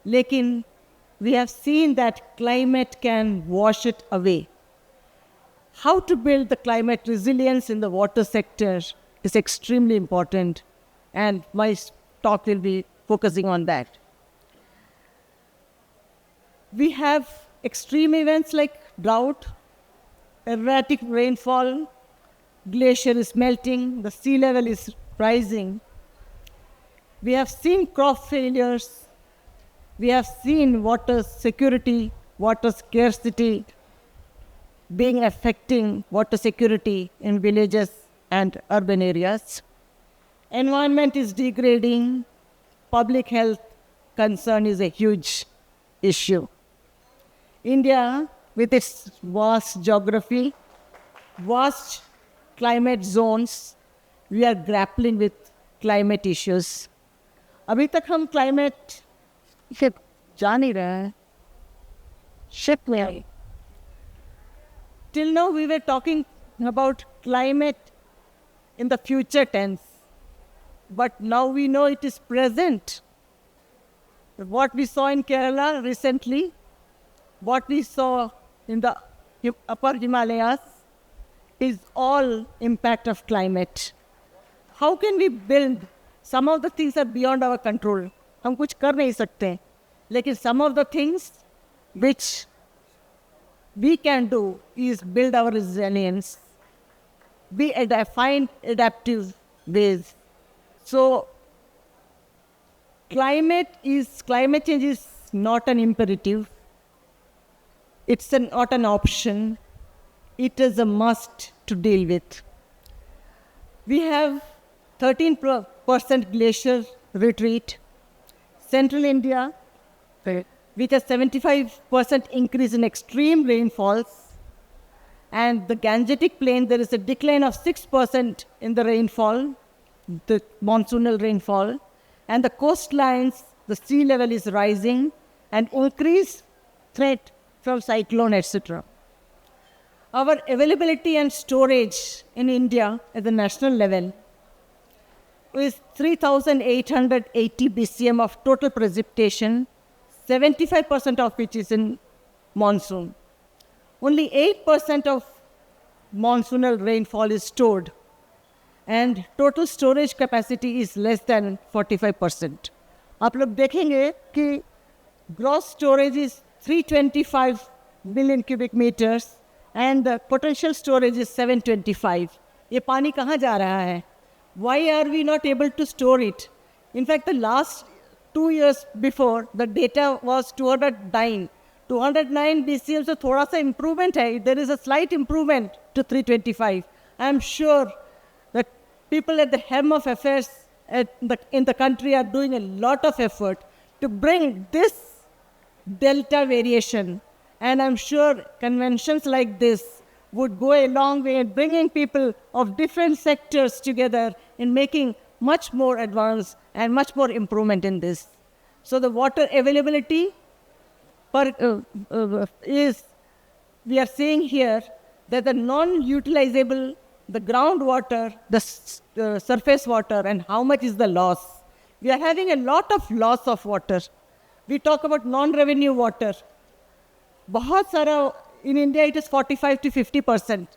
लेकिन we have seen that climate can wash it away. How to build the climate resilience in the water sector is extremely important, and my talk will be focusing on that. We have extreme events like drought, erratic rainfall, glacier is melting, the sea level is rising. We have seen crop failures. We have seen water security, water scarcity being affecting water security in villages and urban areas. Environment is degrading. Public health concern is a huge issue. India, with its vast geography, vast climate zones, we are grappling with climate issues. अभी तक हम climate से जा नहीं रहे हैं, shift में आए. Till now we were talking about climate in the future tense, but now we know it is present. What we saw in Kerala recently, what we saw in the upper Himalayas is all impact of climate. How can we build? Some of the things are beyond our control. हम कुछ कर नहीं सकते, लेकिन some of the things which we can do is build our resilience, find adaptive ways. So climate change is not an imperative. It's not an option. It is a must to deal with. We have 13% glacier retreat. Central India, with a 75% increase in extreme rainfalls. And the Gangetic Plain, there is a decline of 6% in the rainfall, the monsoonal rainfall. And the coastlines, the sea level is rising and increased threat from cyclone, etc. Our availability and storage in India at the national level is 3,880 BCM of total precipitation, 75% of which is in monsoon. Only 8% of monsoonal rainfall is stored, and total storage capacity is less than 45%. आप लोग देखेंगे कि gross storage is 325 million cubic meters and the potential storage is 725. ये पानी कहाँ जा रहा है? Why are we not able to store it? In fact, the last 2 years before, the data was 209. 209 BCM, so thoda sa improvement hai. There is a slight improvement to 325. I am sure that people at the helm of affairs in the country are doing a lot of effort to bring this delta variation. And I'm sure conventions like this would go a long way in bringing people of different sectors together in making much more advance and much more improvement in this. So the water availability is, we are seeing here that the non-utilizable, the groundwater, the surface water, and how much is the loss. We are having a lot of loss of water. We talk about non-revenue water. बहुत सारा, in India it is 45 to 50%.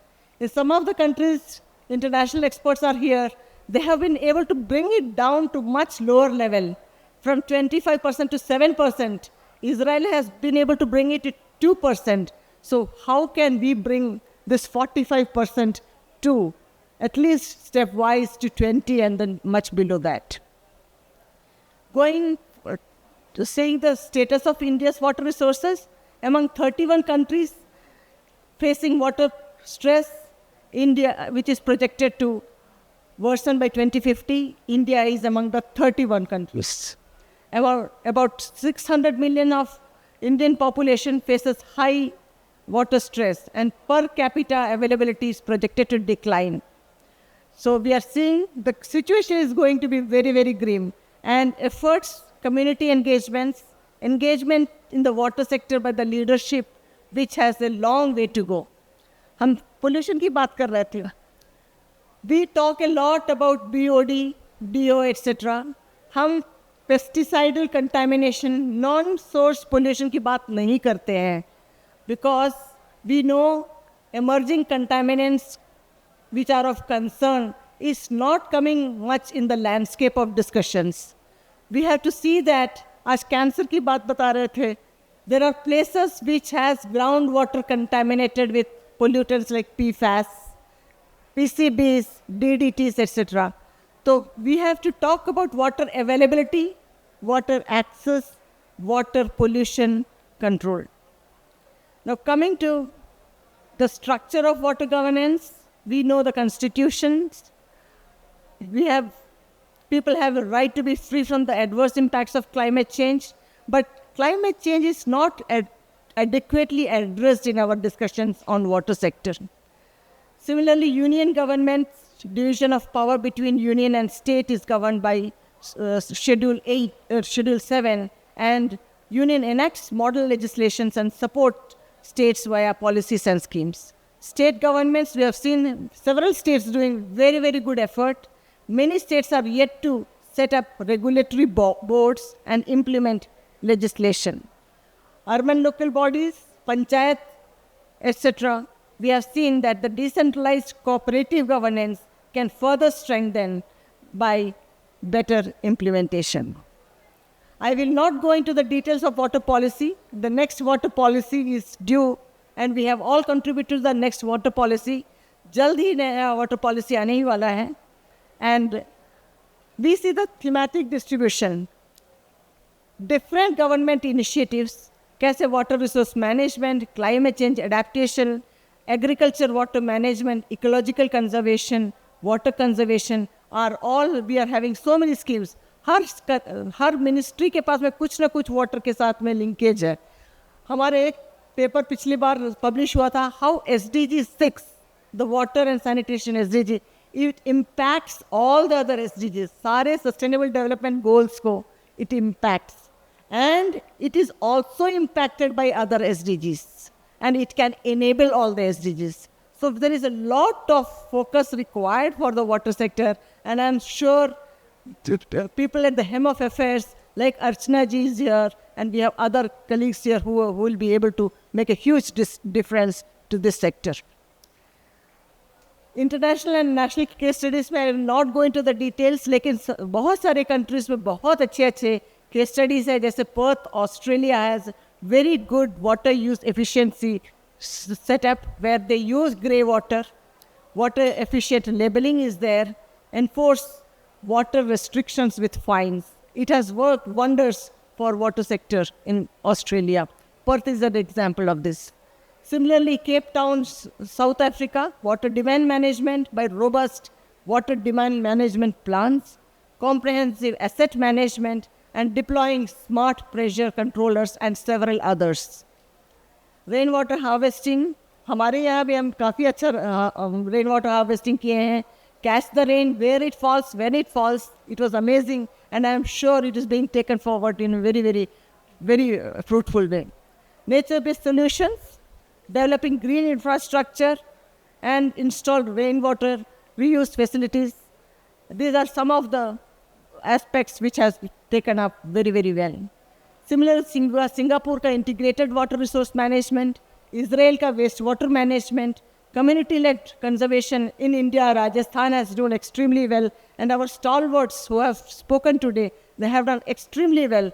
In some of the countries, international experts are here, they have been able to bring it down to much lower level, from 25% to 7%. Israel has been able to bring it to 2%. So how can we bring this 45% to at least stepwise to 20 and then much below that? Going to saying the status of India's water resources, among 31 countries facing water stress, India, which is projected to worsen by 2050, India is among the 31 countries. About 600 million of Indian population faces high water stress, and per capita availability is projected to decline. So we are seeing the situation is going to be very, very grim. And efforts, community engagements, engagement in the water sector by the leadership, which has a long way to go. हम pollution की बात कर रहे थे. We talk a lot about BOD, DO, etc. हम pesticidal contamination, non-source pollution की बात नहीं करते हैं, because we know emerging contaminants which are of concern is not coming much in the landscape of discussions. We have to see that, आज cancer की बात बता रहे थे, There are places which has groundwater contaminated with pollutants like PFAS, PCBs, DDTs, etc. So we have to talk about water availability, water access, water pollution control. Now coming to the structure of water governance, we know the constitutions. People have a right to be free from the adverse impacts of climate change, but climate change is not adequately addressed in our discussions on water sector. Similarly, union government's division of power between union and state is governed by Schedule 7, and union enacts model legislations and support states via policies and schemes. State governments, we have seen several states doing very, very good effort. Many states are yet to set up regulatory boards and implement legislation. Urban local bodies, panchayat, etc., we have seen that the decentralized cooperative governance can further strengthen by better implementation. I will not go into the details of water policy. The next water policy is due, and we have all contributed to the next water policy. जल्द ही नया water policy आने ही वाला है. And we see the thematic distribution. Different government initiatives, कैसे water resource management, climate change adaptation, agriculture water management, ecological conservation, water conservation are all, we are having so many schemes. Her ministry के पास में कुछ ना कुछ water के साथ में linkage है. हमारे एक पेपर पिछली बार पब्लिश हुआ था, how SDG 6, the water and sanitation SDG, it impacts all the other SDGs. सारे सस्टेनेबल डेवलपमेंट गोल्स को it impacts, and it is also impacted by other SDGs, and it can enable all the SDGs. So there is a lot of focus required for the water sector, and I'm sure people at the hem of affairs like Archana ji is here, and we have other colleagues here who will be able to make a huge difference to this sector. International and national case studies में I will not go into the details, लेकिन बहुत सारे countries में बहुत अच्छे case studies है. जैसे Perth, Australia has very good water use efficiency setup where they use grey water efficient labeling is there, enforce water restrictions with fines. It has worked wonders for water sector in Australia. Perth is an example of this. Similarly, Cape Town, South Africa, water demand management by robust water demand management plans, comprehensive asset management, and deploying smart pressure controllers and several others. Rainwater harvesting, हमारे यहाँ भी हम काफ़ी अच्छा rainwater harvesting किए हैं. Catch the rain where it falls, when it falls. It was amazing, and I am sure it is being taken forward in a very, very, very fruitful way. Nature-based solutions, developing green infrastructure, and installed rainwater reuse facilities. These are some of the aspects which has taken up very, very well. Similarly, Singapore का integrated water resource management, Israel का wastewater management, community-led conservation in India, Rajasthan has done extremely well, and our stalwarts who have spoken today, they have done extremely well.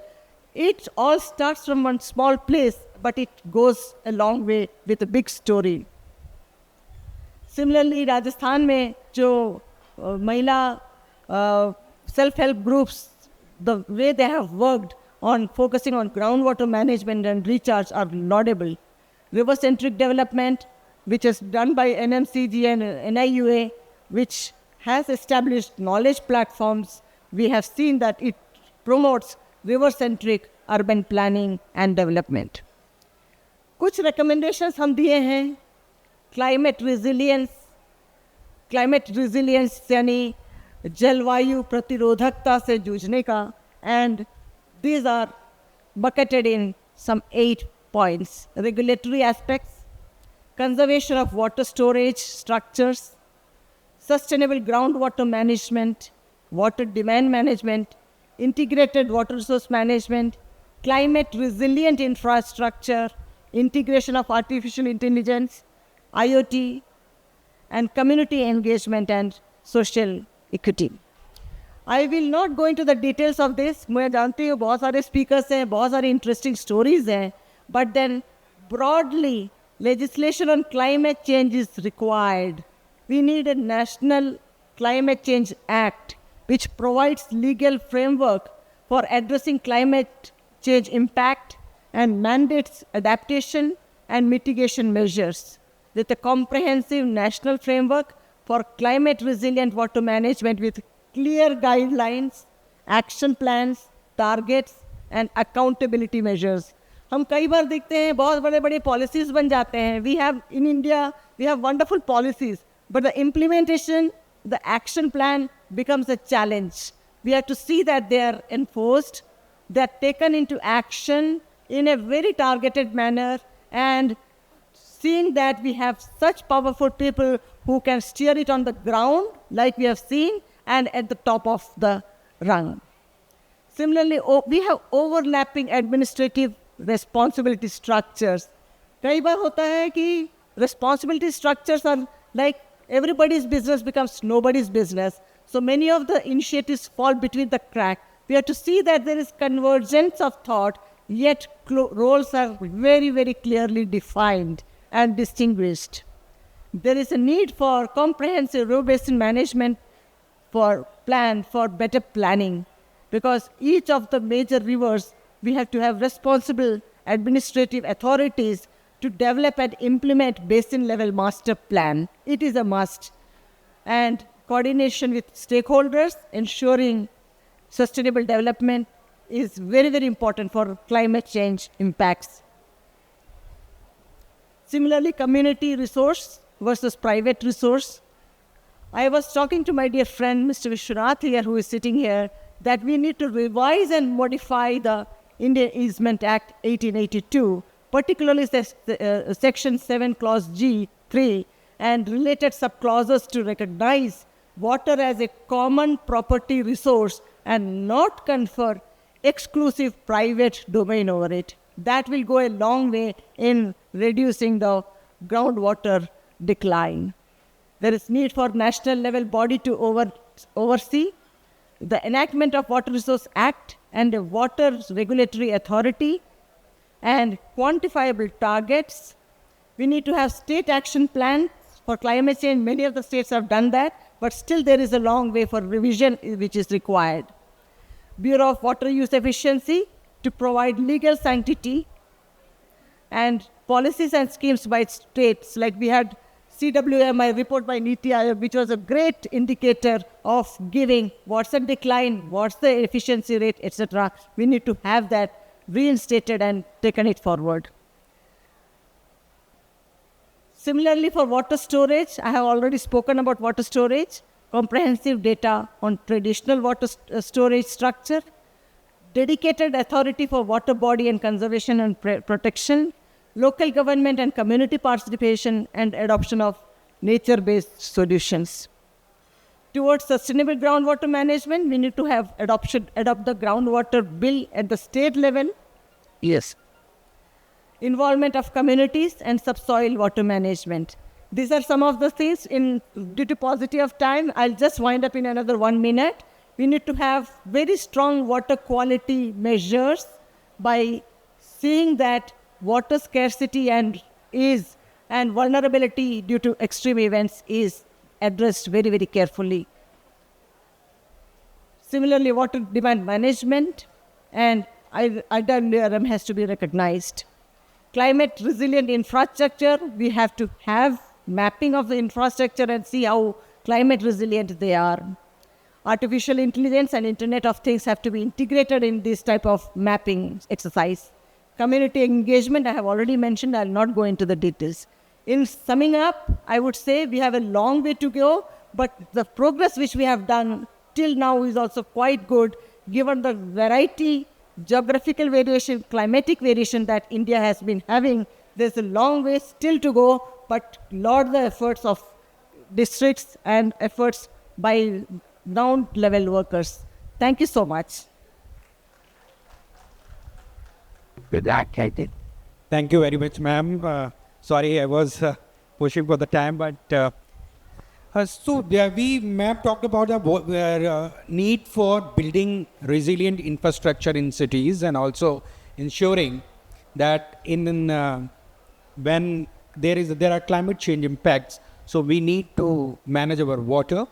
It all starts from one small place, but it goes a long way with a big story. Similarly, Rajasthan में जो महिला self-help groups, the way they have worked on focusing on groundwater management and recharge are laudable. River-centric development, which is done by NMCG and NIUA, which has established knowledge platforms. We have seen that it promotes river-centric urban planning and development. कुछ recommendations हम दिए हैं. Climate resilience यानी जलवायु प्रतिरोधकता से जूझने का, and these are bucketed in some 8 points. Regulatory aspects, conservation of water storage structures, sustainable groundwater management, water demand management, integrated water resource management, climate resilient infrastructure, integration of artificial intelligence, IoT, and community engagement and social equity. I will not go into the details of this. मैं जानती हूँ बहुत सारे speakers हैं, बहुत सारी interesting stories हैं, But then broadly, legislation on climate change is required. We need a National Climate Change Act which provides legal framework for addressing climate change impact and mandates adaptation and mitigation measures with a comprehensive national framework for climate resilient water management with clear guidelines, action plans, targets and accountability measures. हम कई बार देखते हैं बहुत बड़े बड़े policies बन जाते हैं. We have in India, we have wonderful policies, but the implementation, the action plan becomes a challenge. We have to see that they are enforced, they are taken into action in a very targeted manner, and seeing that we have such powerful people who can steer it on the ground, like we have seen, and at the top of the rung. Similarly, we have overlapping administrative responsibility structures. कई बार होता है कि responsibility structures are like everybody's business becomes nobody's business. So many of the initiatives fall between the cracks. We have to see that there is convergence of thought, yet roles are very, very clearly defined and distinguished. There is a need for comprehensive river basin management for better planning, because each of the major rivers, we have to have responsible administrative authorities to develop and implement basin level master plan. It is a must. And coordination with stakeholders, ensuring sustainable development is very, very important for climate change impacts. Similarly, community resource versus private resource. I was talking to my dear friend, Mr. Vishwanath here, who is sitting here, that we need to revise and modify the Indian Easement Act 1882, particularly Section 7, Clause G, 3, and related subclauses to recognize water as a common property resource and not confer exclusive private domain over it. That will go a long way in reducing the groundwater decline. There is need for national level body to oversee the enactment of Water Resource Act and a water regulatory authority and quantifiable targets. We need to have state action plans for climate change. Many of the states have done that, but still there is a long way for revision which is required. Bureau of Water Use Efficiency to provide legal sanctity and policies and schemes by states. Like we had CWMI report by Niti Aayog, which was a great indicator of giving what's the decline, what's the efficiency rate, etc. We need to have that reinstated and taken it forward. Similarly, for water storage, I have already spoken about water storage, comprehensive data on traditional water storage structure, dedicated authority for water body and conservation and protection, local government and community participation, and adoption of nature-based solutions. Towards sustainable groundwater management, we need to have adopt the groundwater bill at the state level. Yes. Involvement of communities and subsoil water management. These are some of the things. Due to paucity of time, I'll just wind up in another 1 minute. We need to have very strong water quality measures by seeing that water scarcity and vulnerability due to extreme events is addressed very, very carefully. Similarly, water demand management and IWRM has to be recognized. Climate resilient infrastructure, we have to have mapping of the infrastructure and see how climate resilient they are. Artificial intelligence and Internet of Things have to be integrated in this type of mapping exercise. Community engagement, I have already mentioned, I'll not go into the details. In summing up, I would say we have a long way to go, but the progress which we have done till now is also quite good, given the variety, geographical variation, climatic variation that India has been having. There's a long way still to go, but laud the efforts of districts and efforts by ground level workers. Thank you so much. Thank you very much, ma'am. Sorry, I was pushing for the time, but ma'am talked about the need for building resilient infrastructure in cities and also ensuring that when there are climate change impacts, so we need to manage our water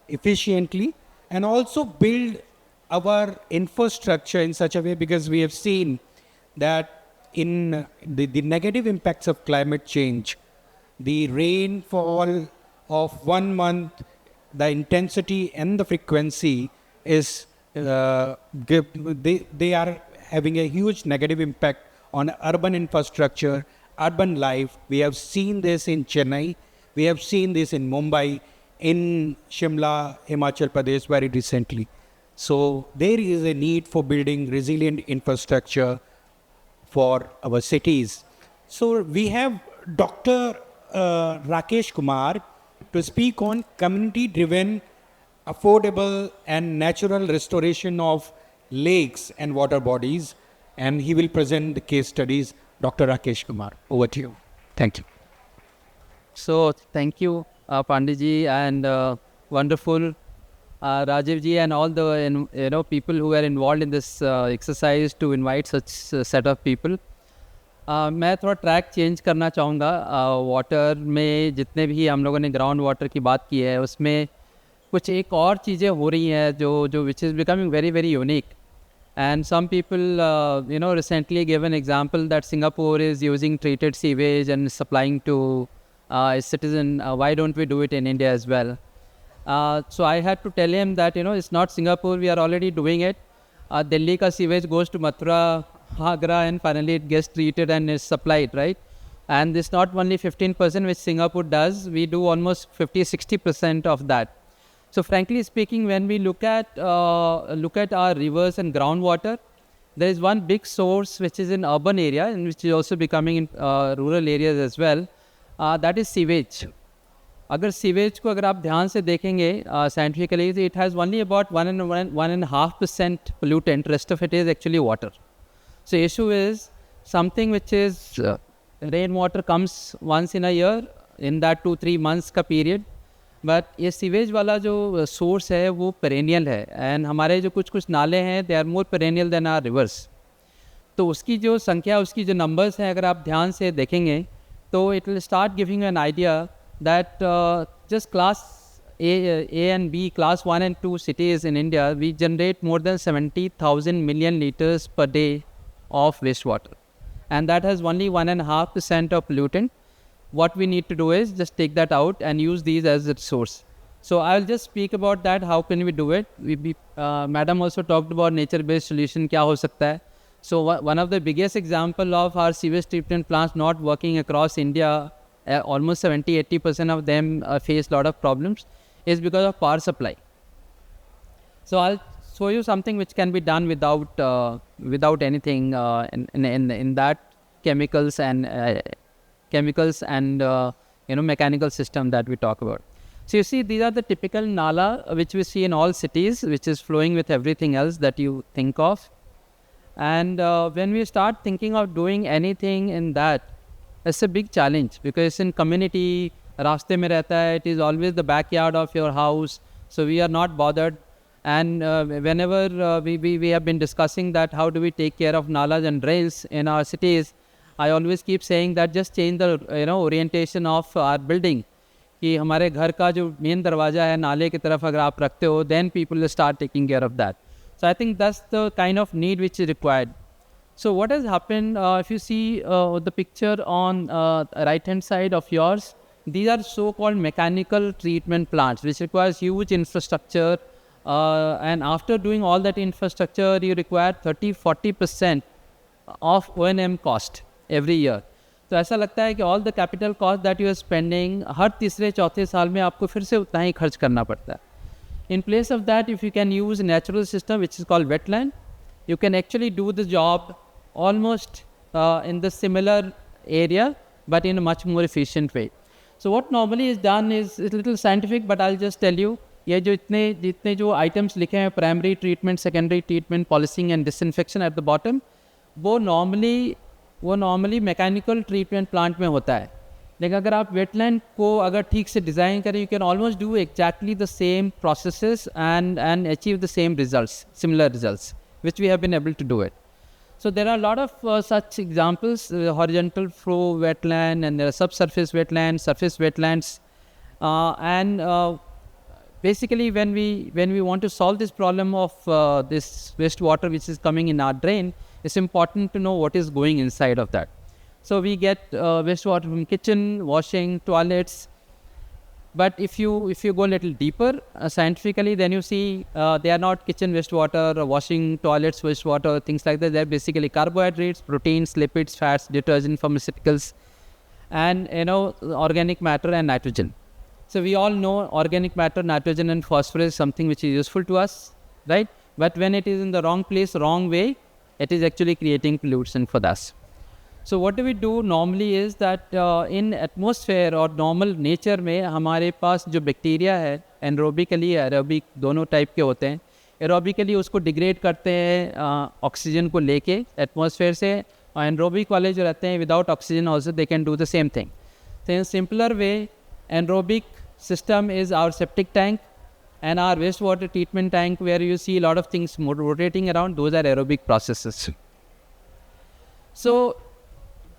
efficiently and also build our infrastructure in such a way, because we have seen that in the negative impacts of climate change, the rainfall of 1 month, the intensity and the frequency is they are having a huge negative impact on urban infrastructure, urban life. We have seen this in Chennai, we have seen this in Mumbai, in Shimla, Himachal Pradesh very recently. So there is a need for building resilient infrastructure for our cities. So we have Dr. Rakesh Kumar to speak on community-driven, affordable and natural restoration of lakes and water bodies, and he will present the case studies. Dr. Rakesh Kumar, over to you. Thank you. So thank you, Pandiji, and wonderful Rajiv ji and all the people who are involved in this exercise to invite such a set of people. मैं थोड़ा track change करना चाहूँगा. Water में जितने भी हम लोगों ने ग्राउंड वाटर की बात की है, उसमें कुछ एक और चीज़ें हो रही हैं जो which is becoming very very unique. And some people, recently gave an example that Singapore is using treated sewage and supplying to its citizen. Why don't we do it in India as well? So I had to tell him that, it's not Singapore, we are already doing it. Delhi ka sewage goes to Mathura, Agra, and finally it gets treated and is supplied, right? And this not only 15% which Singapore does, we do almost 50-60% of that. So frankly speaking, when we look at our rivers and groundwater, there is one big source which is in urban area and which is also becoming in rural areas as well. That is sewage. अगर sewage को अगर आप ध्यान से देखेंगे scientifically, it has only about 1.5% pollutant. Rest of it is actually water. So issue is something which is rainwater comes once in a year in that 2-3 months का period. But ये sewage वाला जो सोर्स है वो perennial है, and हमारे जो कुछ नाले हैं they are more perennial than are rivers. तो उसकी जो संख्या, उसकी जो नंबर्स हैं, अगर आप ध्यान से देखेंगे तो it will start giving an idea that just class A and B, class 1 and 2 cities in India, we generate more than 70,000 million liters per day of wastewater, and that has only 1.5% of pollutant. What we need to do is just take that out and use these as a source. So I'll just speak about that. How can we do it? Madam also talked about nature-based solution. क्या हो सकता है? So one of the biggest example of our sewage treatment plants not working across India, almost 70-80% of them face a lot of problems, is because of power supply. So I'll show you something which can be done without anything in that chemicals and mechanical system that we talk about. So you see, these are the typical nala which we see in all cities, which is flowing with everything else that you think of. And when we start thinking of doing anything in that, it's a big challenge because it's in community, रास्ते में रहता है, it is always the backyard of your house, so we are not bothered. And whenever we have been discussing that how do we take care of nalas and drains in our cities, I always keep saying that just change the orientation of our building. कि हमारे घर का जो main दरवाज़ा है नाले की तरफ अगर आप रखते हो, then people will start taking care of that. So I think that's the kind of need which is required. So what has happened, if you see the picture on right hand side of yours, these are so-called mechanical treatment plants which requires huge infrastructure, and after doing all that infrastructure you require 30-40% of O&M cost every year. तो ऐसा लगता है कि all the capital cost that you are spending हर तीसरे चौथे साल में आपको फिर से उतना ही खर्च करना पड़ता है. In place of that, if you can use a natural system which is called wetland, you can actually do the job almost in the similar area but in a much more efficient way. So what normally is done is a little scientific, but I'll just tell you, ये जो जितने जो items लिखे हैं, primary treatment, secondary treatment, polishing and disinfection at the bottom, वो normally mechanical treatment plant में होता है. लेकिन अगर आप wetland को अगर ठीक से डिज़ाइन करें, you can almost do exactly the same processes and achieve the same results, similar results, which we have been able to do it. So there are a lot of such examples, horizontal flow wetland, and there are subsurface wetlands, surface wetlands. Basically when we want to solve this problem of this wastewater which is coming in our drain, it's important to know what is going inside of that. So we get wastewater from kitchen, washing, toilets. But if you go a little deeper scientifically, then you see they are not kitchen wastewater or washing toilets wastewater, things like that. They're basically carbohydrates, proteins, lipids, fats, detergent, pharmaceuticals, and organic matter and nitrogen. So we all know organic matter, nitrogen and phosphorus is something which is useful to us, right? But when it is in the wrong place, wrong way, it is actually creating pollution for us. So what do we do normally is that in atmosphere or normal nature में हमारे पास जो bacteria है एनरोबिकली aerobic दोनों type के होते हैं. Aerobically उसको degrade करते हैं ऑक्सीजन को लेके एटमॉस्फेयर से, और एनरोबिक वाले जो रहते हैं without oxygen also they can do the same thing. So in simpler way, anaerobic system is our septic tank, and our wastewater treatment tank where you see a lot of things rotating around, those are aerobic processes. So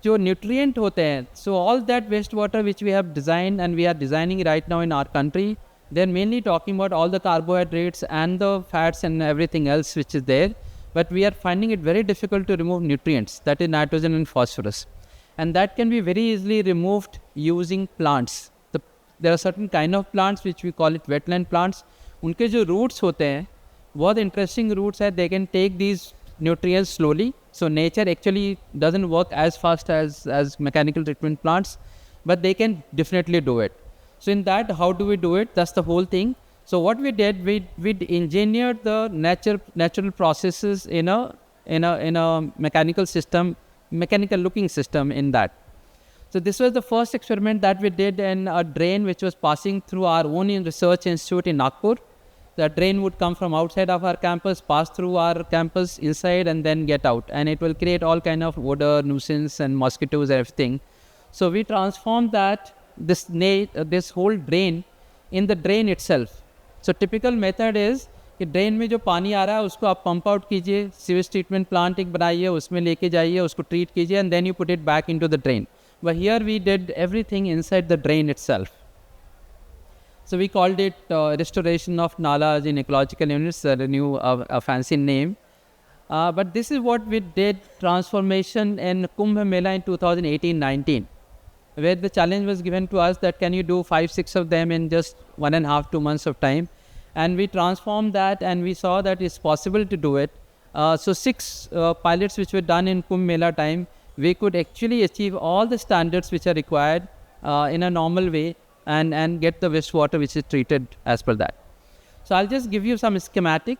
जो nutrient होते हैं, so all that wastewater which we have designed and we are designing right now in our country, they're mainly talking about all the carbohydrates and the fats and everything else which is there, but we are finding it very difficult to remove nutrients, that is nitrogen and phosphorus, and that can be very easily removed using plants. There are certain kind of plants which we call it wetland plants. उनके जो roots होते हैं बहुत interesting roots है, they can take these nutrients slowly. So nature actually doesn't work as fast as mechanical treatment plants, but they can definitely do it. So in that, how do we do it? That's the whole thing. So what we did, we engineered the natural processes in a mechanical system, mechanical looking system in that. So this was the first experiment that we did in a drain which was passing through our own research institute in Nagpur. The drain would come from outside of our campus, pass through our campus inside, and then get out. And it will create all kind of odor, nuisance, and mosquitoes and everything. So we transformed this whole drain in the drain itself. So typical method is कि drain में जो पानी आ रहा है उसको आप pump out कीजिए, sewage treatment plant एक बनाइए, उसमें लेके जाइए, उसको treat कीजिए, and then you put it back into the drain. But here we did everything inside the drain itself. So we called it restoration of nalas in ecological units, a fancy name. But this is what we did, transformation in Kumbh Mela in 2018-19, where the challenge was given to us that can you do 5-6 of them in just 1.5 2 months of time. And we transformed that and we saw that it's possible to do it. So 6 pilots which were done in Kumbh Mela time, we could actually achieve all the standards which are required in a normal way and get the wastewater which is treated as per that. So I'll just give you some schematic.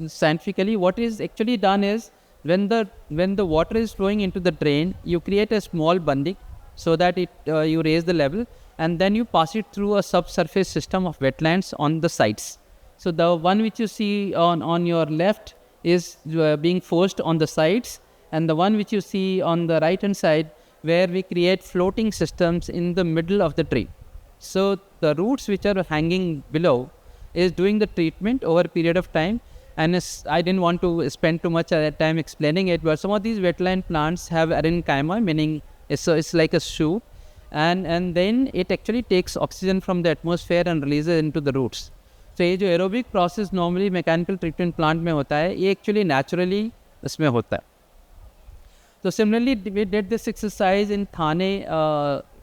Scientifically, what is actually done is when the water is flowing into the drain, you create a small bunding so that you raise the level, and then you pass it through a subsurface system of wetlands on the sides. So the one which you see on your left is being forced on the sides, and the one which you see on the right hand side where we create floating systems in the middle of the drain. So the roots which are hanging below is doing the treatment over a period of time, and I didn't want to spend too much time explaining it, but some of these wetland plants have parenchyma, meaning it's like a shoot, and then it actually takes oxygen from the atmosphere and releases it into the roots. So ये जो aerobic process normally mechanical treatment plant में होता है, ये actually naturally इसमें होता है. So similarly, we did this exercise in Thane,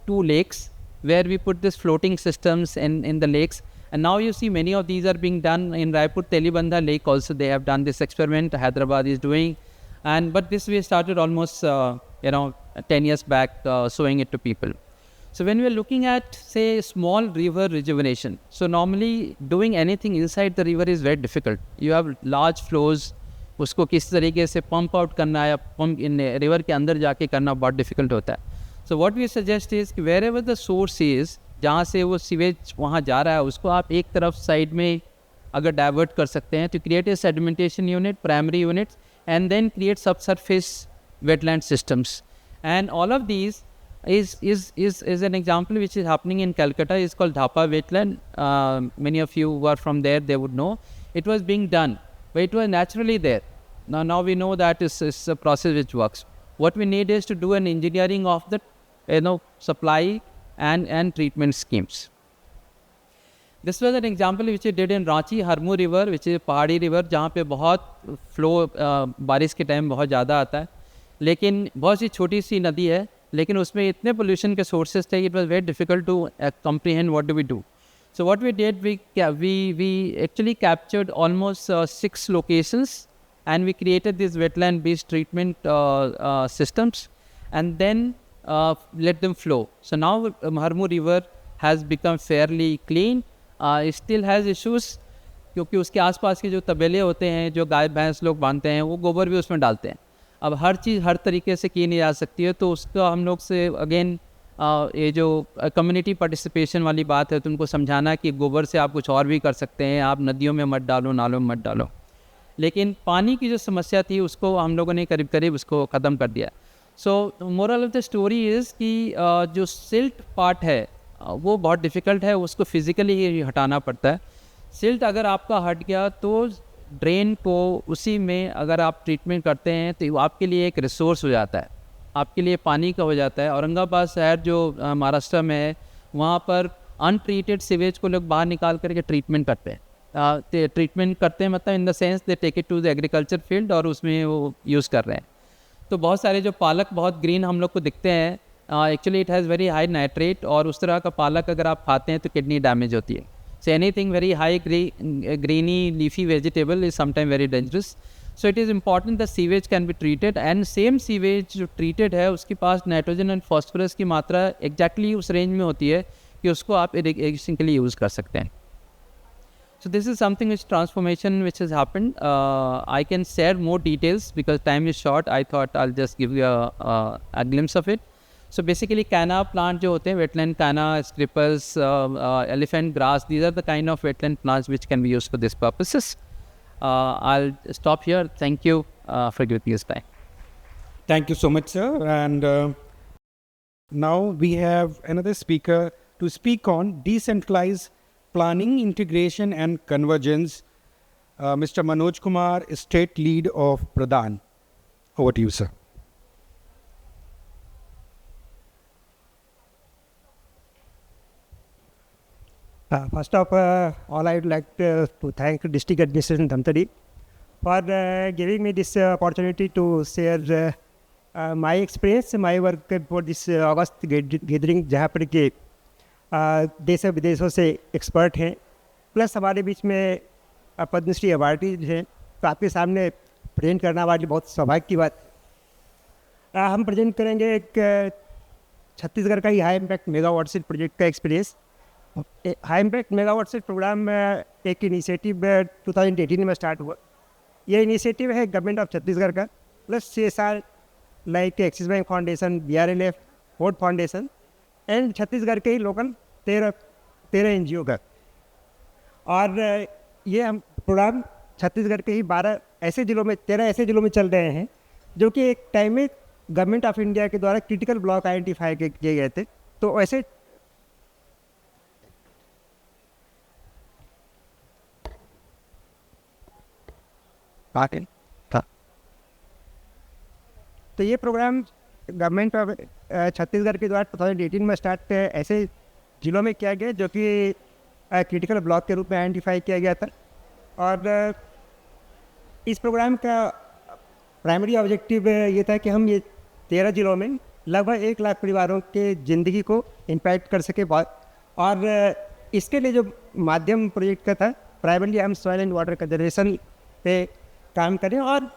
2 lakes, where we put these floating systems in the lakes. And now you see many of these are being done in Raipur, Telibandha Lake also. They have done this experiment, Hyderabad is doing. But this we started almost 10 years back, showing it to people. So when we are looking at, say, small river rejuvenation, so normally doing anything inside the river is very difficult. You have large flows, उसको किस तरीके से pump out करना है, pump in river के अंदर जाके करना बहुत difficult होता है. So what we suggest is wherever the source is, जहाँ से वो सीवेज वहाँ जा रहा है, उसको आप एक तरफ साइड में अगर डाइवर्ट कर सकते हैं, to create a sedimentation unit, primary units, and then create subsurface wetland systems. And all of these is an example which is happening in Calcutta. It's called Dhapa wetland. Many of you who are from there, they would know. It was being done, but it was naturally there. Now we know that is a process which works. What we need is to do an engineering of the supply and treatment schemes. This was an example which we did in Ranchi, Harmu River, which is a पहाड़ी river जहाँ पे बहुत flow बारिश के time बहुत ज़्यादा आता है, लेकिन बहुत सी छोटी सी नदी है, लेकिन उसमें इतने pollution के sources थे, it was very difficult to comprehend what do we do. So what we did, we actually captured almost 6 locations, and we created these wetland-based treatment systems, and then let them flow. So now Harmu River has become fairly clean. It still has issues क्योंकि उसके आसपास के जो तबेले होते हैं, जो गाय भैंस लोग बांधते हैं, वो गोबर भी उसमें डालते हैं. अब हर चीज़ हर तरीके से की नहीं जा सकती है, तो उसका हम लोग से अगेन ये जो कम्युनिटी पार्टिसिपेशन वाली बात है, तो उनको समझाना कि गोबर से आप कुछ और भी कर सकते हैं, आप नदियों में मत डालो, नालों में मत डालो. लेकिन पानी की जो समस्या थी उसको हम लोगों ने करीब करीब उसको ख़त्म कर दिया. सो moral of the story is कि जो सिल्ट पार्ट है वो बहुत डिफ़िकल्ट है, उसको फिज़िकली ही हटाना पड़ता है. सिल्ट अगर आपका हट गया तो ड्रेन को उसी में अगर आप ट्रीटमेंट करते हैं तो वो आपके लिए एक रिसोर्स हो जाता है, आपके लिए पानी का हो जाता है. औरंगाबाद शहर जो महाराष्ट्र में है, वहाँ पर अनट्रीटेड सीवेज को लोग बाहर निकाल करके ट्रीटमेंट करते हैं. ट्रीटमेंट करते हैं मतलब in the sense they take it to the agriculture field और उसमें वो यूज़ कर रहे हैं. तो बहुत सारे जो पालक बहुत ग्रीन हम लोग को दिखते हैं, actually it has very high nitrate, और उस तरह का पालक अगर आप खाते हैं तो किडनी डैमेज होती है. So anything very high greeny leafy vegetable is sometime very dangerous. So it is important the sewage can be treated, and same sewage जो ट्रीटेड है उसके पास नाइट्रोजन एंड फॉस्फोरस की मात्रा एग्जैक्टली उस रेंज में होती है कि उसको आप इरिगेशन के लिए यूज़ कर सकते हैं. So this is something which transformation which has happened. I can share more details because time is short. I thought I'll just give you a glimpse of it. So basically canna plant जो होते हैं, wetland canna, scrippers, elephant grass, these are the kind of wetland plants which can be used for these purposes. I'll stop here. Thank you for giving me this time. Thank you so much, sir. And now we have another speaker to speak on decentralized planning, integration and convergence. Mr. Manoj Kumar, State Lead of Pradhan. Over to you, sir. First of all, I would like to thank District Administration Dhamtari for giving me this opportunity to share my experience, my work for this August gathering, जहाँ पर के देश विदेशों से expert हैं, plus हमारे बीच में Padmashri awardee हैं. तो आपके सामने प्रेजेंट करना वाली बहुत सौभाग्य की बात. हम प्रेजेंट करेंगे एक छत्तीसगढ़ का ही high impact mega watershed project का experience. High impact mega watershed program एक इनिशिएटिव 2018 में स्टार्ट हुआ. ये इनिशिएटिव है गवर्नमेंट ऑफ छत्तीसगढ़ का, plus CSR like axis bank foundation, BRLF, Ford foundation and Chhattisgarh के ही लोकल 13 NGO का. और ये हम प्रोग्राम छत्तीसगढ़ के ही 13 ऐसे जिलों में चल रहे हैं जो कि एक टाइम में गवर्नमेंट ऑफ इंडिया के द्वारा क्रिटिकल ब्लॉक आइडेंटिफाई किए गए थे. तो ऐसे तो ये प्रोग्राम गवर्नमेंट ऑफ छत्तीसगढ़ के द्वारा 2018 में स्टार्ट ऐसे जिलों में किया गया जो कि क्रिटिकल ब्लॉक के रूप में आइडेंटिफाई किया गया था. और इस प्रोग्राम का प्राइमरी ऑब्जेक्टिव ये था कि हम ये 13 जिलों में लगभग 1 लाख परिवारों के ज़िंदगी को इम्पैक्ट कर सके. और इसके लिए जो माध्यम प्रोजेक्ट का था, प्राइमरली हम सॉइल एंड वाटर कंजर्वेशन पे काम करें और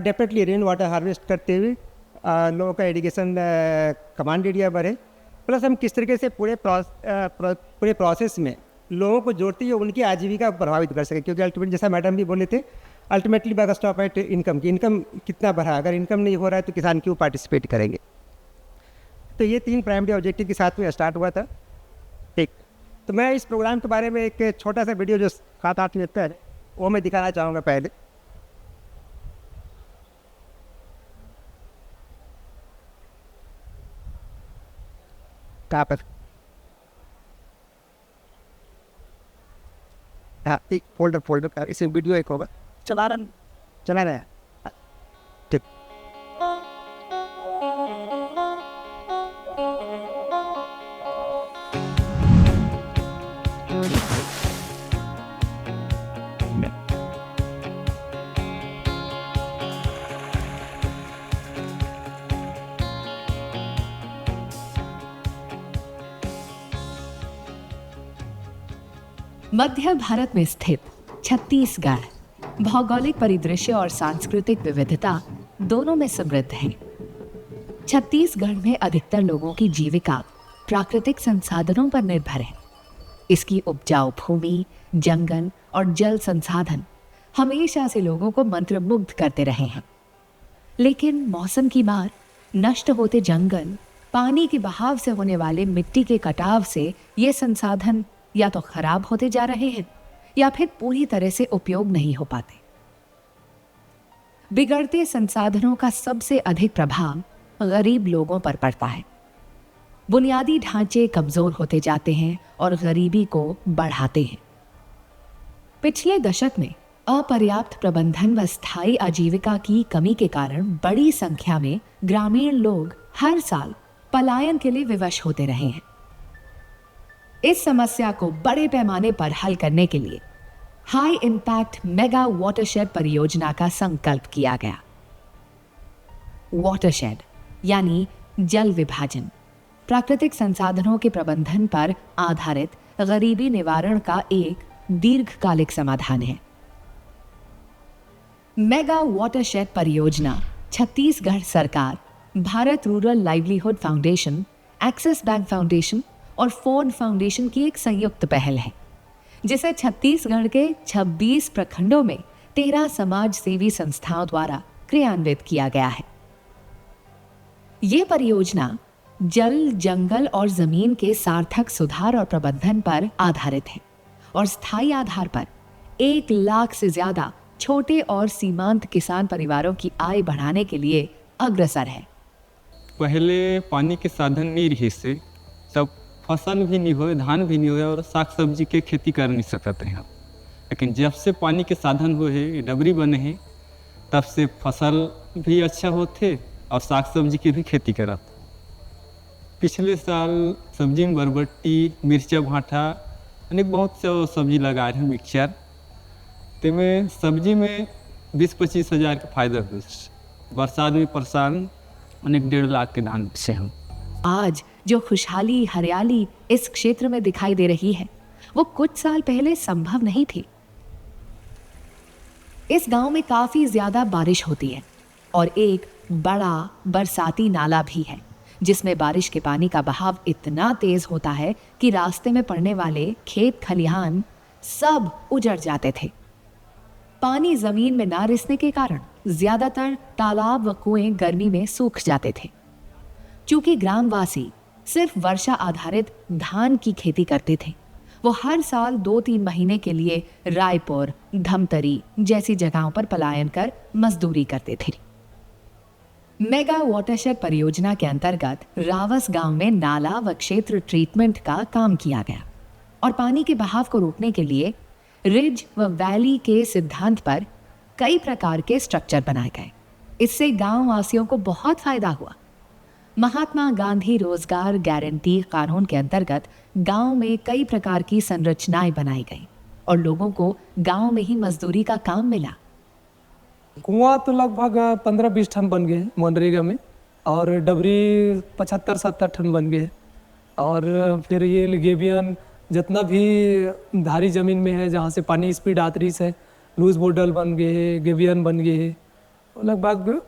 डेफिनेटली रेन वाटर हार्वेस्ट करते हुए लोगों का इरिगेशन कमांड एरिया बढ़े. प्लस हम किस तरीके से पूरे प्रोसेस में लोगों को जोड़ते हुए उनकी आजीविका को प्रभावित कर सके, क्योंकि अल्टीमेट जैसा मैडम भी बोले थे, ultimately by stop at income की इनकम कितना बढ़ा. अगर इनकम नहीं हो रहा है तो किसान क्यों पार्टिसिपेट करेंगे. तो ये 3 प्राइमरी ऑब्जेक्टिव के साथ में स्टार्ट हुआ था. ठीक, तो मैं इस प्रोग्राम के बारे में एक छोटा सा वीडियो जो 7-8 मिनट का है वो मैं दिखाना चाहूँगा. पहले कहाँ पर, हाँ एक फोल्डर का इसे वीडियो एक होगा चला रहा है. ठीक। मध्य भारत में स्थित छत्तीसगढ़ भौगोलिक परिदृश्य और सांस्कृतिक विविधता दोनों में समृद्ध है। छत्तीसगढ़ में अधिकतर लोगों की जीविका प्राकृतिक संसाधनों पर निर्भर है। इसकी उपजाऊ भूमि, जंगल और जल संसाधन हमेशा से लोगों को मंत्रमुग्ध करते रहे हैं। लेकिन मौसम की मार, नष्ट होते जंगल, पानी के बहाव से होने वाले मिट्टी के कटाव से ये संसाधन या तो खराब होते जा रहे हैं या फिर पूरी तरह से उपयोग नहीं हो पाते। बिगड़ते संसाधनों का सबसे अधिक प्रभाव गरीब लोगों पर पड़ता है। बुनियादी ढांचे कमजोर होते जाते हैं और गरीबी को बढ़ाते हैं। पिछले दशक में अपर्याप्त प्रबंधन व स्थायी आजीविका की कमी के कारण बड़ी संख्या में ग्रामीण लोग हर साल पलायन के लिए विवश होते रहे हैं। इस समस्या को बड़े पैमाने पर हल करने के लिए हाई इम्पैक्ट मेगा वाटरशेड परियोजना का संकल्प किया गया। वाटरशेड यानी जल विभाजन प्राकृतिक संसाधनों के प्रबंधन पर आधारित गरीबी निवारण का एक दीर्घकालिक समाधान है। मेगा वाटरशेड परियोजना छत्तीसगढ़ सरकार, Bharat rural livelihood foundation, axis bank foundation और फोर्ड फाउंडेशन की एक संयुक्त पहल है, जिसे छत्तीसगढ़ के 26 प्रखंडों में 13 समाज सेवी संस्थाओं द्वारा क्रियान्वित किया गया है। ये परियोजना जल, जंगल और जमीन के सार्थक सुधार और प्रबंधन पर आधारित है और स्थायी आधार पर 1 लाख से ज्यादा छोटे और सीमांत किसान परिवारों की आय बढ़ाने के लिए अग्रसर है। पहले पानी के साधन नहीं रहे से तब फसल भी नहीं हुए, धान भी नहीं हुए और साग सब्जी के खेती कर नहीं सकते हैं। लेकिन जब से पानी के साधन हुए हैं, डबरी बने हैं, तब से फसल भी अच्छा होते और साग सब्जी की भी खेती करते। पिछले साल सब्जी में बरबट्टी, मिर्चा, भाटा अनेक बहुत से सब्जी लगाए हैं, मिक्सचर। तो में सब्जी में 20-25 हज़ार का फायदा हुआ। बरसात में परेशान अनेक 1.5 लाख के धान से हम। आज जो खुशहाली, हरियाली इस क्षेत्र में दिखाई दे रही है, वो कुछ साल पहले संभव नहीं थी। इस गांव में काफी ज्यादा बारिश होती है और एक बड़ा बरसाती नाला भी है, जिसमें बारिश के पानी का बहाव इतना तेज होता है कि रास्ते में पड़ने वाले खेत खलिहान सब उजड़ जाते थे। पानी जमीन में ना रिसने के कारण ज्यादातर तालाब व कुएं गर्मी में सूख जाते थे। चूंकि ग्रामवासी सिर्फ वर्षा आधारित धान की खेती करते थे, वो हर साल 2-3 महीने के लिए रायपुर, धमतरी जैसी जगहों पर पलायन कर मजदूरी करते थे। मेगा वाटरशेड परियोजना के अंतर्गत रावस गांव में नाला व क्षेत्र ट्रीटमेंट का काम किया गया और पानी के बहाव को रोकने के लिए रिज व वैली के सिद्धांत पर कई प्रकार के स्ट्रक्चर बनाए गए। इससे गांव वासियों को बहुत फायदा हुआ। महात्मा गांधी रोजगार गारंटी कानून के अंतर्गत गांव में कई प्रकार की संरचनाएं बनाई गई और लोगों को गांव में ही मजदूरी का काम मिला। कुआं तो लगभग 15-20 टन बन गए मनरेगा में और डबरी 75-70 टन बन गए। और फिर ये लिगेबियन जितना भी धारी ज़मीन में है जहाँ से पानी स्पीड आती रही है, लूज बोर्डल बन गए, गेबियन बन गए, लगभग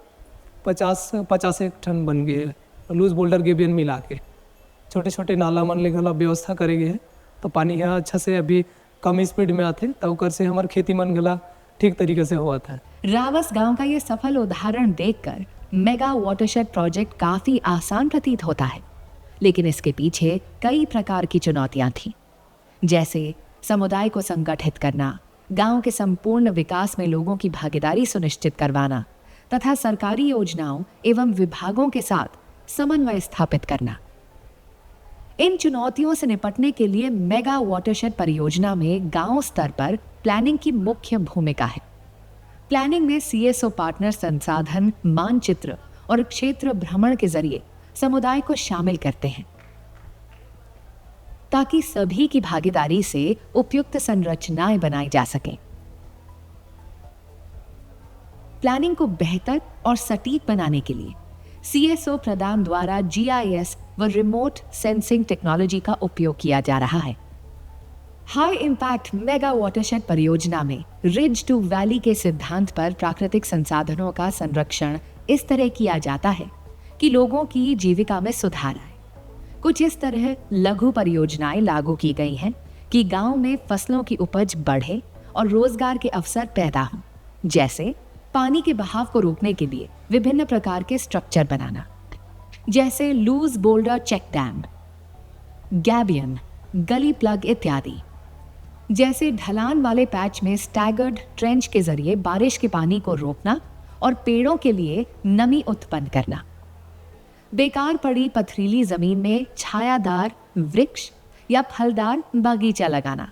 50 टन बन गए लूज बोल्डर गेबियन मिला के। छोटे छोटे नाला मन ले गला व्यवस्था करे गए तो पानी यहाँ अच्छा से अभी कम स्पीड में आते तो कर से हमारे खेती मन गला ठीक तरीके से हुआ था। रावस गांव का ये सफल उदाहरण देखकर मेगा वाटरशेड प्रोजेक्ट काफी आसान प्रतीत होता है, लेकिन इसके पीछे कई प्रकार की चुनौतियां थीं, जैसे समुदाय को संगठित करना, गांव के संपूर्ण विकास में लोगों की भागीदारी सुनिश्चित करवाना तथा सरकारी योजनाओं एवं विभागों के साथ समन्वय स्थापित करना। इन चुनौतियों से निपटने के लिए मेगा वाटरशेड परियोजना में गांव स्तर पर प्लानिंग की मुख्य भूमिका है। प्लानिंग में सीएसओ पार्टनर संसाधन मानचित्र और क्षेत्र भ्रमण के जरिए समुदाय को शामिल करते हैं ताकि सभी की भागीदारी से उपयुक्त संरचनाएं बनाई जा सकें। प्लानिंग को बेहतर और सटीक बनाने के लिए सीएसओ प्रदान द्वारा जीआईएस व रिमोट सेंसिंग टेक्नोलॉजी का उपयोग किया जा रहा है। हाई इम्पैक्ट मेगा वाटरशेड परियोजना में रिज टू वैली के सिद्धांत पर प्राकृतिक संसाधनों का संरक्षण इस तरह किया जाता है कि लोगों की जीविका में सुधार आए। कुछ इस तरह लघु परियोजनाएं लागू की गई हैं कि गांव में फसलों की उपज बढ़े और रोजगार के अवसर पैदा हों, जैसे पानी के बहाव को रोकने के लिए विभिन्न प्रकार के स्ट्रक्चर बनाना, जैसे loose boulder check dam, gabion, gully plug इत्यादि। जैसे ढलान वाले पैच में स्टैगर्ड ट्रेंच के जरिए बारिश के पानी को रोकना और पेड़ों के लिए नमी उत्पन्न करना। बेकार पड़ी पथरीली जमीन में छायादार वृक्ष या फलदार बगीचा लगाना।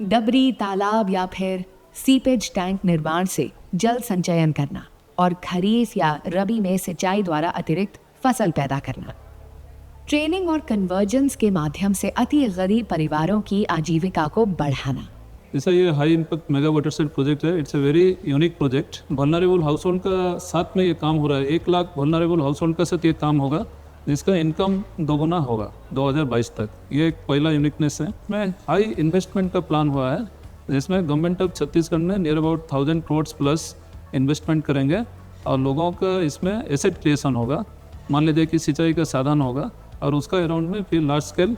डबरी, तालाब या फिर सीपेज टैंक निर्माण से जल संचयन करना और खरीफ या रबी में सिंचाई द्वारा अतिरिक्त फसल पैदा करना। ट्रेनिंग और कन्वर्जेंस के माध्यम से अति गरीब परिवारों की आजीविका को बढ़ाना। जैसा ये high impact mega watershed project है, it's a very unique project. Vulnerable household का साथ में ये काम हो रहा है। 1 लाख वल्नरेबल हाउस होल्ड का साथ ये काम होगा, जिसका इनकम दोगुना होगा 2022 तक। ये एक पहला यूनिकनेस है। इसमें हाई इन्वेस्टमेंट का प्लान हुआ है, जिसमें गवर्नमेंट ऑफ छत्तीसगढ़ ने near about 1000 crore plus investment करेंगे और लोगों का इसमें एसेट क्रिएशन होगा। मान लीजिए कि सिंचाई का साधन होगा और उसका अराउंड में फिर लार्ज स्केल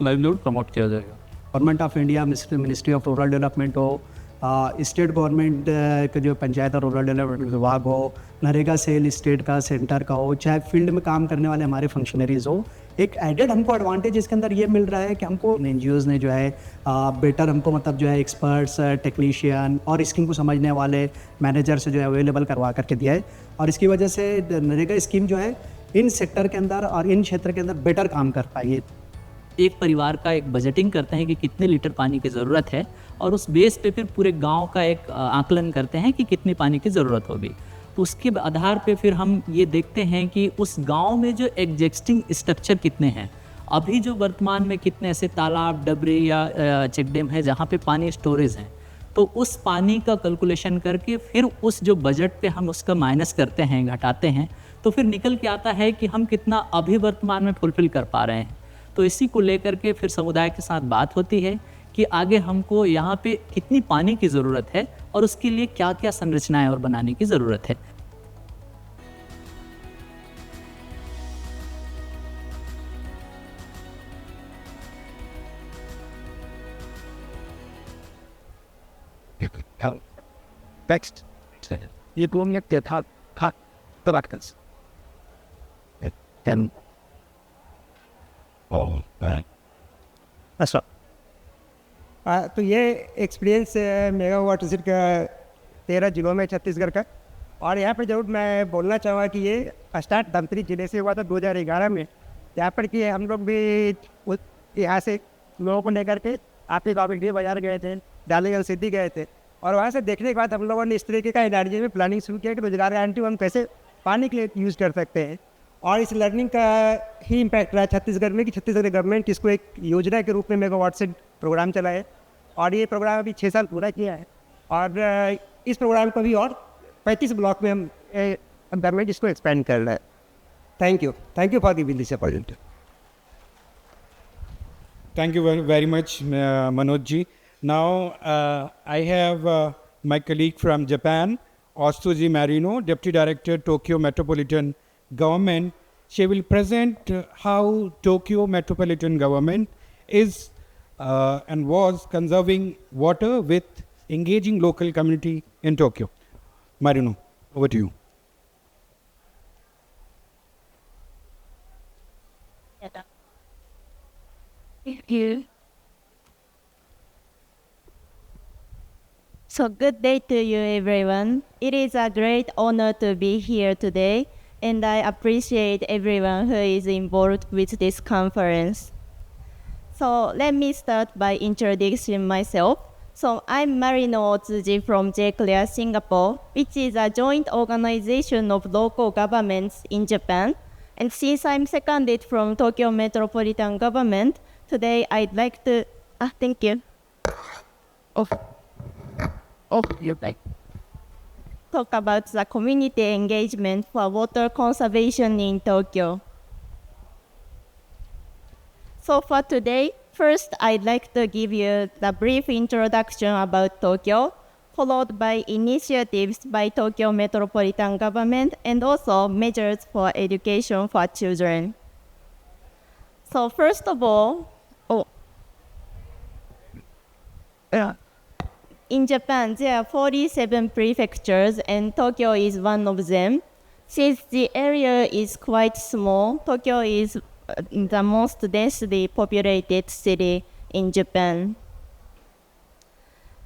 लाइवलीहुड प्रमोट किया जाएगा। Government of India, ministry of rural development हो, स्टेट गवर्नमेंट का जो पंचायत और रूरल डेवलपमेंट विभाग हो, नरेगा सेल स्टेट का, सेंटर का हो, चाहे फील्ड में काम करने वाले हमारे फंक्शनरीज हो, एक एडेड हमको एडवांटेज इसके अंदर ये मिल रहा है कि हमको एनजीओज ने जो है बेटर हमको मतलब जो है एक्सपर्ट्स, टेक्नीशियन और स्कीम को समझने वाले मैनेजर से जो है अवेलेबल करवा करके दिया है। और इसकी वजह से नरेगा स्कीम जो है इन सेक्टर के अंदर और इन क्षेत्र के अंदर बेटर काम कर पाएगी। एक परिवार का एक बजटिंग करते हैं कि कितने लीटर पानी की ज़रूरत है और उस बेस पे फिर पूरे गांव का एक आकलन करते हैं कि कितनी पानी की ज़रूरत होगी। तो उसके आधार पे फिर हम ये देखते हैं कि उस गांव में जो एग्जिस्टिंग स्ट्रक्चर कितने हैं, अभी जो वर्तमान में कितने ऐसे तालाब, डबरे या चेक डैम है जहाँ पे पानी स्टोरेज है। तो उस पानी का कैलकुलेशन करके फिर उस जो बजट पे हम उसका माइनस करते हैं, घटाते हैं, तो फिर निकल के आता है कि हम कितना अभी वर्तमान में फुलफिल कर पा रहे हैं। तो इसी को लेकर के फिर समुदाय के साथ बात होती है कि आगे हमको यहाँ पे कितनी पानी की ज़रूरत है और उसके लिए क्या क्या संरचनाएं और बनाने की ज़रूरत है। Next, ये पूर्ण के था practice. And अच्छा, तो ये एक्सपीरियंस मेगा वाटरशेड का 13 जिलों में छत्तीसगढ़ का। और यहाँ पर जरूर मैं बोलना चाहूँगा कि ये स्टार्ट धमतरी जिले से हुआ था 2011 में। यहाँ पर कि हम लोग भी यहाँ से लोगों को लेकर के आपके काबिल बाजार गए थे, डालीगंज सिटी गए थे, और वहाँ से देखने के बाद हम लोगों ने इस तरीके का एनर्जी में प्लानिंग शुरू किया कि रोजगार गारंटी हम कैसे पानी के लिए यूज़ कर सकते हैं। और इस लर्निंग का ही इम्पैक्ट रहा है छत्तीसगढ़ में कि छत्तीसगढ़ गवर्नमेंट इसको एक योजना के रूप में मेगा वाटरशेड प्रोग्राम चलाए, और ये प्रोग्राम अभी 6 साल पूरा किया है। और इस प्रोग्राम को भी और 35 ब्लॉक में हम गवर्नमेंट इसको एक्सपेंड कर रहा है। Thank you for giving this opportunity. Thank you very much, Manoj ji. Now I have my colleague from Japan, Ostuji Marino, Deputy Director, Tokyo Metropolitan Government. She will present how Tokyo Metropolitan Government is and was conserving water with engaging local community in Tokyo. Marino, over to you. Thank you. So good day to you, everyone. It is a great honor to be here today, and I appreciate everyone who is involved with this conference. So let me start by introducing myself. So I'm Marino Otsuji from J-Clear Singapore, which is a joint organization of local governments in Japan. And since I'm seconded from Tokyo Metropolitan Government, today I'd like to, thank you. You're right. Talk about the community engagement for water conservation in Tokyo. So for today, first I'd like to give you the brief introduction about Tokyo, followed by initiatives by Tokyo Metropolitan Government and also measures for education for children. So first of all, in Japan, there are 47 prefectures, and Tokyo is one of them. Since the area is quite small, Tokyo is the most densely populated city in Japan.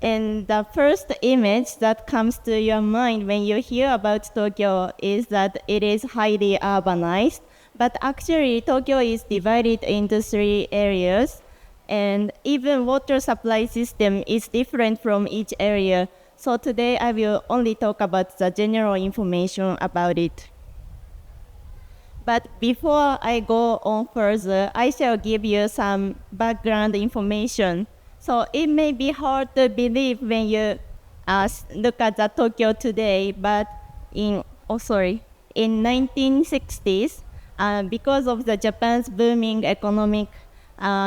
And the first image that comes to your mind when you hear about Tokyo is that it is highly urbanized. But actually, Tokyo is divided into 3 areas. And even water supply system is different from each area. So today I will only talk about the general information about it. But before I go on further, I shall give you some background information. So it may be hard to believe when you look at the Tokyo today, but in 1960s, because of the Japan's booming economic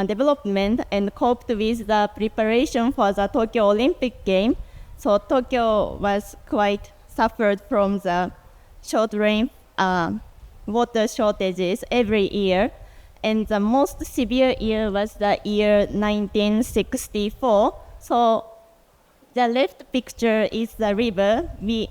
development and coped with the preparation for the Tokyo Olympic game. So Tokyo was quite suffered from the short rain water shortages every year. And the most severe year was the year 1964. So the left picture is the river you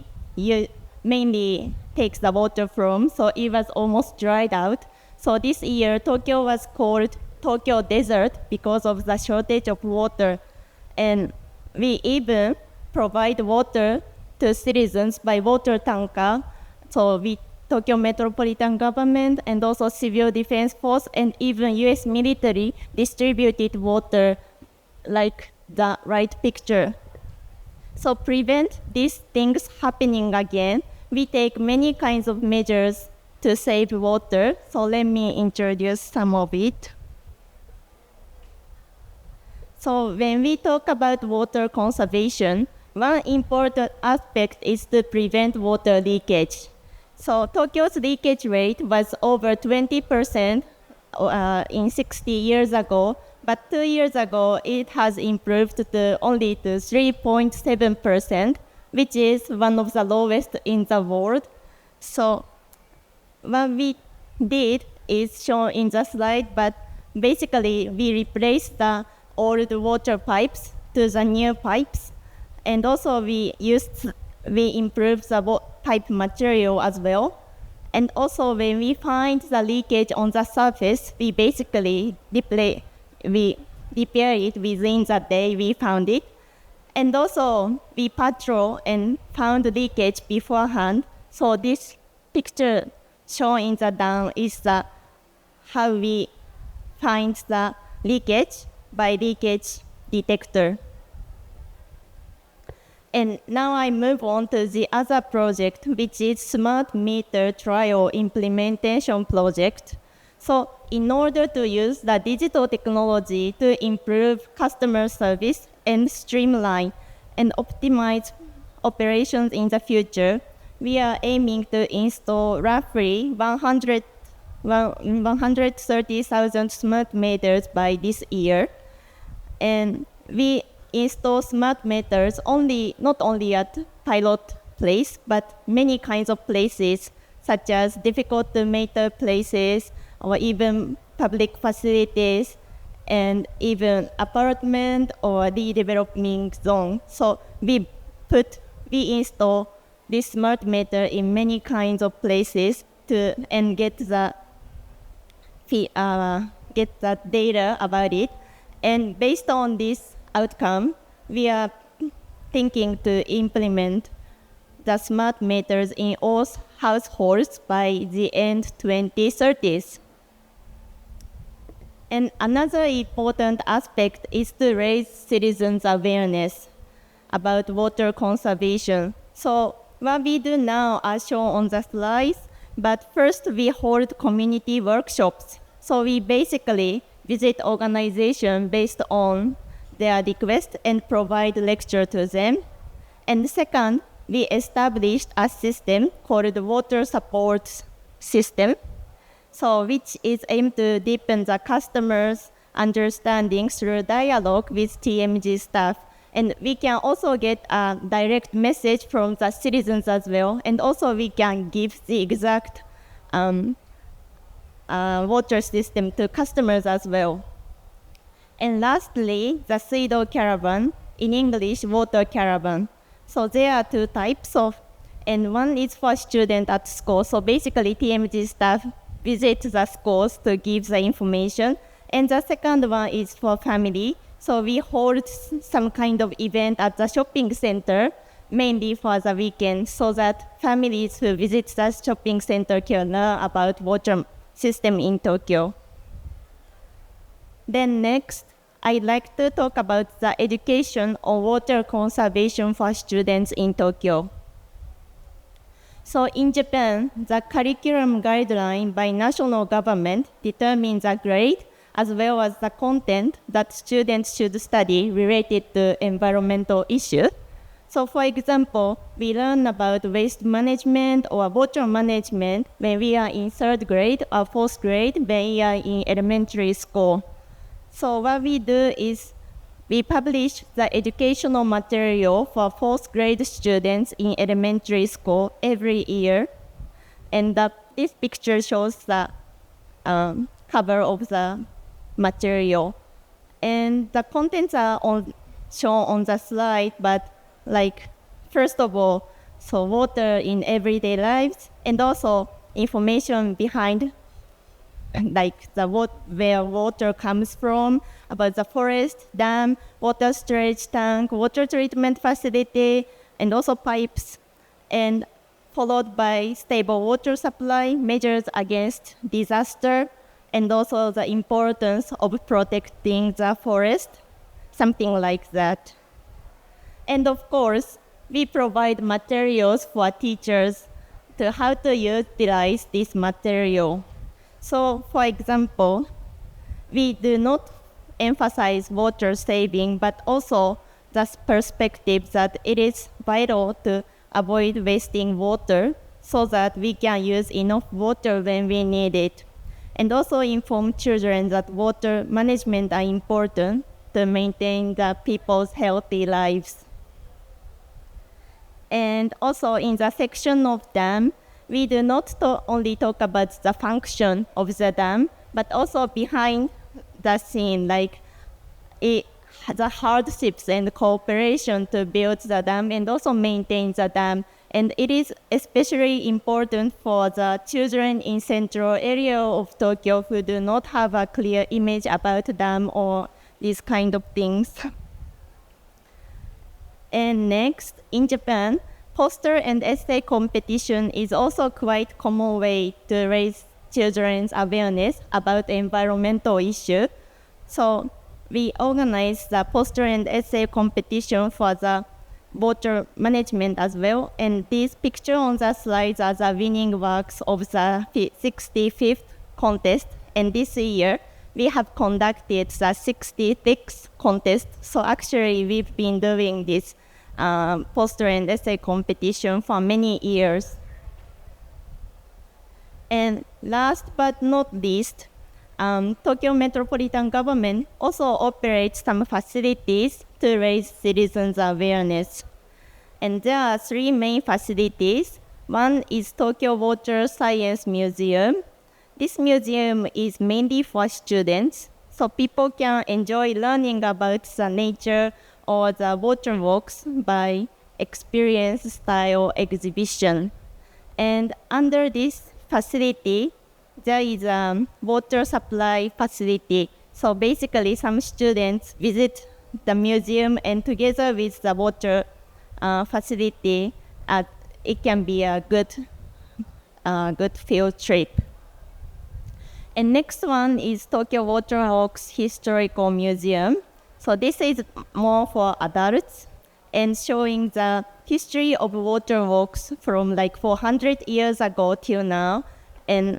mainly takes the water from. So it was almost dried out. So this year Tokyo was called Tokyo Desert because of the shortage of water. And we even provide water to citizens by water tanker. So Tokyo Metropolitan Government and also Civil Defense Force and even US military distributed water like the right picture. So prevent these things happening again, we take many kinds of measures to save water. So let me introduce some of it. So when we talk about water conservation, one important aspect is to prevent water leakage. So Tokyo's leakage rate was over 20% in 60 years ago, but 2 years ago it has improved to only to 3.7%, which is one of the lowest in the world. So what we did is shown in the slide, but basically we replaced the old water pipes to the new pipes, and also we improved the pipe material as well. And also when we find the leakage on the surface, we basically repair it within the day we found it. And also we patrol and found leakage beforehand. So this picture shown in the down is how we find the leakage by leakage detector. And now I move on to the other project, which is Smart Meter Trial Implementation Project. So in order to use the digital technology to improve customer service and streamline and optimize operations in the future, we are aiming to install roughly 130,000 smart meters by this year. And we install smart meters not only at pilot place, but many kinds of places, such as difficult to meter places, or even public facilities, and even apartment or redeveloping zone. So we install this smart meter in many kinds of places and get the data about it. And based on this outcome, we are thinking to implement the smart meters in all households by the end 2030s. And another important aspect is to raise citizens' awareness about water conservation. So what we do now are shown on the slides, but first we hold community workshops. So we basically visit organizations based on their request and provide lecture to them. And second, we established a system called water support system, so which is aimed to deepen the customers' understanding through dialogue with TMG staff. And we can also get a direct message from the citizens as well. And also we can give the exact water system to customers as well. And lastly, the Suido caravan, in English, water caravan. So there are two types of, and one is for students at school. So basically TMG staff visit the schools to give the information. And the second one is for family. So we hold some kind of event at the shopping center, mainly for the weekend, so that families who visit the shopping center can learn about water system in Tokyo. Then next, I'd like to talk about the education on water conservation for students in Tokyo. So in Japan, the curriculum guideline by national government determines the grade as well as the content that students should study related to environmental issues. So for example, we learn about waste management or water management when we are in 3rd grade or 4th grade when we are in elementary school. So what we do is we publish the educational material for 4th grade students in elementary school every year. And this picture shows the cover of the material. And the contents are shown on the slide, but like, first of all, so water in everyday lives, and also information behind like where water comes from, about the forest, dam, water storage tank, water treatment facility, and also pipes, and followed by stable water supply, measures against disaster, and also the importance of protecting the forest, something like that. And of course, we provide materials for teachers to how to utilize this material. So, for example, we do not emphasize water saving, but also the perspective that it is vital to avoid wasting water so that we can use enough water when we need it. And also inform children that water management are important to maintain the people's healthy lives. And also in the section of dam, we do not only talk about the function of the dam, but also behind the scene, like the hardships and cooperation to build the dam and also maintain the dam. And it is especially important for the children in central area of Tokyo who do not have a clear image about dam or these kind of things. And next, in Japan, poster and essay competition is also quite common way to raise children's awareness about environmental issues. So we organize the poster and essay competition for the water management as well. And this picture on the slides are the winning works of the 65th contest. And this year, we have conducted the 66th contest. So actually, we've been doing this poster and essay competition for many years. And last but not least, Tokyo Metropolitan Government also operates some facilities to raise citizens' awareness. And there are 3 main facilities. One is Tokyo Water Science Museum. This museum is mainly for students, so people can enjoy learning about the nature or the water walks by experience-style exhibition. And under this facility, there is a water supply facility. So basically, some students visit the museum, and together with the water facility, it can be a good field trip. And next one is Tokyo Waterworks Historical Museum. So this is more for adults and showing the history of waterworks from like 400 years ago till now, and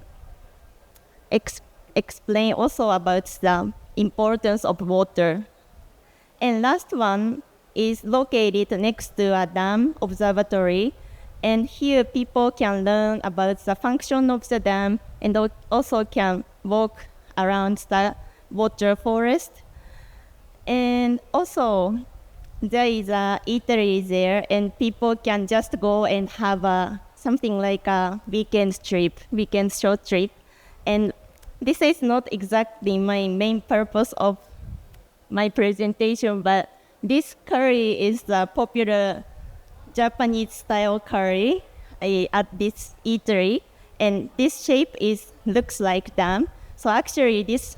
explain also about the importance of water. And last one is located next to a dam observatory. And here people can learn about the function of the dam and also can walk around the water forest. And also there is a eatery there and people can just go and have something like a weekend short trip. And this is not exactly my main purpose of my presentation, but this curry is the popular Japanese style curry at this eatery, and this shape looks like dam. So actually this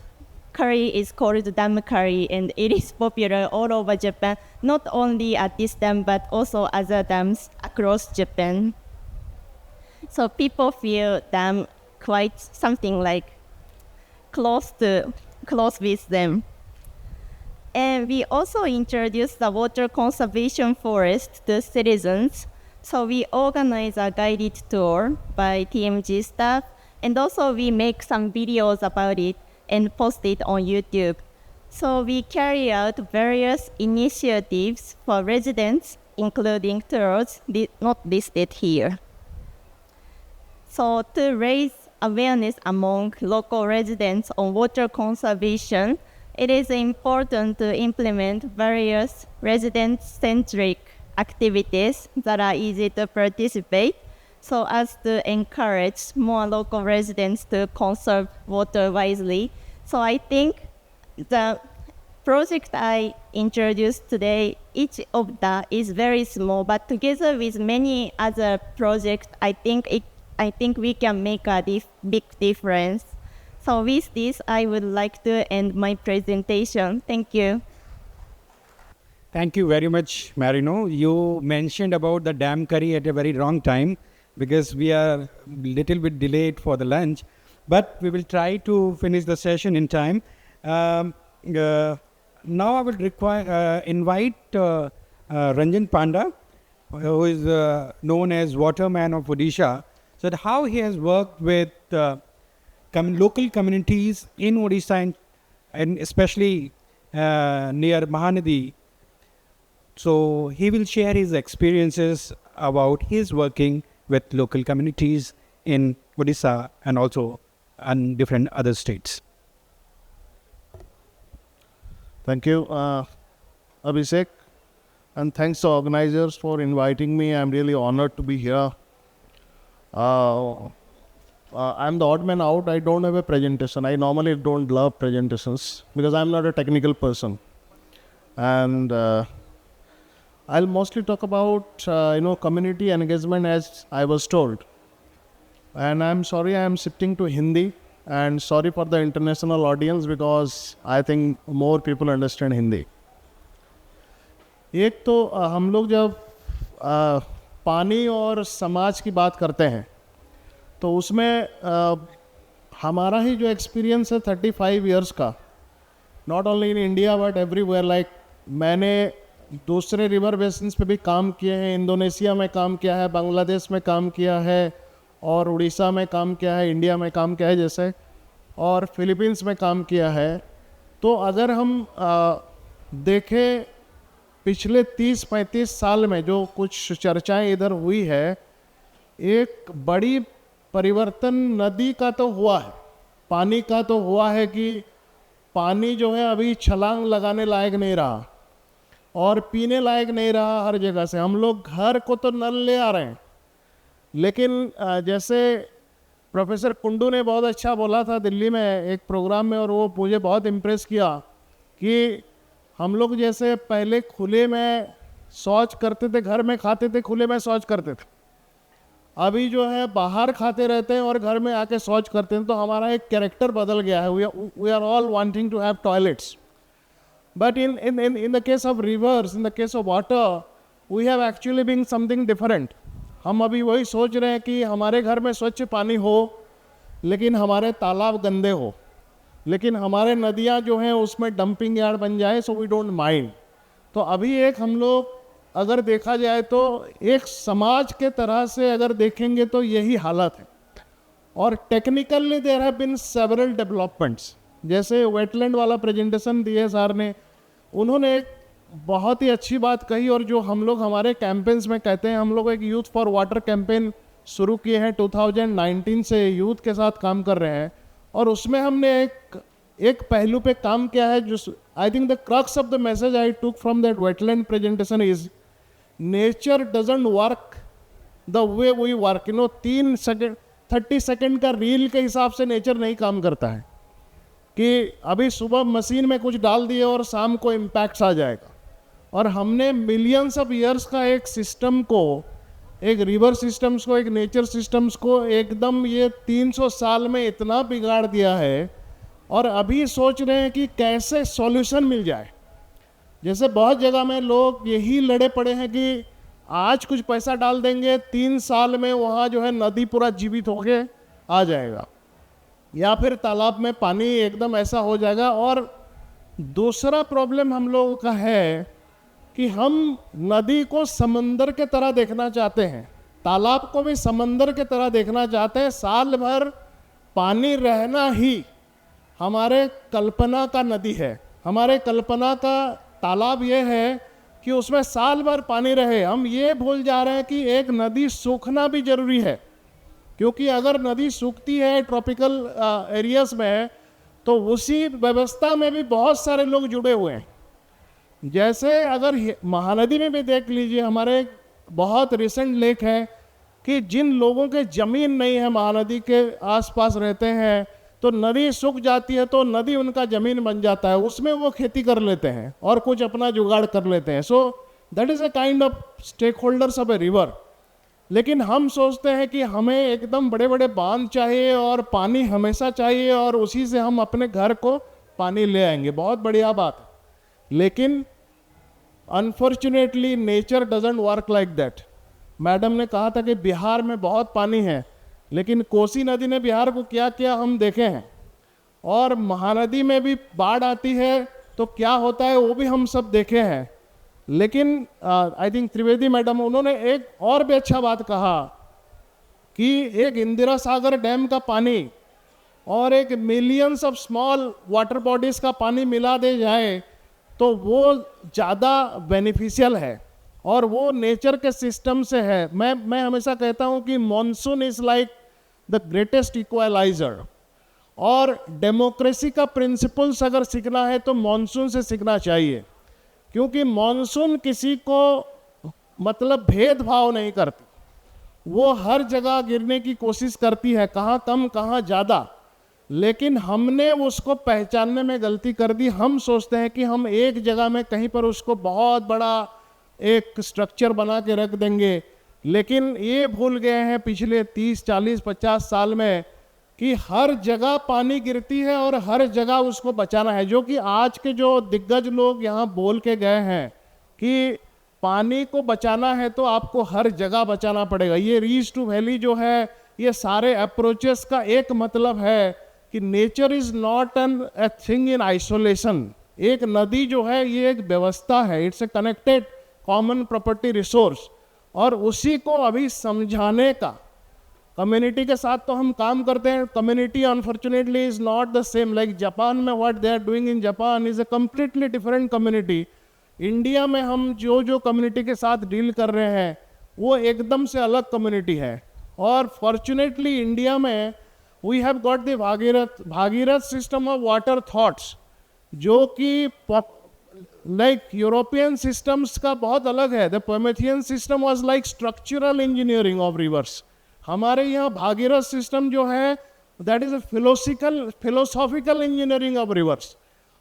curry is called dam curry, and it is popular all over Japan, not only at this dam but also other dams across Japan. So people feel dam quite something like close with them. And we also introduced the water conservation forest to citizens. So we organize a guided tour by TMG staff, and also we make some videos about it and post it on YouTube. So we carry out various initiatives for residents, including tours not listed here. So to raise awareness among local residents on water conservation, it is important to implement various resident-centric activities that are easy to participate, so as to encourage more local residents to conserve water wisely. So I think the project I introduced today, each of that is very small, but together with many other projects, I think we can make a big difference. So with this, I would like to end my presentation. Thank you. Thank you very much, Marino. You mentioned about the dam curry at a very wrong time because we are a little bit delayed for the lunch, but we will try to finish the session in time. Now I will invite Ranjan Panda, who is known as Waterman of Odisha, so that how he has worked with local communities in Odisha and especially near Mahanadi. So he will share his experiences about his working with local communities in Odisha and also in different other states. Thank you, Abhishek, and thanks to organizers for inviting me. I'm really honored to be here. I'm the odd man out. I don't have a presentation. I normally don't love presentations because I'm not a technical person. And I'll mostly talk about, community engagement as I was told. And I'm sorry I'm shifting to Hindi, and sorry for the international audience because I think more people understand Hindi. एक तो हम लोग जब पानी और समाज की बात करते हैं तो उसमें हमारा ही जो एक्सपीरियंस है 35 इयर्स का, not only in India but everywhere, like मैंने दूसरे रिवर बेसिन्स पे भी काम किए हैं, इंडोनेशिया में काम किया है, बांग्लादेश में काम किया है और उड़ीसा में काम किया है, इंडिया में काम किया है जैसे, और फिलीपींस में काम किया है. तो अगर हम देखें पिछले 30-35 साल में जो कुछ चर्चाएं इधर हुई है, एक बड़ी परिवर्तन नदी का तो हुआ है, पानी का तो हुआ है कि पानी जो है अभी छलांग लगाने लायक नहीं रहा और पीने लायक नहीं रहा. हर जगह से हम लोग घर को तो नल ले आ रहे हैं, लेकिन जैसे प्रोफेसर कुंडू ने बहुत अच्छा बोला था दिल्ली में एक प्रोग्राम में, और वो मुझे बहुत इम्प्रेस किया कि हम लोग जैसे पहले खुले में शौच करते थे, घर में खाते थे, खुले में शौच करते थे, अभी जो है बाहर खाते रहते हैं और घर में आके शौच करते हैं. तो हमारा एक कैरेक्टर बदल गया है. We are all wanting to have toilets, but in the case of rivers, in the case of water, we have actually been something different. हम अभी वही सोच रहे हैं कि हमारे घर में स्वच्छ पानी हो, लेकिन हमारे तालाब गंदे हो, लेकिन हमारे नदियाँ जो हैं उसमें डंपिंग यार्ड बन जाए, सो वी डोंट माइंड। तो अभी एक हम लोग अगर देखा जाए तो एक समाज के तरह से अगर देखेंगे तो यही हालत है। और technically there have been several developments, जैसे वेटलैंड वाला प्रेजेंटेशन दिए सर ने, उन्होंने एक बहुत ही अच्छी बात कही, और जो हम लोग हमारे कैंपेन्स में कहते हैं, हम लोग एक यूथ फॉर वाटर कैंपेन शुरू किए हैं 2019 से, यूथ के साथ काम कर रहे हैं, और उसमें हमने एक पहलू पे काम किया है जो I think the crux of the message I took from that wetland presentation is nature doesn't work the way we work. 3 second 30 second का रील के हिसाब से नेचर नहीं काम करता है कि अभी सुबह मशीन में कुछ डाल दिए और शाम को इम्पैक्ट्स आ जाएगा। और हमने मिलियंस ऑफ ईयर्स का एक सिस्टम को, एक रिवर सिस्टम्स को, एक नेचर सिस्टम्स को एकदम ये 300 साल में इतना बिगाड़ दिया है, और अभी सोच रहे हैं कि कैसे सॉल्यूशन मिल जाए। जैसे बहुत जगह में लोग यही लड़े पड़े हैं कि आज कुछ पैसा डाल देंगे, 3 साल में वहाँ जो है नदी पूरा जीवित होके आ जाएगा, या फिर तालाब में पानी एकदम ऐसा हो जाएगा। और दूसरा प्रॉब्लम हम लोगों का है कि हम नदी को समंदर के तरह देखना चाहते हैं, तालाब को भी समंदर के तरह देखना चाहते हैं। साल भर पानी रहना ही हमारे कल्पना का नदी है, हमारे कल्पना का तालाब ये है कि उसमें साल भर पानी रहे। हम ये भूल जा रहे हैं कि एक नदी सूखना भी जरूरी है, क्योंकि अगर नदी सूखती है ट्रॉपिकल एरियाज में तो उसी व्यवस्था में भी बहुत सारे लोग जुड़े हुए हैं। जैसे अगर महानदी में भी देख लीजिए, हमारे बहुत रिसेंट लेख है कि जिन लोगों के ज़मीन नहीं है, महानदी के आसपास रहते हैं, तो नदी सूख जाती है तो नदी उनका ज़मीन बन जाता है, उसमें वो खेती कर लेते हैं और कुछ अपना जुगाड़ कर लेते हैं। So that is a kind of stakeholders of a river. लेकिन हम सोचते हैं कि हमें एकदम बड़े बड़े बांध चाहिए और पानी हमेशा चाहिए और उसी से हम अपने घर को पानी ले आएंगे, बहुत बढ़िया बात है। लेकिन unfortunately nature doesn't work like that. Madam ने कहा था कि बिहार में बहुत पानी है, लेकिन कोसी नदी ने बिहार को क्या किया हम देखे हैं, और महानदी में भी बाढ़ आती है तो क्या होता है वो भी हम सब देखे हैं। लेकिन आई थिंक त्रिवेदी मैडम, उन्होंने एक और भी अच्छा बात कहा कि एक इंदिरा सागर डैम का पानी और एक millions of small water bodies का पानी मिला दे जाए तो वो ज़्यादा बेनिफिशियल है, और वो नेचर के सिस्टम से है। मैं हमेशा कहता हूँ कि monsoon is like the greatest equaliser, और डेमोक्रेसी का प्रिंसिपल्स अगर सीखना है तो मॉनसून से सीखना चाहिए, क्योंकि मॉनसून किसी को मतलब भेदभाव नहीं करती, वो हर जगह गिरने की कोशिश करती है, कहाँ कम कहाँ ज़्यादा। लेकिन हमने उसको पहचानने में गलती कर दी। हम सोचते हैं कि हम एक जगह में कहीं पर उसको बहुत बड़ा एक स्ट्रक्चर बना के रख देंगे, लेकिन ये भूल गए हैं पिछले 30, 40, 50 साल में कि हर जगह पानी गिरती है और हर जगह उसको बचाना है। जो कि आज के जो दिग्गज लोग यहाँ बोल के गए हैं कि पानी को बचाना है तो आपको हर जगह बचाना पड़ेगा। ये रीच टू वैली जो है, ये सारे अप्रोचेस का एक मतलब है कि nature is not an a thing in isolation. एक नदी जो है ये एक व्यवस्था है, it's a connected common property resource, और उसी को अभी समझाने का कम्युनिटी के साथ तो हम काम करते हैं। Community unfortunately is not the same, like Japan में what they are doing in Japan is a completely different community. India में हम जो कम्युनिटी के साथ डील कर रहे हैं वो एकदम से अलग कम्युनिटी है। और फॉर्चुनेटली इंडिया में we have got the Bhagirath system of water thoughts, जो कि लाइक यूरोपियन सिस्टम्स का बहुत अलग है। The Promethean system was like structural engineering of rivers. हमारे यहाँ भागीरथ सिस्टम जो है that is a philosophical engineering of rivers.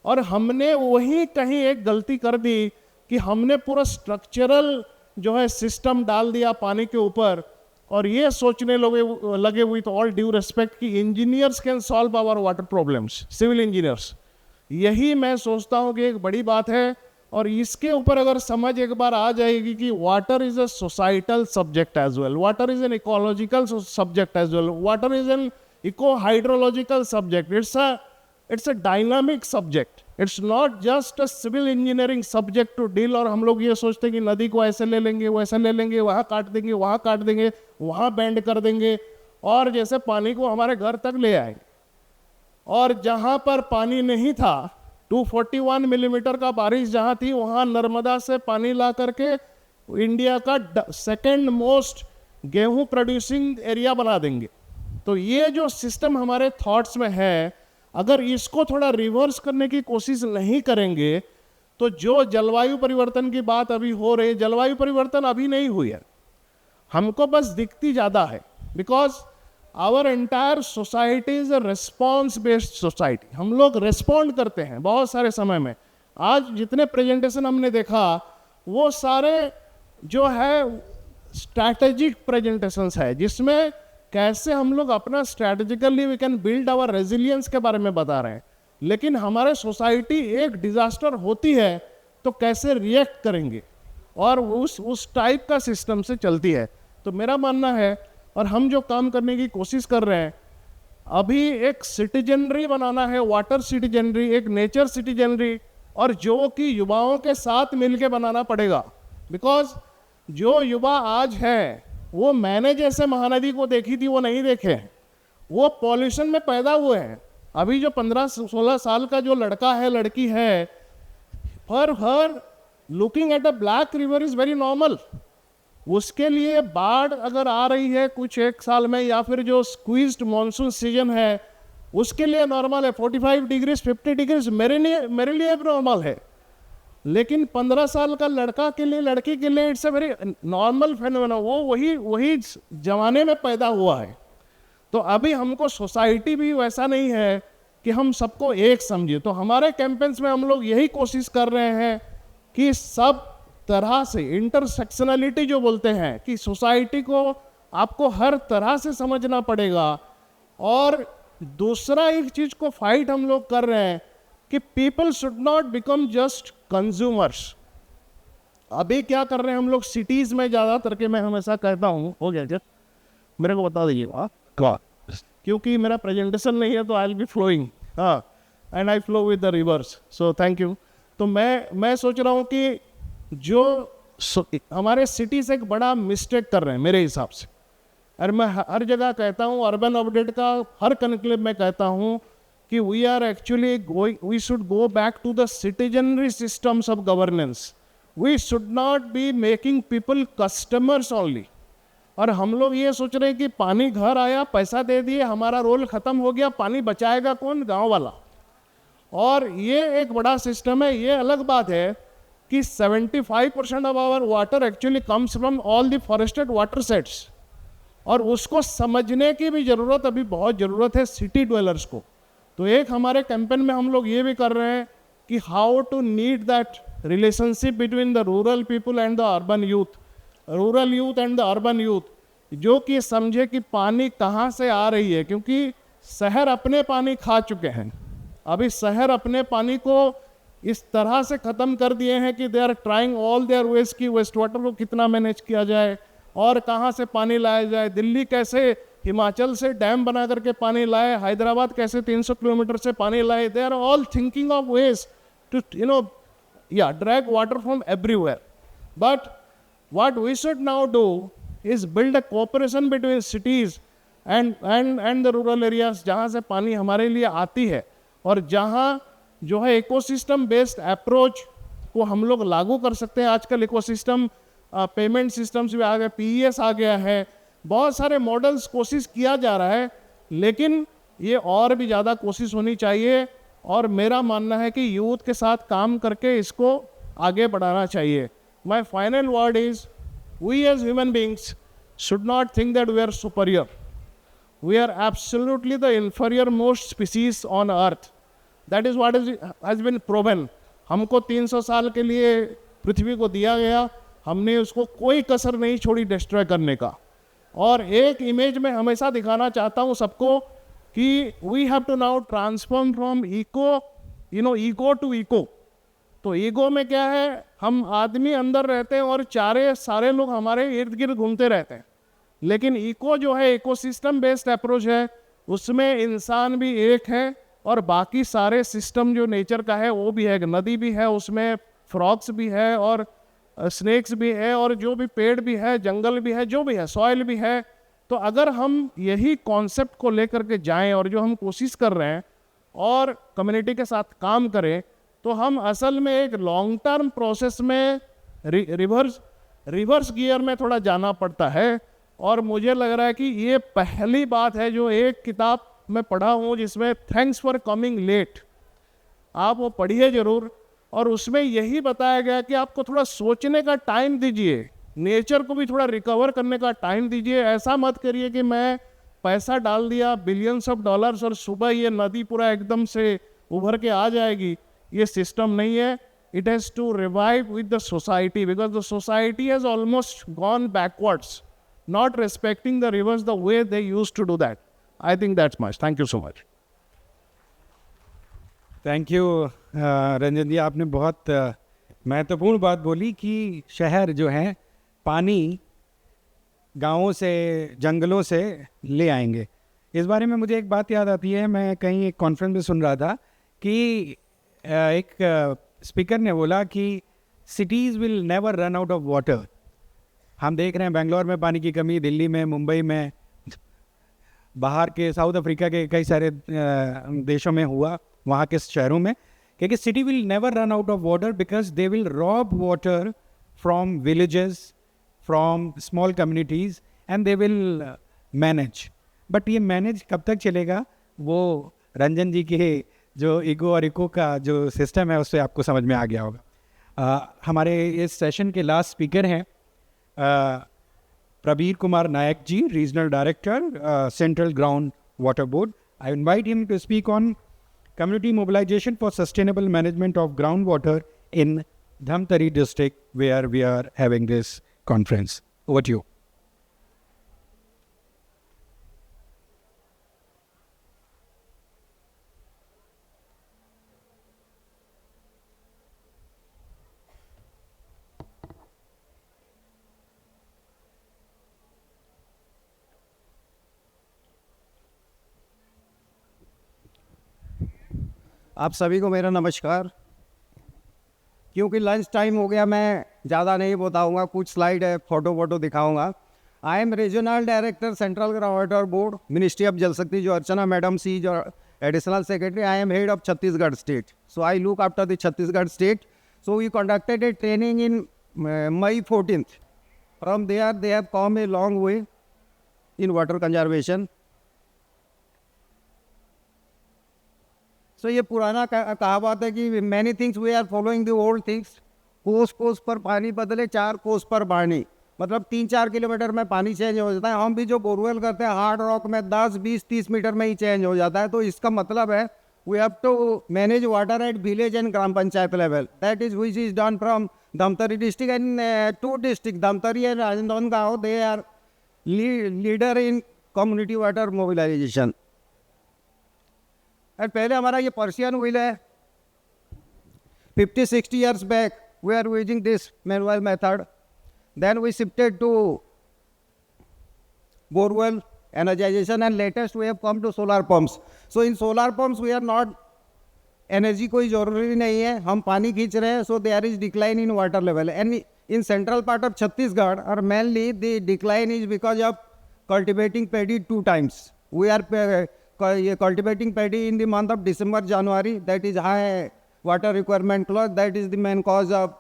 और हमने वही कहीं एक गलती कर दी कि हमने पूरा स्ट्रक्चरल जो है सिस्टम डाल दिया पानी के ऊपर, और ये सोचने लगे विथ ऑल ड्यू रिस्पेक्ट कि engineers can solve our water problems, civil engineers. यही मैं सोचता हूँ कि एक बड़ी बात है, और इसके ऊपर अगर समझ एक बार आ जाएगी कि water is a societal subject as well, water is an ecological subject as well, water is an eco hydrological subject. It's a dynamic subject. It's not just a civil engineering subject to deal. और हम लोग ये सोचते हैं कि नदी को ऐसे ले लेंगे, वैसे ले लेंगे, वहाँ काट देंगे, वहाँ काट देंगे, वहाँ बैंड कर देंगे, और जैसे पानी को हमारे घर तक ले आएंगे। और जहाँ पर पानी नहीं था, 241 मिलीमीटर का बारिश जहाँ थी, वहाँ नर्मदा से पानी ला करके इंडिया का सेकेंड मोस्ट गेहूं प्रोड्यूसिंग एरिया बना देंगे। तो ये जो सिस्टम हमारे थॉट्स में है, अगर इसको थोड़ा रिवर्स करने की कोशिश नहीं करेंगे तो जो जलवायु परिवर्तन की बात अभी हो रही है, जलवायु परिवर्तन अभी नहीं हुई है, हमको बस दिखती ज़्यादा है। Because our entire society is a response based society. हम लोग रिस्पॉन्ड करते हैं बहुत सारे समय में। आज जितने प्रेजेंटेशन हमने देखा वो सारे जो है स्ट्रैटेजिक प्रेजेंटेशंस है, जिसमें कैसे हम लोग अपना strategically we can build our resilience के बारे में बता रहे हैं। लेकिन हमारे सोसाइटी एक डिजास्टर होती है तो कैसे रिएक्ट करेंगे, और उस टाइप का सिस्टम से चलती है। तो मेरा मानना है, और हम जो काम करने की कोशिश कर रहे हैं, अभी एक सिटीजनरी बनाना है, वाटर सिटीजनरी, एक नेचर सिटीजनरी, और जो कि युवाओं के साथ मिलके बनाना पड़ेगा। बिकॉज जो युवा आज है वो मैंने जैसे महानदी को देखी थी वो नहीं देखे हैं, वो पॉल्यूशन में पैदा हुए हैं। अभी जो 15-16 साल का जो लड़का है, लड़की है, for her looking at a black river is very normal. उसके लिए बाढ़ अगर आ रही है कुछ एक साल में, या फिर जो स्क्वीज्ड मॉनसून सीजन है, उसके लिए नॉर्मल है। 45 डिग्रीज 50 डिग्रीज मेरे लिए नॉर्मल है। लेकिन 15 साल का लड़का के लिए, लड़की के लिए it's a very normal phenomena. वो वही जमाने में पैदा हुआ है। तो अभी हमको सोसाइटी भी वैसा नहीं है कि हम सबको एक समझे। तो हमारे कैंपेन्स में हम लोग यही कोशिश कर रहे हैं कि सब तरह से इंटरसेक्शनलिटी जो बोलते हैं, कि सोसाइटी को आपको हर तरह से समझना पड़ेगा। और दूसरा एक चीज को फाइट हम लोग कर रहे हैं कि people should not become just consumers. अभी क्या कर रहे हैं हम लोग सिटीज में ज़्यादातर के, मैं हमेशा कहता हूँ, हो गया क्या, मेरे को बता दीजिएगा, क्योंकि मेरा प्रेजेंटेशन नहीं है तो आई विल बी फ्लोइंग, हाँ, and I flow with the reverse, so thank you. तो मैं सोच रहा हूँ कि जो हमारे सिटीज एक बड़ा मिस्टेक कर रहे हैं मेरे हिसाब से, और मैं हर जगह कहता हूँ, अर्बन अपडेट का हर कनक्लेव में कहता हूँ कि we are actually we should go back to the citizenry systems of governance. We should not be making people customers only. और हम लोग ये सोच रहे हैं कि पानी घर आया, पैसा दे दिए, हमारा रोल खत्म हो गया, पानी बचाएगा कौन? गांव वाला। और ये एक बड़ा सिस्टम है। ये अलग बात है कि 75% of our water actually comes from all the forested watersheds, और उसको समझने की भी ज़रूरत, अभी बहुत ज़रूरत है सिटी ड्वेलर्स को। तो एक हमारे कैंपेन में हम लोग ये भी कर रहे हैं कि how to need that relationship between the rural people and the urban youth, rural youth and the urban youth, जो कि समझे कि पानी कहाँ से आ रही है। क्योंकि शहर अपने पानी खा चुके हैं। अभी शहर अपने पानी को इस तरह से ख़त्म कर दिए हैं कि they are trying all their ways कि वेस्ट वाटर को कितना मैनेज किया जाए और कहाँ से पानी लाया जाए। दिल्ली कैसे हिमाचल से डैम बना करके पानी लाए, हैदराबाद कैसे 300 किलोमीटर से पानी लाए। They are all thinking of ways to drag water from everywhere. But what we should now do is build a cooperation between cities and the rural areas, जहाँ से पानी हमारे लिए आती है, और जहाँ जो है इकोसिस्टम बेस्ड अप्रोच को हम लोग लागू कर सकते हैं। आजकल इकोसिस्टम पेमेंट सिस्टम्स भी आ गए, PES आ गया है, बहुत सारे मॉडल्स कोशिश किया जा रहा है, लेकिन ये और भी ज़्यादा कोशिश होनी चाहिए। और मेरा मानना है कि यूथ के साथ काम करके इसको आगे बढ़ाना चाहिए। My final word is, we as human beings should not think that we are superior. We are absolutely the inferior most species on earth. That is what has been proven. हमको 300 साल के लिए पृथ्वी को दिया गया, हमने उसको कोई कसर नहीं छोड़ी डिस्ट्रॉय करने का। और एक इमेज में हमेशा दिखाना चाहता हूँ सबको कि we have to now transform from ego to eco. तो ईगो में क्या है, हम आदमी अंदर रहते हैं और सारे लोग हमारे इर्द गिर्द घूमते रहते हैं। लेकिन इको जो है, इकोसिस्टम बेस्ड अप्रोच है उसमें इंसान भी एक है और बाकी सारे सिस्टम जो नेचर का है वो भी है, नदी भी है, उसमें फ्रॉग्स भी है और स्नेक्स भी है और जो भी पेड़ भी है, जंगल भी है, जो भी है, सॉइल भी है। तो अगर हम यही कॉन्सेप्ट को लेकर के जाएं और जो हम कोशिश कर रहे हैं और कम्युनिटी के साथ काम करें, तो हम असल में एक लॉन्ग टर्म प्रोसेस में रिवर्स गियर में थोड़ा जाना पड़ता है। और मुझे लग रहा है कि ये पहली बात है जो एक किताब में पढ़ा हूँ जिसमें थैंक्स फॉर कमिंग लेट, आप वो पढ़िए ज़रूर। और उसमें यही बताया गया कि आपको थोड़ा सोचने का टाइम दीजिए, नेचर को भी थोड़ा रिकवर करने का टाइम दीजिए। ऐसा मत करिए कि मैं पैसा डाल दिया बिलियंस ऑफ डॉलर्स और सुबह ये नदी पूरा एकदम से उभर के आ जाएगी, ये सिस्टम नहीं है। It has to revive with the society because the society has almost gone backwards, not respecting the rivers the way they used to do that. I think that's much. Thank you so much. Thank you Ranjan ji, आपने बहुत महत्वपूर्ण बात बोली कि शहर जो है पानी गाँवों से, जंगलों से ले आएंगे। इस बारे में मुझे एक बात याद आती है, मैं कहीं एक कॉन्फ्रेंस में सुन रहा था कि एक स्पीकर ने बोला कि cities will never run out of water. हम देख रहे हैं बेंगलोर में पानी की कमी, दिल्ली में, मुंबई में, बाहर के साउथ अफ्रीका के कई सारे देशों में हुआ, वहाँ के शहरों में, क्योंकि city will never run out of water because they will rob water from villages, from small communities and they will manage. But ये मैनेज कब तक चलेगा, वो रंजन जी के जो ईगो और इको का जो सिस्टम है उससे आपको समझ में आ गया होगा। हमारे इस सेशन के लास्ट स्पीकर हैं Prabir Kumar Nayak ji, regional director, central ground water board. I invite him to speak on community mobilisation for sustainable management of ground water in Dhamtari district where we are having this conference. Over to you. आप सभी को मेरा नमस्कार। क्योंकि lunch time हो गया, मैं ज़्यादा नहीं बताऊंगा, कुछ स्लाइड है, फोटो दिखाऊंगा। I am regional director central ground water board, ministry of Jal Shakti, जो अर्चना मैडम सी जो additional secretary. I am head of Chhattisgarh state, so I look after the Chhattisgarh state. So we conducted a training in May 14th. From there they have come a long way in water conservation. So ये पुराना कहावत है कि many things we are following the old things. कोस पर पानी बदले, 4 कोस पर पानी, मतलब 3-4 किलोमीटर में पानी चेंज हो जाता है। हम भी जो बोरवेल करते हैं हार्ड रॉक में 10, 20, 30 मीटर में ही चेंज हो जाता है। तो इसका मतलब है we have to manage water at village and gram panchayat level. That is which is done from Dhamtari district and 2 district, Dhamtari and Rajnandgaon, they are leader in community water mobilisation. और पहले हमारा ये पर्शियन व्हील है। 50-60 years back we are using this manual method. Then we shifted to borewell energization and latest we have come to solar pumps. So in solar pumps we are not, energy कोई ज़रूरी नहीं है, हम पानी खींच रहे हैं, so there is decline in water level. And in central part of Chhattisgarh, or mainly the decline is because of cultivating paddy 2 times. We are cultivating paddy in the month of December, January. That is high water requirement clause. That is the main cause of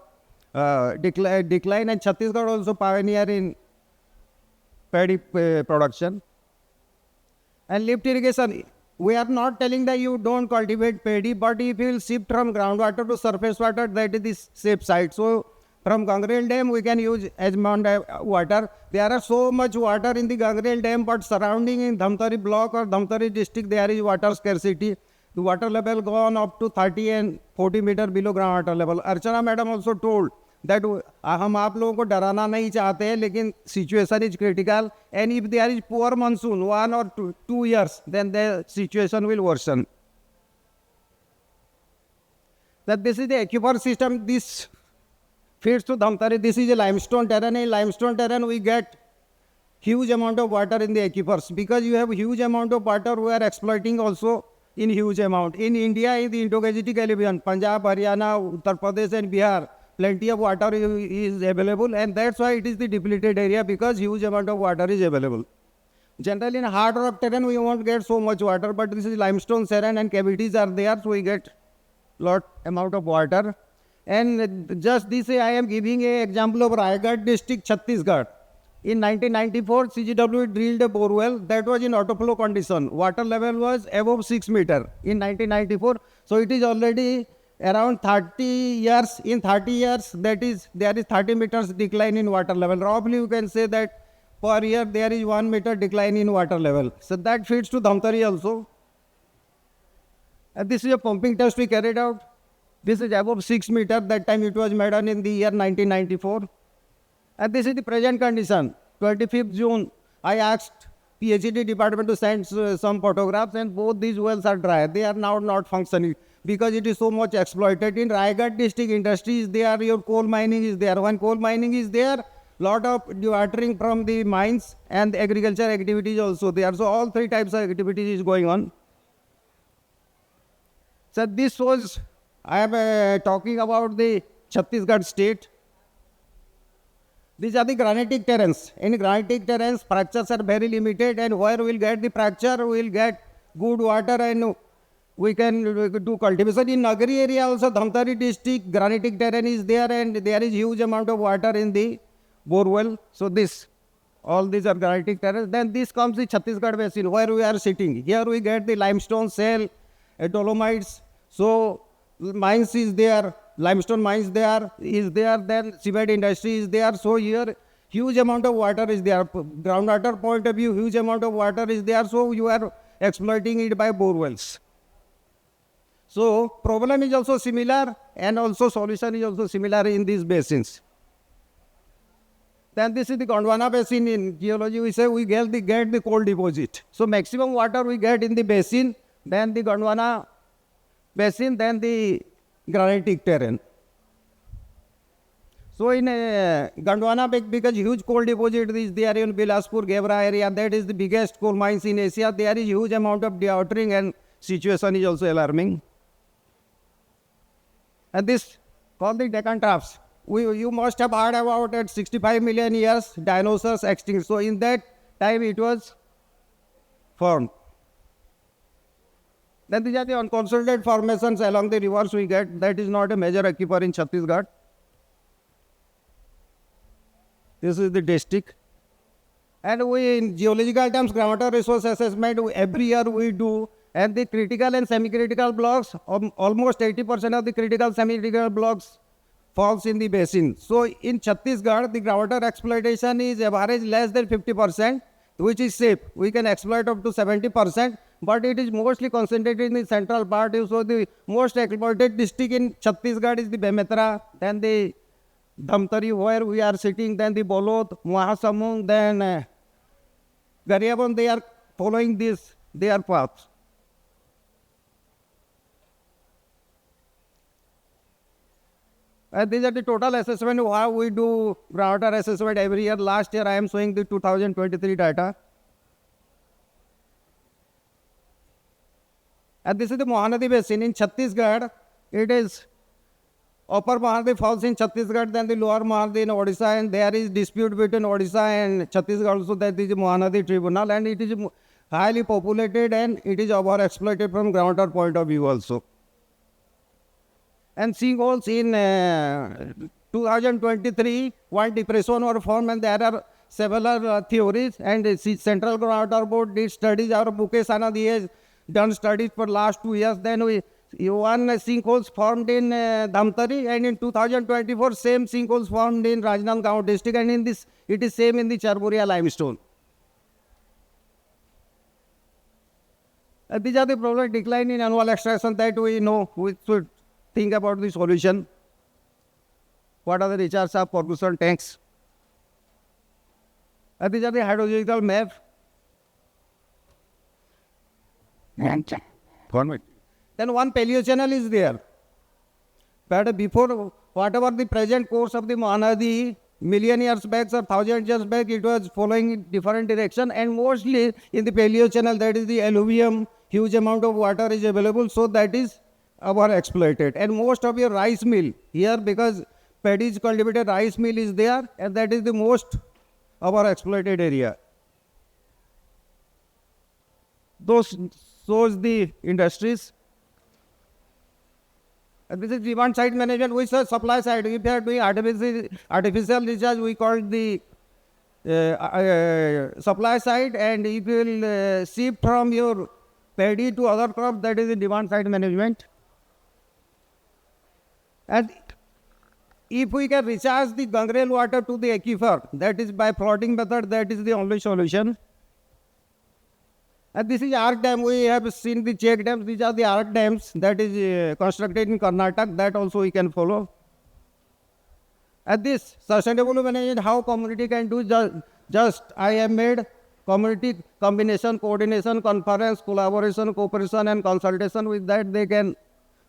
decline. And Chhattisgarh also pioneer in paddy production. And lift irrigation. We are not telling that you don't cultivate paddy, but if you will shift from groundwater to surface water, that is the safe side. So from Gangrel Dam, we can use Edmond water. There are so much water in the Gangrel Dam, but surrounding in Dhamtari block or Dhamtari district, there is water scarcity. The water level gone up to 30 and 40 meter below ground water level. Archana madam also told that हम आप लोगों को डराना नहीं चाहते हैं, लेकिन situation is critical. And if there is poor monsoon, 1 or 2 years, then the situation will worsen. That this is the aquifer system. This feeds to Dhamtari. This is a limestone terrain. In limestone terrain, we get huge amount of water in the aquifers, because you have huge amount of water we are exploiting also in huge amount. In India, in the Indo-Gangetic alluvium, Punjab, Haryana, Uttar Pradesh and Bihar, plenty of water is available, and that's why it is the depleted area, because huge amount of water is available. Generally in hard rock terrain we won't get so much water, but this is limestone terrain and cavities are there, so we get lot amount of water. And just this I am giving a example of Raigad district, Chhattisgarh. In 1994, CGW drilled a borewell that was in autoflow condition. Water level was above 6 meter in 1994. So it is already around 30 years. In 30 years, that is, there is 30 meters decline in water level. Roughly you can say that per year there is 1 meter decline in water level. So that feeds to Dhamtari also. And this is a pumping test we carried out. This is above 6 meter. That time it was made on in the year 1994. And this is the present condition. 25th June, I asked PhD department to send some photographs, and both these wells are dry. They are now not functioning because it is so much exploited. In Raigad district, industry is there, your coal mining is there. When coal mining is there, lot of dewatering from the mines and the agriculture activities also there. So all three types of activities is going on. So this was, I am talking about the Chhattisgarh state. These are the granitic terrains. In granitic terrains, fractures are very limited, and where we will get the fracture, we will get good water and we can do cultivation. In Nagari area also, Dhamtari district, granitic terrain is there and there is huge amount of water in the borewell. So this, all these are granitic terrains. Then this comes the Chhattisgarh basin where we are sitting. Here we get the limestone, shale, dolomites. So mines is there. Limestone mines is there, then cement industry is there. So here huge amount of water is there. Groundwater point of view, huge amount of water is there. So you are exploiting it by borewells. So problem is also similar and also solution is also similar in these basins. Then this is the Gondwana basin. In geology we say we get the coal deposit. So maximum water we get in the basin, then the Gondwana basin, then the granitic terrain. So in Gondwana, because huge coal deposit is there in Bilaspur, Gebra area, that is the biggest coal mines in Asia. There is huge amount of dewatering and situation is also alarming. And this called the Deccan Troughs. You must have heard about it, 65 million years, dinosaurs extinct. So in that time it was formed. Then these are the unconsolidated formations along the rivers we get. That is not a major aquifer in Chhattisgarh. This is the district. And we, in geological terms, groundwater resource assessment, every year we do. And the critical and semi-critical blocks, almost 80% of the critical semi-critical blocks falls in the basin. So in Chhattisgarh, the groundwater exploitation is average less than 50%, which is safe. We can exploit up to 70%. But it is mostly concentrated in the central part. So the most exploited district in Chhattisgarh is the Bemetra, then the Dhamtari where we are sitting, then the Bolot, Mahasamung, then Garyaban. They are following their path. These are the total assessment how we do groundwater assessment every year. Last year I am showing the 2023 data. And this is the Mahanadi basin in Chhattisgarh. It is upper Mahanadi falls in Chhattisgarh, then the lower Mahanadi in Odisha, and there is dispute between Odisha and Chhattisgarh also. That is the Mahanadi tribunal, and it is highly populated and it is overexploited from groundwater point of view also. And sinkholes in 2023, one depression were formed, and there are several theories, and the Central Groundwater Board did studies. Our Mukesh Anand has done studies for last 2 years. Then one sinkholes formed in Dhamtari, and in 2024 same sinkholes formed in Rajnandgaon district, and in this it is same in the Charburia limestone. These are the problem decline in annual extraction that we know. We should think about the solution. What are the recharge of Ferguson tanks? These are the hydrological map. Then one paleochannel is there. But before, whatever the present course of the Mahanadi, million years back or 1,000 years back, it was following in different direction, and mostly in the paleo channel, that is the alluvium, huge amount of water is available, so that is over exploited. And most of your rice mill here, because paddy is cultivated, rice mill is there, and that is the most over exploited area. Those shows the industries. And this is demand side management. We say supply side. If you are doing artificial recharge, we call it the supply side. And if you will shift from your paddy to other crop, that is the demand side management. And if we can recharge the gangrel water to the aquifer, that is by floating method, that is the only solution. And this is arc dam. We have seen the check dams. These are the arc dams that is constructed in Karnataka. That also we can follow. At this sustainable management, how community can do just I have made community combination, coordination, conference, collaboration, cooperation and consultation. With that they can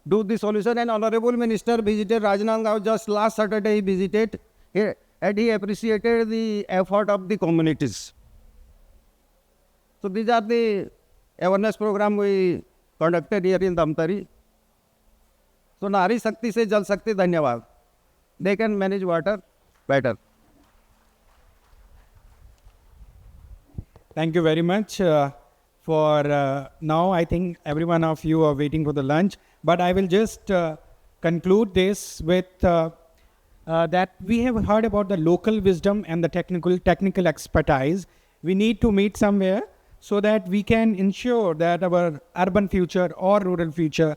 do the solution. And Honorable Minister visited Rajnandgaon just last Saturday. He visited here and he appreciated the effort of the communities. So these are the awareness program we conducted here in Dhamtari. So Nari Shakti se Jal Shakti, dhanyavad. They can manage water better. Thank you very much for now. I think every one of you are waiting for the lunch, but I will just conclude this with that we have heard about the local wisdom and the technical expertise. We need to meet somewhere so that we can ensure that our urban future or rural future,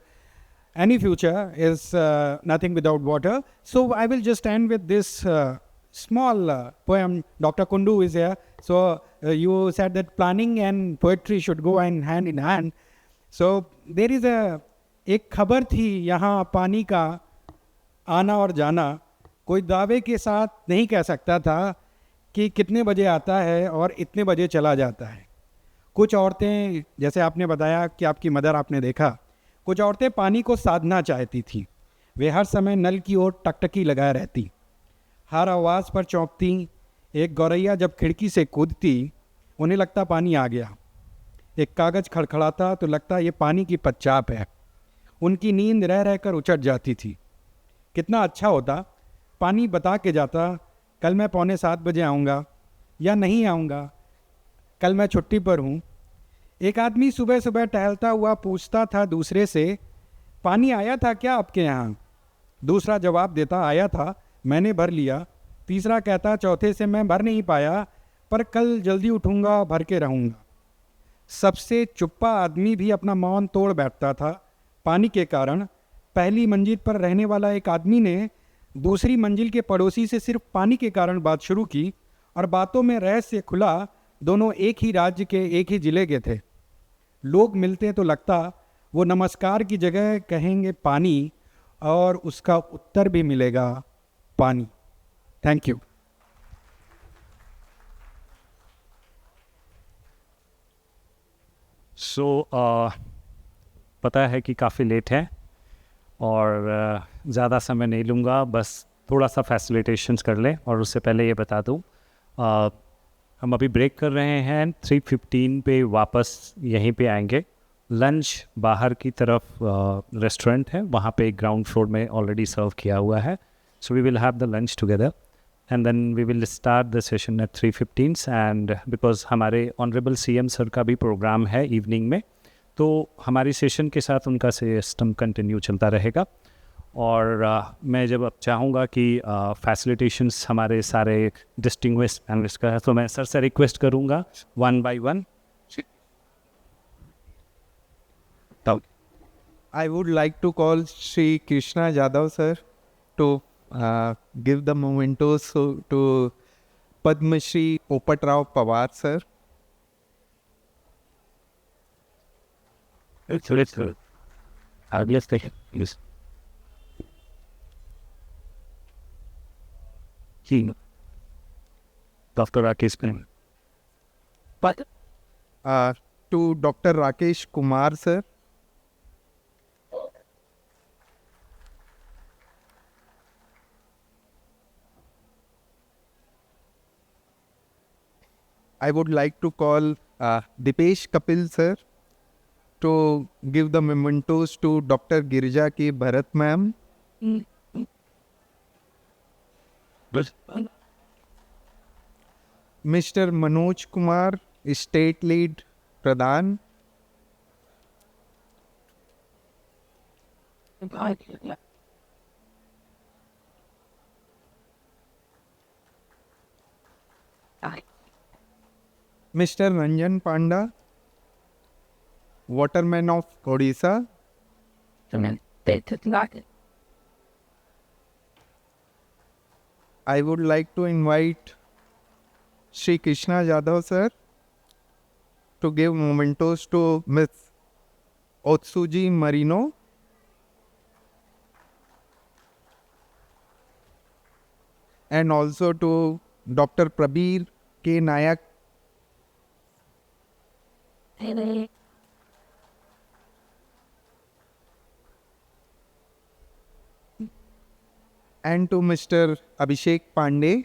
any future, is nothing without water. So I will just end with this small poem. Dr. Kundu is here. So you said that planning and poetry should go hand in hand. So there is एक खबर थी यहाँ पानी का आना और जाना. कोई दावे के साथ नहीं कह सकता था कि कितने बजे आता है और इतने बजे चला जाता है. कुछ औरतें, जैसे आपने बताया कि आपकी मदर आपने देखा, कुछ औरतें पानी को साधना चाहती थी. वे हर समय नल की ओर टकटकी लगाए रहती, हर आवाज़ पर चौंकती. एक गौरैया जब खिड़की से कूदती, उन्हें लगता पानी आ गया. एक कागज़ खड़खड़ाता तो लगता ये पानी की पच्चाप है. उनकी नींद रह रहकर उचट जाती थी. कितना अच्छा होता पानी बता के जाता, कल मैं 6:45 बजे आऊँगा या नहीं आऊँगा, कल मैं छुट्टी पर हूँ. एक आदमी सुबह सुबह टहलता हुआ पूछता था दूसरे से, पानी आया था क्या आपके यहाँ? दूसरा जवाब देता, आया था, मैंने भर लिया. तीसरा कहता, चौथे से मैं भर नहीं पाया, पर कल जल्दी उठूँगा, भर के रहूँगा. सबसे चुप्पा आदमी भी अपना मौन तोड़ बैठता था पानी के कारण. पहली मंजिल पर रहने वाला एक आदमी ने दूसरी मंजिल के पड़ोसी से सिर्फ पानी के कारण बात शुरू की और बातों में रहस्य खुला. दोनों एक ही राज्य के, एक ही ज़िले के थे. लोग मिलते तो लगता वो नमस्कार की जगह कहेंगे पानी, और उसका उत्तर भी मिलेगा पानी. Thank you. सो पता है कि काफ़ी लेट है और ज़्यादा समय नहीं लूँगा, बस थोड़ा सा फैसिलिटेशंस कर लें. और उससे पहले ये बता दूँ, हम अभी ब्रेक कर रहे हैं. 3:15 पे वापस यहीं पे आएंगे. लंच बाहर की तरफ रेस्टोरेंट है, वहाँ पे ग्राउंड फ्लोर में ऑलरेडी सर्व किया हुआ है. So we will have the lunch together and then we will start the session at 3:15. And because हमारे ऑनरेबल CM सर का भी प्रोग्राम है इवनिंग में, तो हमारी सेशन के साथ उनका सिस्टम कंटिन्यू चलता रहेगा. और मैं जब अब चाहूँगा कि फैसिलिटेशंस हमारे सारे डिस्टिंग्विश पैनलिस्ट का है, तो मैं सर से रिक्वेस्ट करूँगा one by one. I would like to call Shri Krishna Jadhav sir to give the mementos to Padma Shri Popatrao Pawar sir. Let's go. Let's take it. Yes. Dr. Rakesh Kumar. But to Dr. Rakesh Kumar sir. I would like to call Dipesh Kapil sir to give the mementos to Dr. Girija K. Bharat ma'am. Mr. Manoj Kumar, State Lead Pradhan. Mr. Ranjan Panda, Waterman of Odisha. I would like to invite Shri Krishna Jadhav sir to give mementos to Ms. Otsuji Marino. And also to Dr. Prabir K. Nayak. And to Mr. Abhishek Pandey.